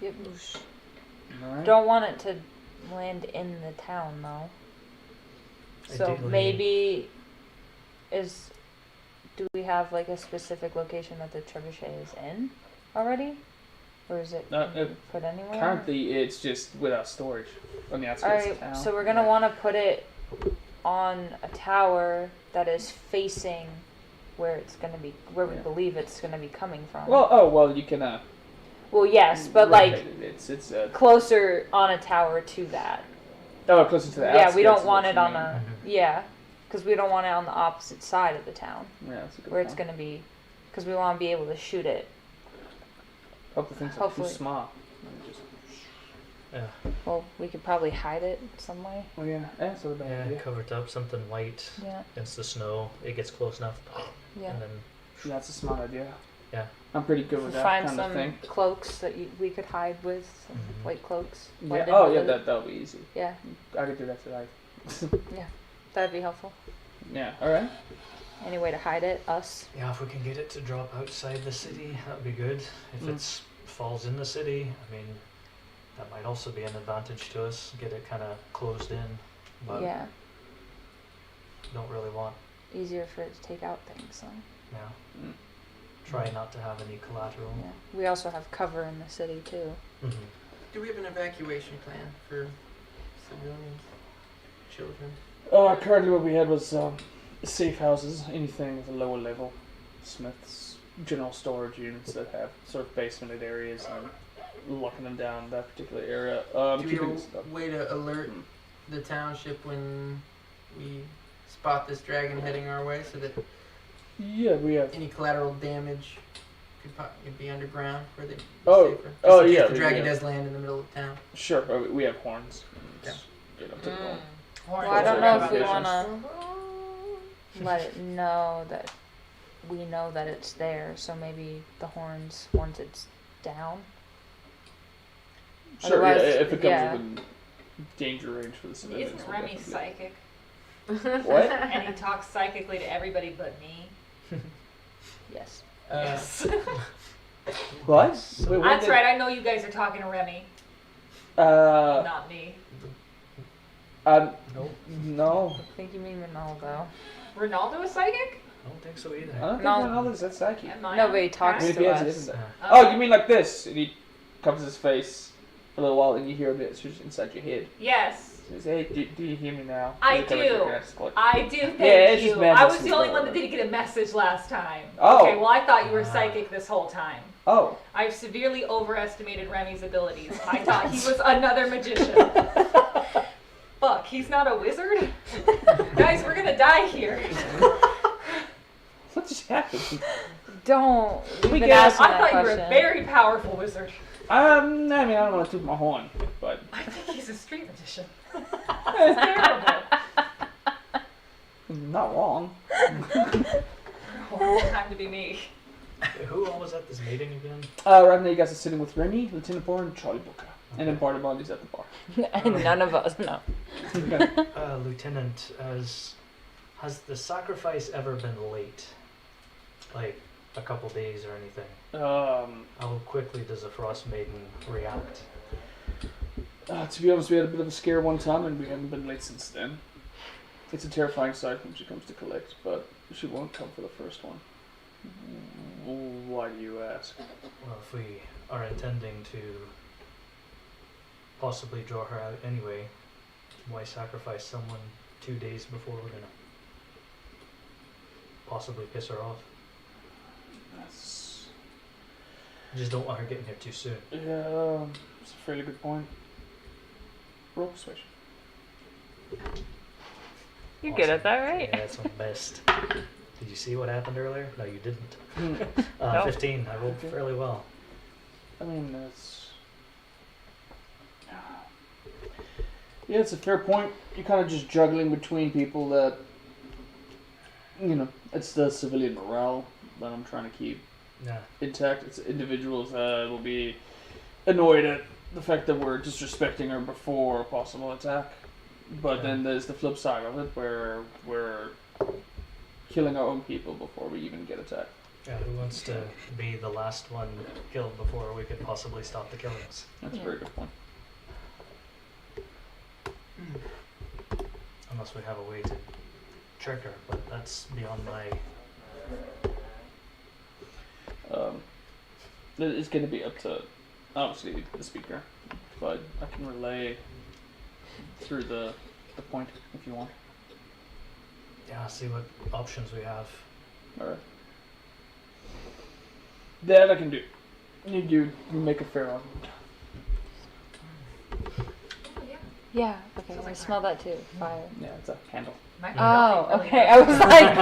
Yep. Alright. Don't want it to land in the town though. So Ideally- maybe do we have like a specific location that the trebuchet is in already? Or is it put anywhere? Currently, it's just without storage on the outskirts of town. Alright, so we're gonna want to put it on a tower that is facing where it's gonna be, where we Yeah. believe it's gonna be coming from. Well, you can. Well, yes, but rotate like it. It's closer on a tower to that. closer to the Yeah, outskirts. we don't is want what it you on mean. a because we don't want it on the opposite side of the town Yeah, that's a good where it's point. gonna be, because we want to be able to shoot it. Hope the things are too hopefully. smart. Let me just- Well, we could probably hide it some way. Oh yeah, that's not a bad Yeah, idea. cover it up, something white Yeah, against the snow. It gets close enough, yeah. and then Yeah, that's a smart idea. Yeah. I'm pretty good with that Find kind some of thing. cloaks that we could hide with, some Mhm. white cloaks. Yeah. blend in Oh with yeah, it. that'll be easy. Yeah, I could do that tonight. that'd be helpful. Yeah. All right. Any way to hide it? Us. yeah, if we can get it to drop outside the city, that would be good. If Mm. it's falls in the city, I mean, That might also be an advantage to us. Get it kind of closed in, but Yeah, don't really want. easier for it to take out things. So. Yeah. Mm. Try not to have any collateral. Yeah. We also have cover in the city too. Mm-hmm. Do we have an evacuation plan for civilians, children? Currently what we had was safe houses, anything with a lower level, smiths, general storage units that have sort of basemented areas and locking them down that particular area. Do we Keeping have stuff. a way to alert the township when we spot this dragon heading our way, so that Yeah, we have. any collateral damage could be underground where they be Oh, safer? Just oh, in case yeah, the dragon yeah. does land in the middle of town. Sure, we have horns. Yeah. Get up to the Mm. horn. Well, I don't know if we Notifications. want to let it know that we know that it's there. So maybe the horns once it's down. Sure, yeah, Otherwise, if it comes yeah. within danger range for the civilians. Isn't we'll Remy definitely- psychic? What? And he talks psychically to everybody but me. Yes. Yes. What? Wait, what That's did- right. I know you guys are talking to Remy, Uh, not me. Nope. no. I think you mean Ronaldo. Ronaldo is psychic? I don't think so either. I don't think No. Ronaldo's that psychic. Am I Nobody on talks I track? mean, to if he has, us. it isn't that. Uh, Oh, you mean like this? And he covers his face for a little while, and you hear a bit inside your head. Yes. He says, "Hey, do you hear me now?" I And he covers do. your face, like- I do, thank it's you. just magic I was the stuff. only one that didn't get a message last time. Oh. Okay, well I thought you were psychic this whole time. Oh. I've severely overestimated Remy's abilities. I thought he was another magician. Fuck, he's not a wizard? Guys, we're gonna die here. What just happened? Don't. We We've been get- asking I that thought you were question. a very powerful wizard. I mean, I don't want to toot my horn, but I think he's a street magician. This is terrible. not wrong. Horrible time to be me. Who all was at this meeting again? Right now, you guys are sitting with Remy, Lieutenant Bohr, and Charlie Booker, and then Barty at the bar. And none of us know. Lieutenant, has the sacrifice ever been late? Like a couple days or anything? How quickly does a Frostmaiden react? To be honest, we had a bit of a scare one time, and we haven't been late since then. It's a terrifying sight when she comes to collect, but she won't come for the first one. Why do you ask? Well, if we are intending to possibly draw her out anyway, why sacrifice someone 2 days before we're gonna possibly piss her off? That's... I just don't want her getting here too soon. Yeah, it's a fairly good point. Roll persuasion. You're good at that, right? Yeah, that's my best. Did you see what happened earlier? No, you didn't. No. 15. I rolled Okay. fairly well. I mean, it's... Yeah, it's a fair point. You're kind of just juggling between people that... You know, it's the civilian morale that I'm trying to keep Yeah. intact. It's individuals that will be annoyed at the fact that we're disrespecting her before a possible attack. But Yeah. then there's the flip side of it, where we're killing our own people before we even get attacked. Yeah, who wants to be the last one killed before we could possibly stop the killings? That's a very good point. Unless we have a way to trick her, but that's beyond my... It's going to be up to, obviously, the speaker, but I can relay through the point if you want. Yeah, see what options we have. Alright. That I can do. You make a fair argument. Oh, yeah. Yeah. Okay. Sounds I like smell that too. Fire. Yeah, it's a handle. Micro Oh. Okay. I was like.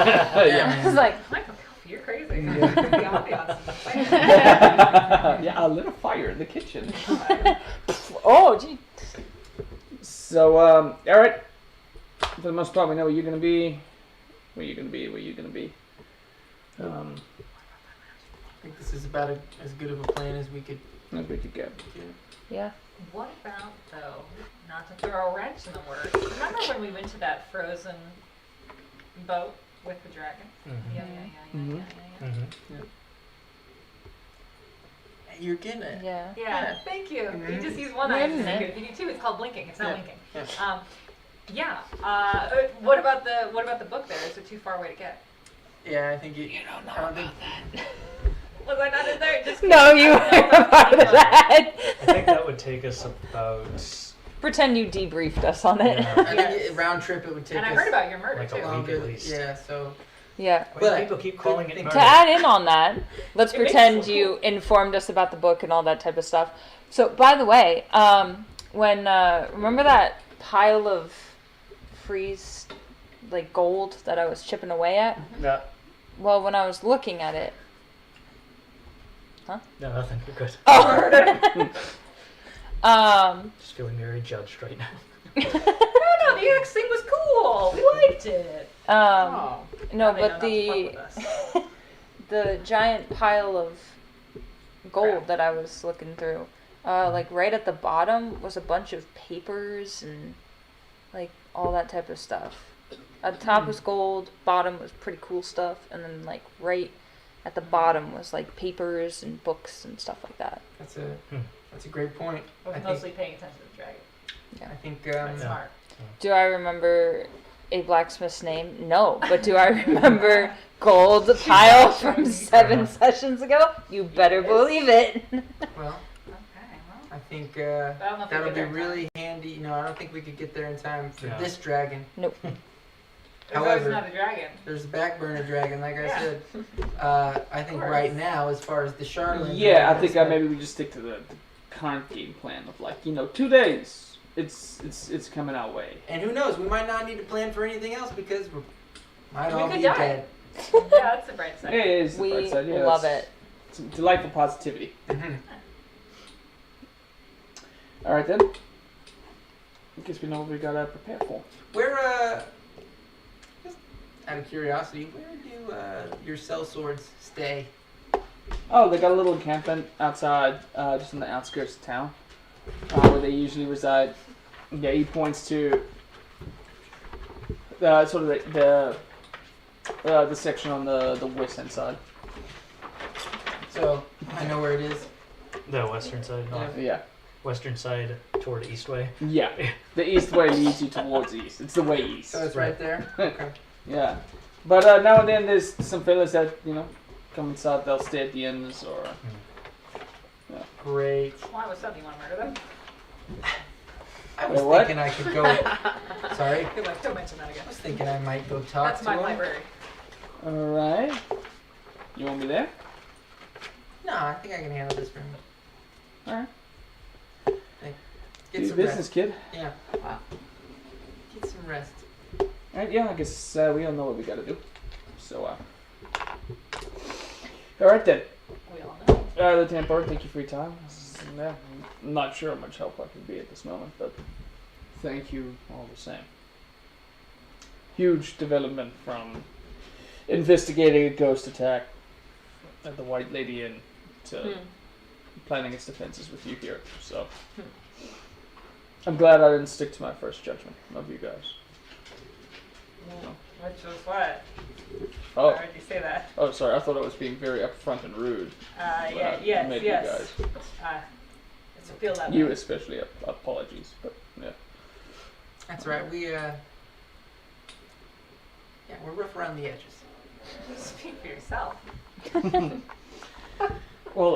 Yeah. I was like. Micro you're crazy. Yeah. The ambiance is fire. Yeah, I lit a fire in the kitchen. Oh, gee. So, alright. For the most part, we know where you're going to be. Where you're going to be. I think this is about as good of a plan as we could As we could get. do. Yeah. What about, though, not to throw a wrench in the works, remember when we went to that frozen boat with the dragon? Mm-hmm. Yeah. Mhm. Mm-hmm. You're getting it. Yeah. Yeah, thank you. You just use one eye. If you do two, it's called blinking. It's not winking. What about the book there? Is it too far away to get? Yeah, I think you don't know about that. Was I not in there? Just No, you were part of that. I think that would take us about Pretend you debriefed us on it. Yeah. I think round trip it would take And I us heard about your murder like too. a week longer. at least. Yeah, so Yeah. But- people keep calling it To murder. To add in on that, let's It makes pretend it so you informed us about the book and all that type of stuff. So, by the way, when remember that pile of freeze, like gold that I was chipping away at? Yeah. Well, when I was looking at it, No, nothing. You're good. Just feeling very judged right now. No, the X thing was cool. We liked it. no, Now they know but not to fuck with us. the giant pile of gold that I was looking through, like right at the bottom was a bunch of papers and like all that type of stuff. At the top was gold, bottom was pretty cool stuff, and then like right at the bottom was like papers and books and stuff like that. that's a great point. I was mostly paying attention to the dragon. I think That's smart. Do I remember a blacksmith's name? No, but do I remember gold pile from 7 sessions ago? You better believe it. well, Okay, well. I think I don't know if we that'll get be there in really handy. You know, I don't think we could get there in time for Yeah. this dragon. Nope. There's always However, another dragon. there's a backburner dragon, like I Yeah. said. I think course. right now, as far as the Charlotte. Yeah, I think maybe we just stick to the current game plan of 2 days. It's coming our way. And who knows? We might not need to plan for anything else because we might We all could be die. dead. Yeah, that's the bright side. It is the We bright side, yeah, love it's- it. It's delightful positivity. Mhm. All right then. I guess we know what we gotta prepare for. Where, just out of curiosity, where do your sellswords stay? Oh, they got a little encampment outside, just on the outskirts of town, where they usually reside. Yeah, he points to sort of the section on the western side. So I know where it is. The western side, Yeah, western side toward Eastway. yeah. The east way leads you towards east. It's the way east. So it's right there. Okay. Yeah, but now and then there's some fellas that come inside. They'll stay at the inns or. Great. Why was something you want to murder them? I was Wait, what? thinking I could go. Sorry. Good luck. Don't mention that again. I was thinking I might go talk That's to my him. library. All right. You want me there? No, I think I can handle this for him. All right. Get Do some business, rest. kid. Yeah. Get some rest. All right. Yeah, I guess we all know what we gotta do. So. All right then. We all know. Lieutenant Bard, thank you for your time. Yeah, I'm not sure how much help I can be at this moment, but thank you all the same. Huge development from investigating a ghost attack at the White Lady Inn to planning its defenses with you here. So I'm glad I didn't stick to my first judgment of you guys. Which was what? Oh, Why did you say that? oh, sorry. I thought I was being very upfront and rude. Yes. You guys. It's a feel that You way. especially. Apologies, but yeah. That's right. Yeah, we're rough around the edges. Speak for yourself. Well,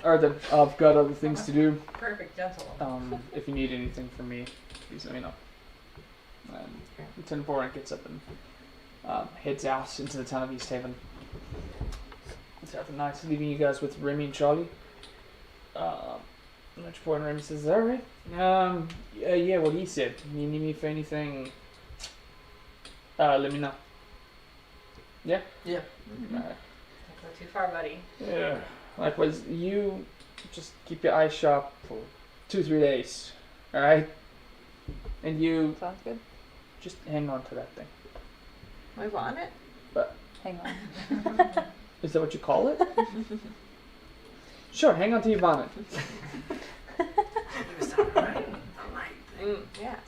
alright then. I've got other things to do. Perfect gentleman. If you need anything from me, please let me know. Lieutenant Boran gets up and heads out into the town of East Haven. It's after night, leaving you guys with Remy and Charlie. Which point Remy says, "Is that right? Yeah, what he said. If you need me for anything, let me know." Yeah? Yeah. Alright. Don't go too far, buddy. Yeah. Likewise, you just keep your eyes sharp for 2-3 days. Alright? And you Sounds good. just hang on to that thing. We want it. Hang on. Is that what you call it? Sure, hang on to your bonnet. Yes.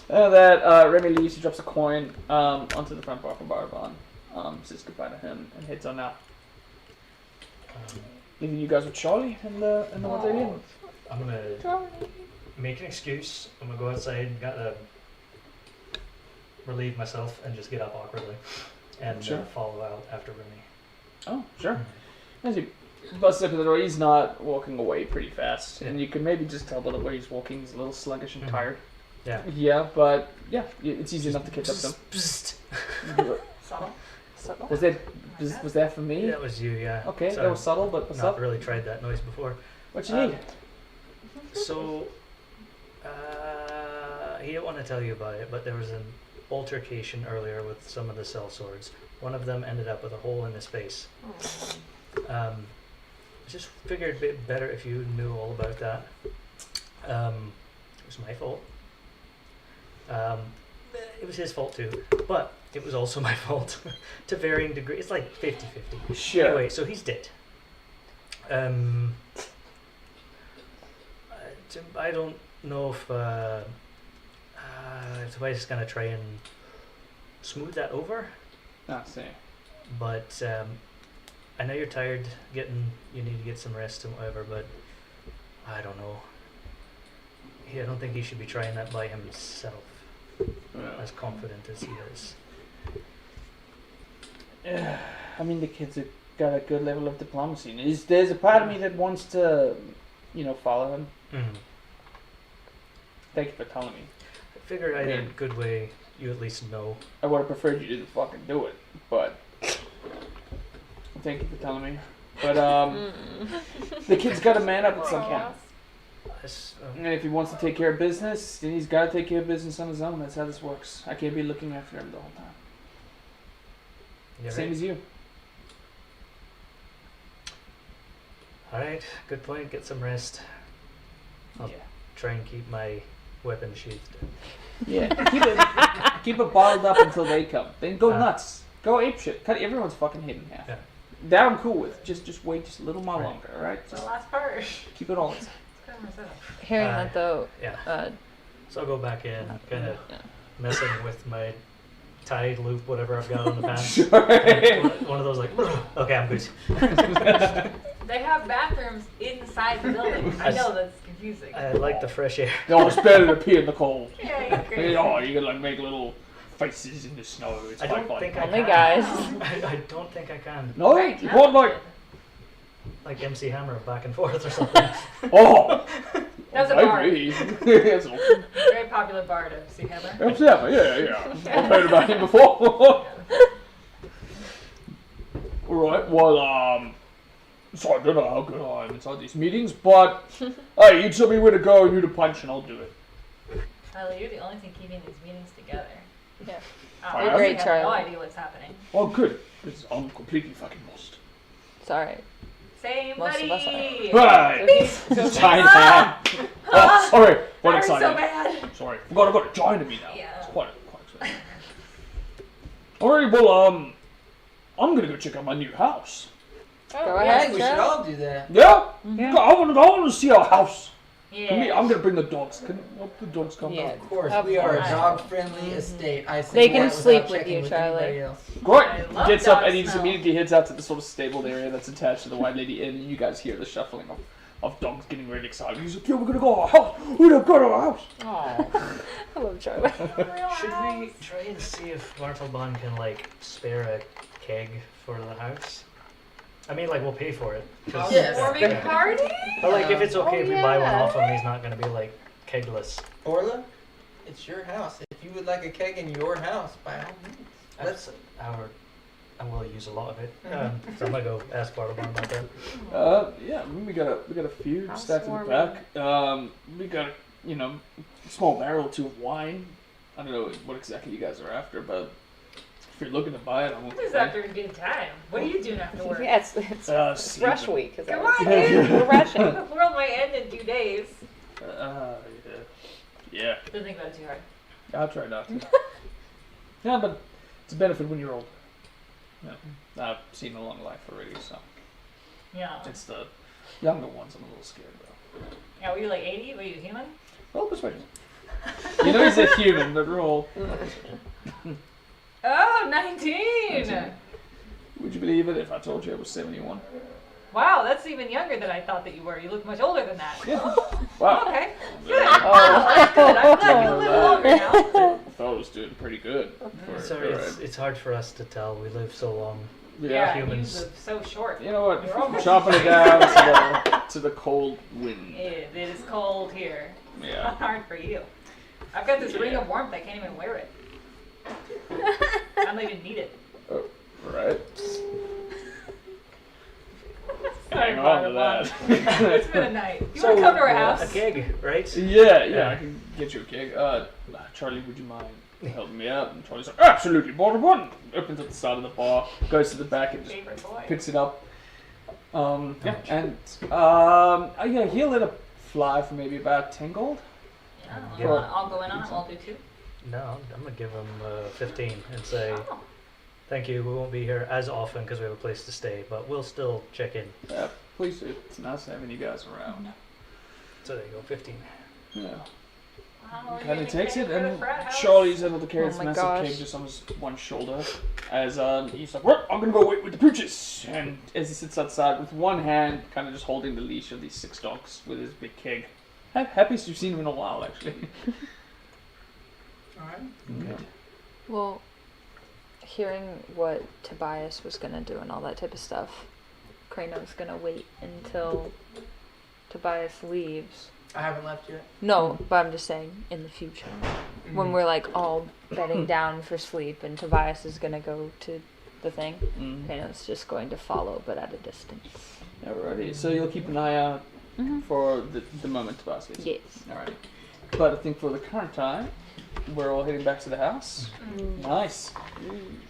That Remy leaves, he drops a coin onto the front bar for Barbon, says goodbye to him, and heads on out. leaving you guys with Charlie and the hotel inn. I'm gonna make an excuse. I'm gonna go outside, gotta relieve myself, and just get up awkwardly and Sure. follow out after Remy. Oh, sure. As you bust up to the door, he's not walking away pretty fast, and you can maybe just tell by the way he's walking. He's a little sluggish and tired. Yeah. Yeah, but yeah, it's easy enough to catch up to him. Subtle. Was that for me? That was you, yeah. Okay, So that was subtle, but what's not up? really tried that noise before. What you need? So, he didn't want to tell you about it, but there was an altercation earlier with some of the sellswords. One of them ended up with a hole in his face. Just figured it'd be better if you knew all about that. It was my fault. It was his fault too, but it was also my fault to varying degrees. It's like 50-50. Sure. Anyway, so he's dead. I don't know if I just gonna try and smooth that over, I see. but I know you're tired. You need to get some rest and whatever, but I don't know. I don't think he should be trying that by himself, as confident as he is. I mean, the kids have got a good level of diplomacy. There's a part of me that wants to, follow him. Mm-hmm. Thank you for telling me. I figured I had a good way. You at least know. I would have preferred you didn't fucking do it, but thank you for telling me. But the kid's got to man up at some point. And if he wants to take care of business, then he's got to take care of business on his own. That's how this works. I can't be looking after him the whole time. Yeah, Same right. as you. Alright, good point. Get some rest. I'll try and keep my weapon sheathed. Yeah. Keep it bottled up until they come. Then go nuts. Go apeshit. Cut everyone's fucking head in half. Yeah. That I'm cool with. Just wait just a little more longer, alright? The last part. Keep it all inside. Hearing that though, Yeah. So I'll go back in, kind of messing with my tie loop, whatever I've got on the pants. Sure. One of those like, okay, I'm good. They have bathrooms inside the building. I know that's confusing. I like the fresh air. No, it's better to pee in the cold. Yeah, you're crazy. You can like make little faces in the snow. It's I quite don't fun. think I Only can. guys. I don't think I can. No, Right, you want Like MC Hammer back and forth or something. Oh! That was a bard. Maybe. Yes, Very popular bard, MC Hammer. MC Hammer, yeah. I've heard about him before. Alright, well, so I don't know how good I am inside these meetings, but hey, you tell me where to go and who to punch and I'll do it. Tyler, you're the only thing keeping these meetings together. Yeah. I I am? Great, have Charlie. no idea what's happening. Oh, good. Because I'm completely fucking lost. It's alright. Same Most of us buddy. Right! So Giant hat. Oh, sorry. What That hurts excited. so bad. Sorry. I've got a giant in me now. Yeah. It's quite exciting. Alright, well, I'm gonna go check out my new house. Go I ahead, think we should Charlie. all do that. Yeah? Yeah. I want to see our house. Yeah. I'm gonna bring the dogs. Can the dogs come Yeah. down? Of course, Of we are a course. dog-friendly estate. I say They can that sleep without with checking you, with Charlie. anybody else. Great. I He love gets up dog and he just smell. immediately heads out to the sort of stabled area that's attached to the White Lady Inn, and you guys hear the shuffling of dogs getting really excited. He's like, yeah, we're gonna go to our house. We're gonna go to our house. Aw. I love Charlie. Should we try and see if Bartelbahn can spare a keg for the house? I mean, we'll pay for it. 'Cause- Yes. Warming party? But if it's okay if we buy one yeah. off him, he's not gonna be kegless. Orla, it's your house. If you would like a keg in your house, by all means. That's I will use a lot of it. So I'm gonna go ask Bartelbahn about that. Yeah, we got a few stacked in the back. We got a small barrel or two of wine. I don't know what exactly you guys are after, but if you're looking to buy it, I won't. This is after a good time. What are you doing after work? Yeah, it's rush sleeping. week. Is Come that on, what- dude. We're rushing. The world might end in 2 days. Yeah. Don't think about it too hard. I'll try not to. Yeah, but it's a benefit when you're old. Yeah, I've seen a long life already, so Yeah. it's the younger ones I'm a little scared about. Yeah, were you 80? Were you human? Roll persuasion. You know he's a human, but roll. Oh, 19! Would you believe it if I told you I was 71? Wow, that's even younger than I thought that you were. You look much older than that. Yeah. Wow. Okay, good. Oh. That's good. I'm glad you live longer now. Fellow's doing pretty good. Sorry, it's hard for us to tell. We live so long. Yeah, humans. you live so short. You know what? You're almost- Chopping it down to the cold wind. It is cold here. Yeah. Hard for you. I've got this ring of warmth. I can't even wear it. I don't even need it. Oh, right. Sorry, Hang on to Barbara. that. It's been a night. You want to come to our house? A gig, right? Yeah, I can get you a gig. Charlie, would you mind helping me out? And Charlie's like, absolutely, bottom one. Opens up the side of the bar, goes to the back and just Favorite boy. picks it up. He'll let it fly for maybe about 10 gold. Yeah, I'll go in on it. I'll do 2. No, I'm gonna give him 15 and say, Oh. thank you, we won't be here as often because we have a place to stay, but we'll still check in. Yeah, please do. It's nice having you guys around. So there you go, 15. Yeah. Wow, Kind you're of takes gonna it, pay for the and frat house? Charlie's able to carry Oh this my massive gosh. keg just on his one shoulder. As he's like, well, I'm gonna go wait with the pooches. And as he sits outside with one hand, kind of just holding the leash of these 6 dogs with his big keg. Happiest you've seen him in a while, actually. Alright. Good. Well, hearing what Tobias was gonna do and all that type of stuff, Krano's gonna wait until Tobias leaves. I haven't left yet. No, but I'm just saying in the future. When we're like all bedding down for sleep and Tobias is gonna go to the thing, Krano's just going to follow but at a distance. Alrighty, so you'll keep an eye out for the moment Tobias gets. Yes. Alright. But I think for the current time, we're all heading back to the house. Nice.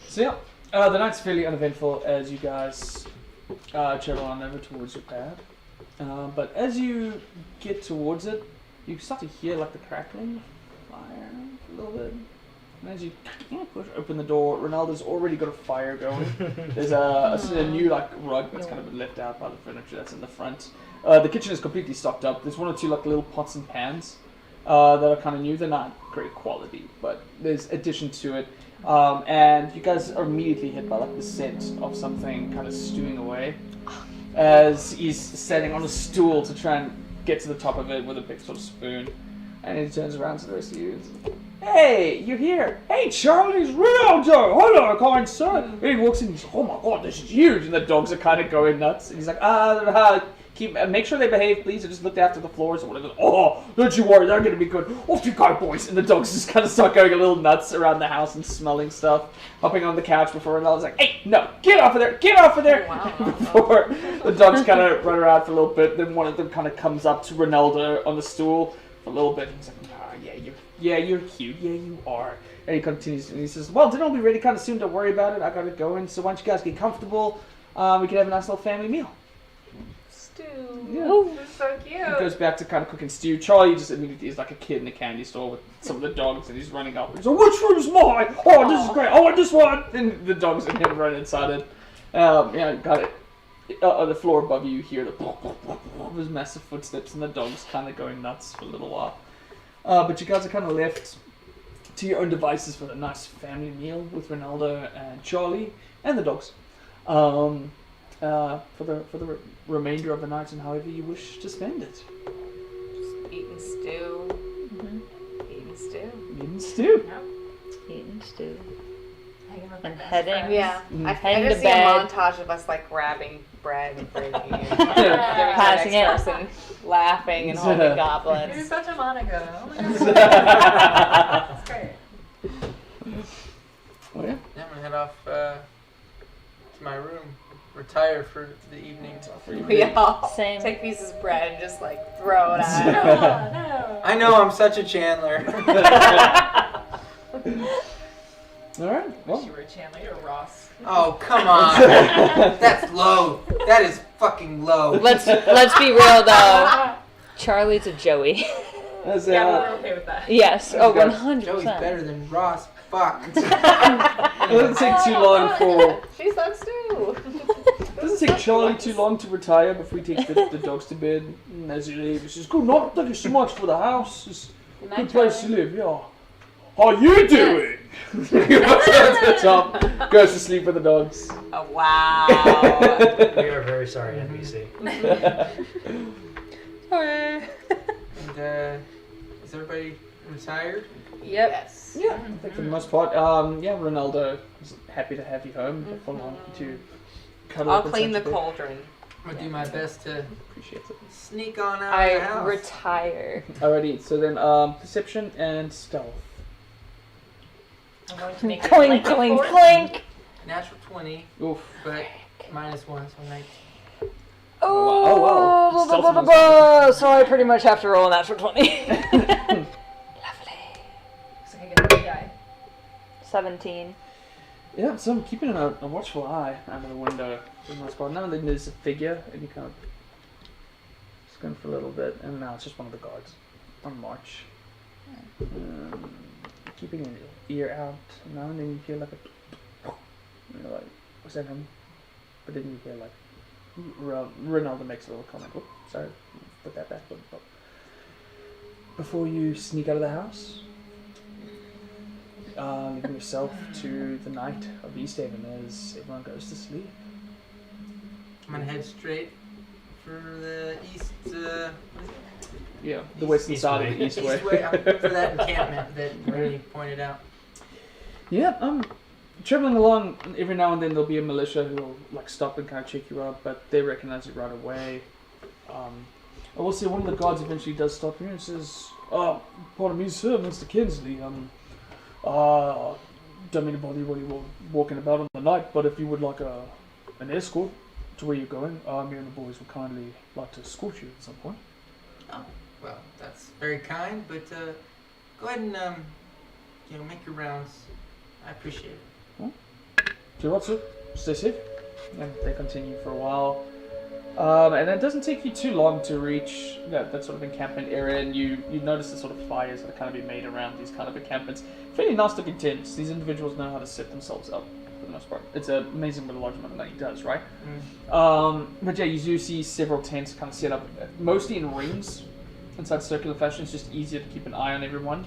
So yeah, the night's fairly uneventful as you guys travel on over towards your pad. But as you get towards it, you start to hear like the crackling of fire a little bit. And as you push open the door, Ronaldo's already got a fire going. There's a new like rug that's kind of been left out by the furniture that's in the front. The kitchen is completely stocked up. There's 1 or 2 like little pots and pans that are kind of new. They're not great quality, but there's addition to it. And you guys are immediately hit by like the scent of something kind of stewing away. As he's standing on a stool to try and get to the top of it with a big sort of spoon. And he turns around to the rest of you. Hey, you're here. Hey, Charlie's Ronaldo. Hello, kind sir. And he walks in and he's like, oh my god, this is huge. And the dogs are kind of going nuts. And he's like, make sure they behave, please. I just looked after the floors or whatever. Oh, don't you worry, they're going to be good. Off you go, boys. And the dogs just kind of start going a little nuts around the house and smelling stuff. Hopping on the couch before Ronaldo's like, hey, no, get off of there, get off of there. Wow. Before the dogs kind of run around for a little bit. Then one of them kind of comes up to Ronaldo on the stool for a little bit. He's like, you're cute. Yeah, you are. And he continues and he says, well, dinner will be ready kind of soon. Don't worry about it. I got it going. So why don't you guys get comfortable? We can have a nice little family meal. Stew. Yeah. This is so cute. He goes back to kind of cooking stew. Charlie just immediately is like a kid in a candy store with some of the dogs, and he's running up. He's like, which room's mine? Oh, this is great. I want this one. And the dogs and him run inside it. Got it. On the floor above you, you hear those massive footsteps, and the dogs kind of going nuts for a little while. But you guys are kind of left to your own devices for a nice family meal with Ronaldo and Charlie and the dogs. For the remainder of the night and however you wish to spend it. Just eating stew. Eating stew. Eating stew. Eating stew. Hanging with And my best heading. friends. Yeah, I Heading just to see a bed. montage of us like grabbing bread and breaking it, giving Passing to the next person, laughing and holding You're goblets. such a Monica. Oh my god. That's great. Oh yeah. Yeah, I'm gonna head off to my room, retire for the evening. We all Same. take pieces of bread and just like throw it at No, him. no. I know I'm such a Chandler. All right. Wish Well. you were Chandler. You're Ross. Oh, come on. That's low. That is fucking low. Let's be real though. Charlie's a Joey. That's, Yeah, we're okay with that. Yes. Oh, Joey's 100%. Joey's better than Ross. Fuck. It doesn't take too long for. She sucks too. It doesn't take Charlie too long to retire before he takes the dogs to bed. And as he leaves, he says, "Good night. Thank you so much for the house. It's a good place to live. Yeah. How you doing? He walks down to the top, goes to sleep with the dogs. Oh, wow. We are very sorry, NBC. Sorry. And is everybody retired? Yep. Yes. Yeah, I think for the most part. Yeah, Ronaldo is happy to have you home. But for long to cuddle I'll up and clean the such a bit. cauldron. I'm gonna do my best to Appreciate it. sneak on out of the I house. retire. Alrighty, so then perception and stealth. I'm going to make Clink, clink, clink. Natural 20, Oof. but -1, so 19. Oh, wow. Stealth was- So I pretty much have to roll a natural 20. Lovely. So I get a die. 17. Yeah, so I'm keeping a watchful eye out of the window for the most part. Now and then there's a figure, and you kind of just going for a little bit, and now it's just one of the guards on march. Keeping an ear out. Now and then you hear like a, and you're like, was that him? But then you hear like, Ronaldo makes a little comment. Oh, sorry, put that back. Before you sneak out of the house, leaving yourself to the night of Easthaven as everyone goes to sleep. I'm gonna head straight for the east. Yeah, the western East side way. of the east way. East way. I'm looking for that encampment that Rennie pointed out. Yeah, I'm traveling along. Every now and then there'll be a militia who will like stop and kind of check you up, but they recognize you right away. I will say one of the guards eventually does stop you and says, "Oh, pardon me, sir, Mr. Kinsley. Don't mean to bother you while you're walking about on the night, but if you would like an escort to where you're going, me and the boys would kindly like to escort you at some point." Oh, well, that's very kind, but go ahead and make your rounds. I appreciate it. So what's it? Stay safe. And they continue for a while. And it doesn't take you too long to reach that sort of encampment area, and you notice the sort of fires that are kind of be made around these kind of encampments. Fairly nice looking tents. These individuals know how to set themselves up for the most part. It's amazing what a large amount of money does, right? But yeah, you do see several tents kind of set up, mostly in rings, inside circular fashion. It's just easier to keep an eye on everyone.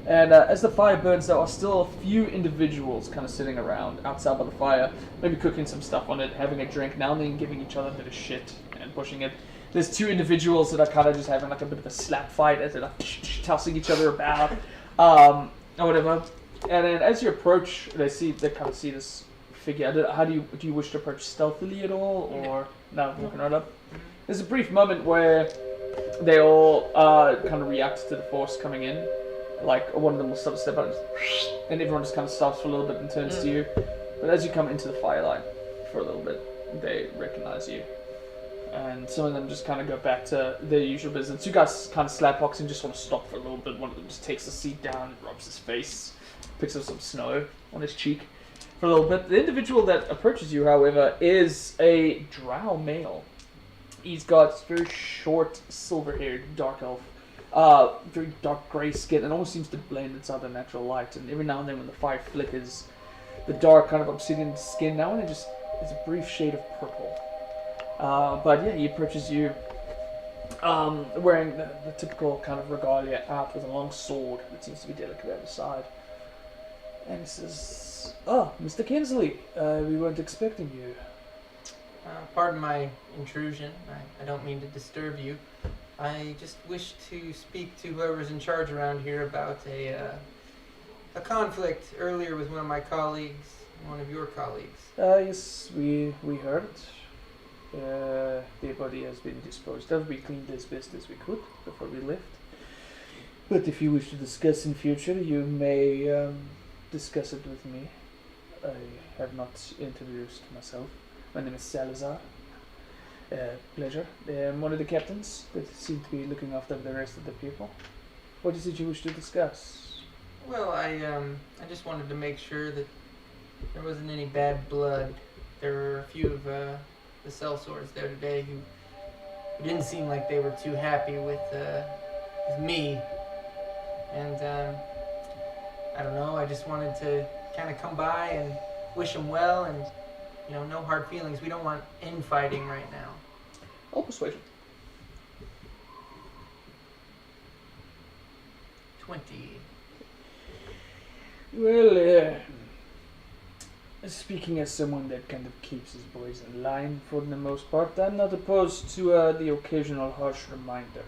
And as the fire burns, there are still a few individuals kind of sitting around outside by the fire, maybe cooking some stuff on it, having a drink, now and then giving each other a bit of shit and pushing it. There's two individuals that are kind of just having like a bit of a slap fight as they're like tossing each other about, or whatever. And then as you approach, they kind of see this figure. How do you wish to approach stealthily at all, or no, walking right up? There's a brief moment where they all kind of react to the force coming in. Like one of them will sort of step out and everyone just kind of stops for a little bit and turns to you. But as you come into the firelight for a little bit, they recognize you. And some of them just kind of go back to their usual business. You guys kind of slapbox and just want to stop for a little bit. One of them just takes the seat down and rubs his face, picks up some snow on his cheek for a little bit. The individual that approaches you, however, is a drow male. He's got very short, silver-haired, dark elf. Very dark grey skin, and almost seems to blend inside the natural light. And every now and then when the fire flickers, the dark kind of obsidian skin now and then just is a brief shade of purple. But yeah, he approaches you wearing the typical kind of regalia out with a long sword that seems to be delicate at his side. And he says, "Oh, Mr. Kinsley, we weren't expecting you." Pardon my intrusion. I don't mean to disturb you. I just wish to speak to whoever's in charge around here about a conflict earlier with one of my colleagues, one of your colleagues. Yes, we heard. The body has been disposed of. We cleaned as best as we could before we left. But if you wish to discuss in future, you may discuss it with me. I have not introduced myself. My name is Salazar. Pleasure. I'm one of the captains that seem to be looking after the rest of the people. What is it you wish to discuss? Well, I just wanted to make sure that there wasn't any bad blood. There were a few of the sellswords there today who didn't seem like they were too happy with me. And I don't know, I just wanted to kind of come by and wish them well and, no hard feelings. We don't want infighting right now. Oh, persuasion. 20. Well, speaking as someone that kind of keeps his boys in line for the most part, I'm not opposed to the occasional harsh reminder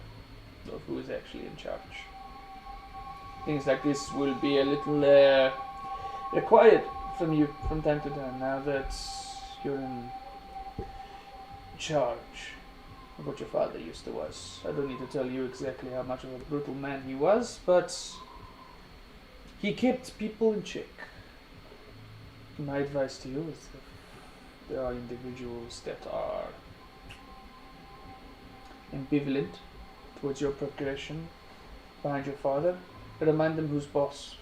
of who is actually in charge. Things like this will be a little quiet from you from time to time now that you're in charge of what your father used to was. I don't need to tell you exactly how much of a brutal man he was, but he kept people in check. My advice to you is that there are individuals that are ambivalent towards your progression behind your father. Remind them who's boss.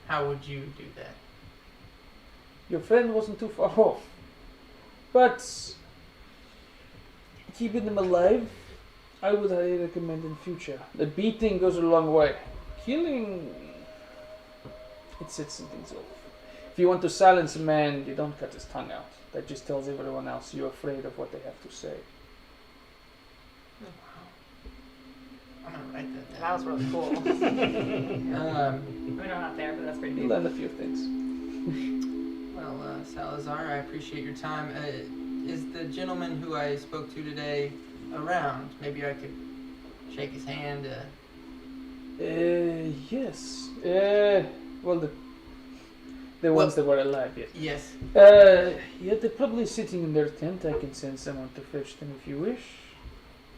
How would you do that? Your friend wasn't too far off. But keeping them alive, I would highly recommend in future. The beating goes a long way. Killing, it sets some things off. If you want to silence a man, you don't cut his tongue out. That just tells everyone else you're afraid of what they have to say. I'm gonna write that down. That was really cool. We're not there, but that's pretty You neat. learn a few things. Well, Salazar, I appreciate your time. Is the gentleman who I spoke to today around? Maybe I could shake his hand. Yes. Well, the ones that were alive, yes. Yes. Yeah, they're probably sitting in their tent. I can send someone to fetch them if you wish.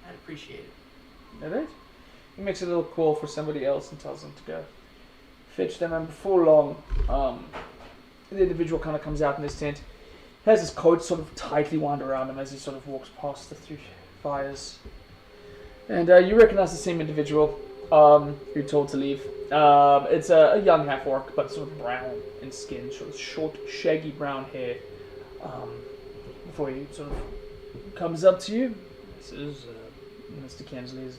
I'd appreciate it. Alright? He makes a little call for somebody else and tells them to go fetch them, and before long, the individual kind of comes out in his tent, has his coat sort of tightly wound around him as he sort of walks past the three fires. And you recognize the same individual you're told to leave. It's a young half-orc, but sort of brown in skin, sort of short, shaggy brown hair. Before he sort of comes up to you, this is Mr. Kensley's.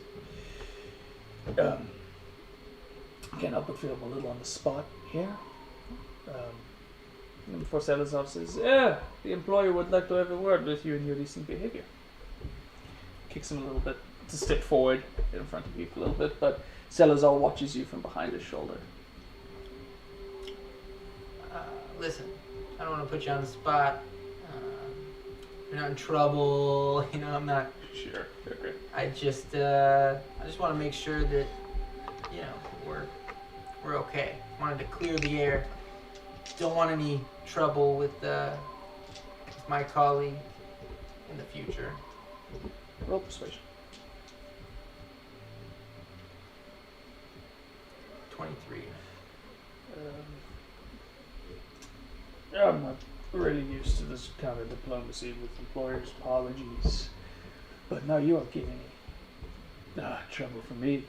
Can't help but feel a little on the spot here. And before Salazar says, the employer would like to have a word with you in your recent behavior. Kicks him a little bit to step forward in front of you for a little bit, but Salazar watches you from behind his shoulder. Listen, I don't want to put you on the spot. You're not in trouble. I'm not. Sure, great. I just want to make sure that, we're okay. Wanted to clear the air. Don't want any trouble with my colleague in the future. Roll persuasion. 23. I'm not really used to this kind of diplomacy with employers' apologies. But now you are giving trouble for me,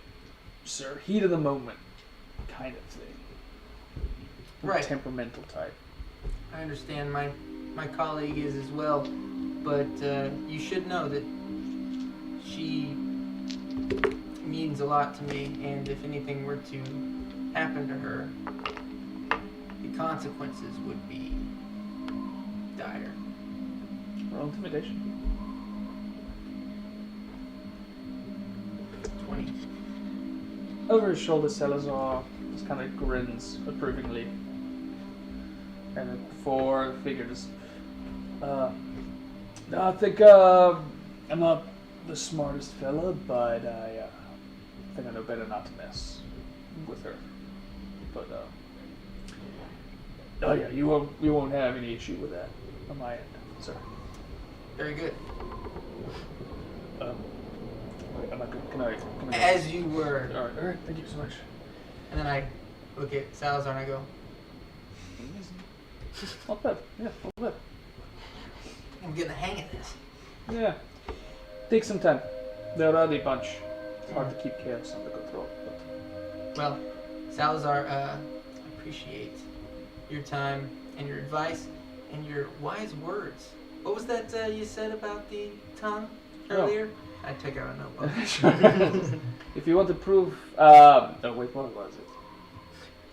sir. Heat of the moment kind of thing. Right. Temperamental type. I understand my colleague is as well, but you should know that she means a lot to me, and if anything were to happen to her, the consequences would be dire. Roll intimidation. 20. Over his shoulder, Salazar just kind of grins approvingly. And then before the figure just, I think I'm not the smartest fella, but I think I know better not to mess with her. But oh yeah, you won't have any issue with that on my end, sir. Very good. Can I As you were. all right, thank you so much. And then I look at Salazar and I go, Not bad, yeah, not bad. I'm getting the hang of this. Yeah. Take some time. There are a bunch. It's hard to keep chaos under control. But Well, Salazar, I appreciate your time and your advice and your wise words. What was that you said about the tongue earlier? I took out a notebook. if you want to prove... oh wait, what was it?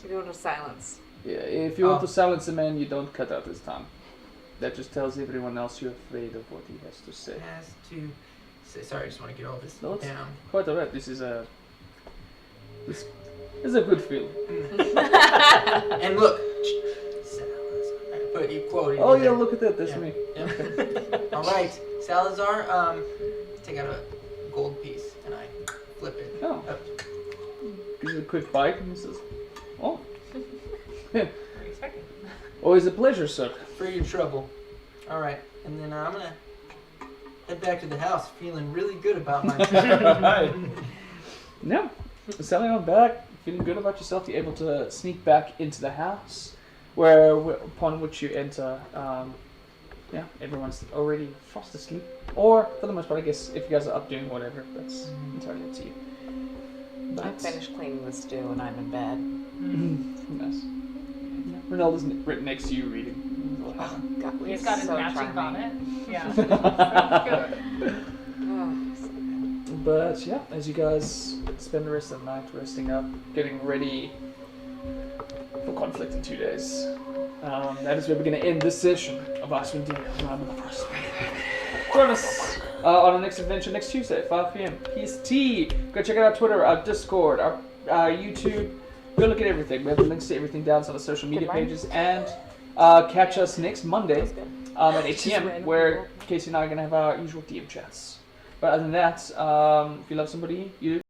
You're doing a silence. Yeah, if you want to silence a man, you don't cut out his tongue. That just tells everyone else you're afraid of what he has to say. Has to say, sorry, I just want to get all this No, it's down. quite alright. This is a good feeling. And look, put you quoted. Oh yeah, look at that. That's Yeah. me. Yeah. All right, Salazar. Take out a gold piece and I flip it. Oh. Up. Gives it a quick bite and he says, "Oh, What are you expecting? always a pleasure, sir." For your trouble. All right, and then I'm gonna head back to the house, feeling really good about myself. Right. No, selling on back, feeling good about yourself. You're able to sneak back into the house, where upon which you enter. Yeah, everyone's already fast asleep, or for the most part, I guess if you guys are up doing whatever, that's entirely up to you. I But finished cleaning the stew and I'm in bed. nice. Ronaldo's right next to you reading. Oh, God, He's got his so matching charming. bonnet. Yeah. Good. Oh, so good. But yeah, as you guys spend the rest of the night resting up, getting ready for conflict in 2 days, that is where we're going to end this session of Icewind Dale. Rime of the Frostmaiden. Join us on our next adventure next Tuesday at 5 p.m. PST. Go check out our Twitter, our Discord, our YouTube. Go look at everything. We have the links to everything down on the social media Goodbye. pages. And catch us next Monday That's good. at 8 Just p.m. random where people. Casey and I are going to have our usual DM chats. But other than that, if you love somebody, you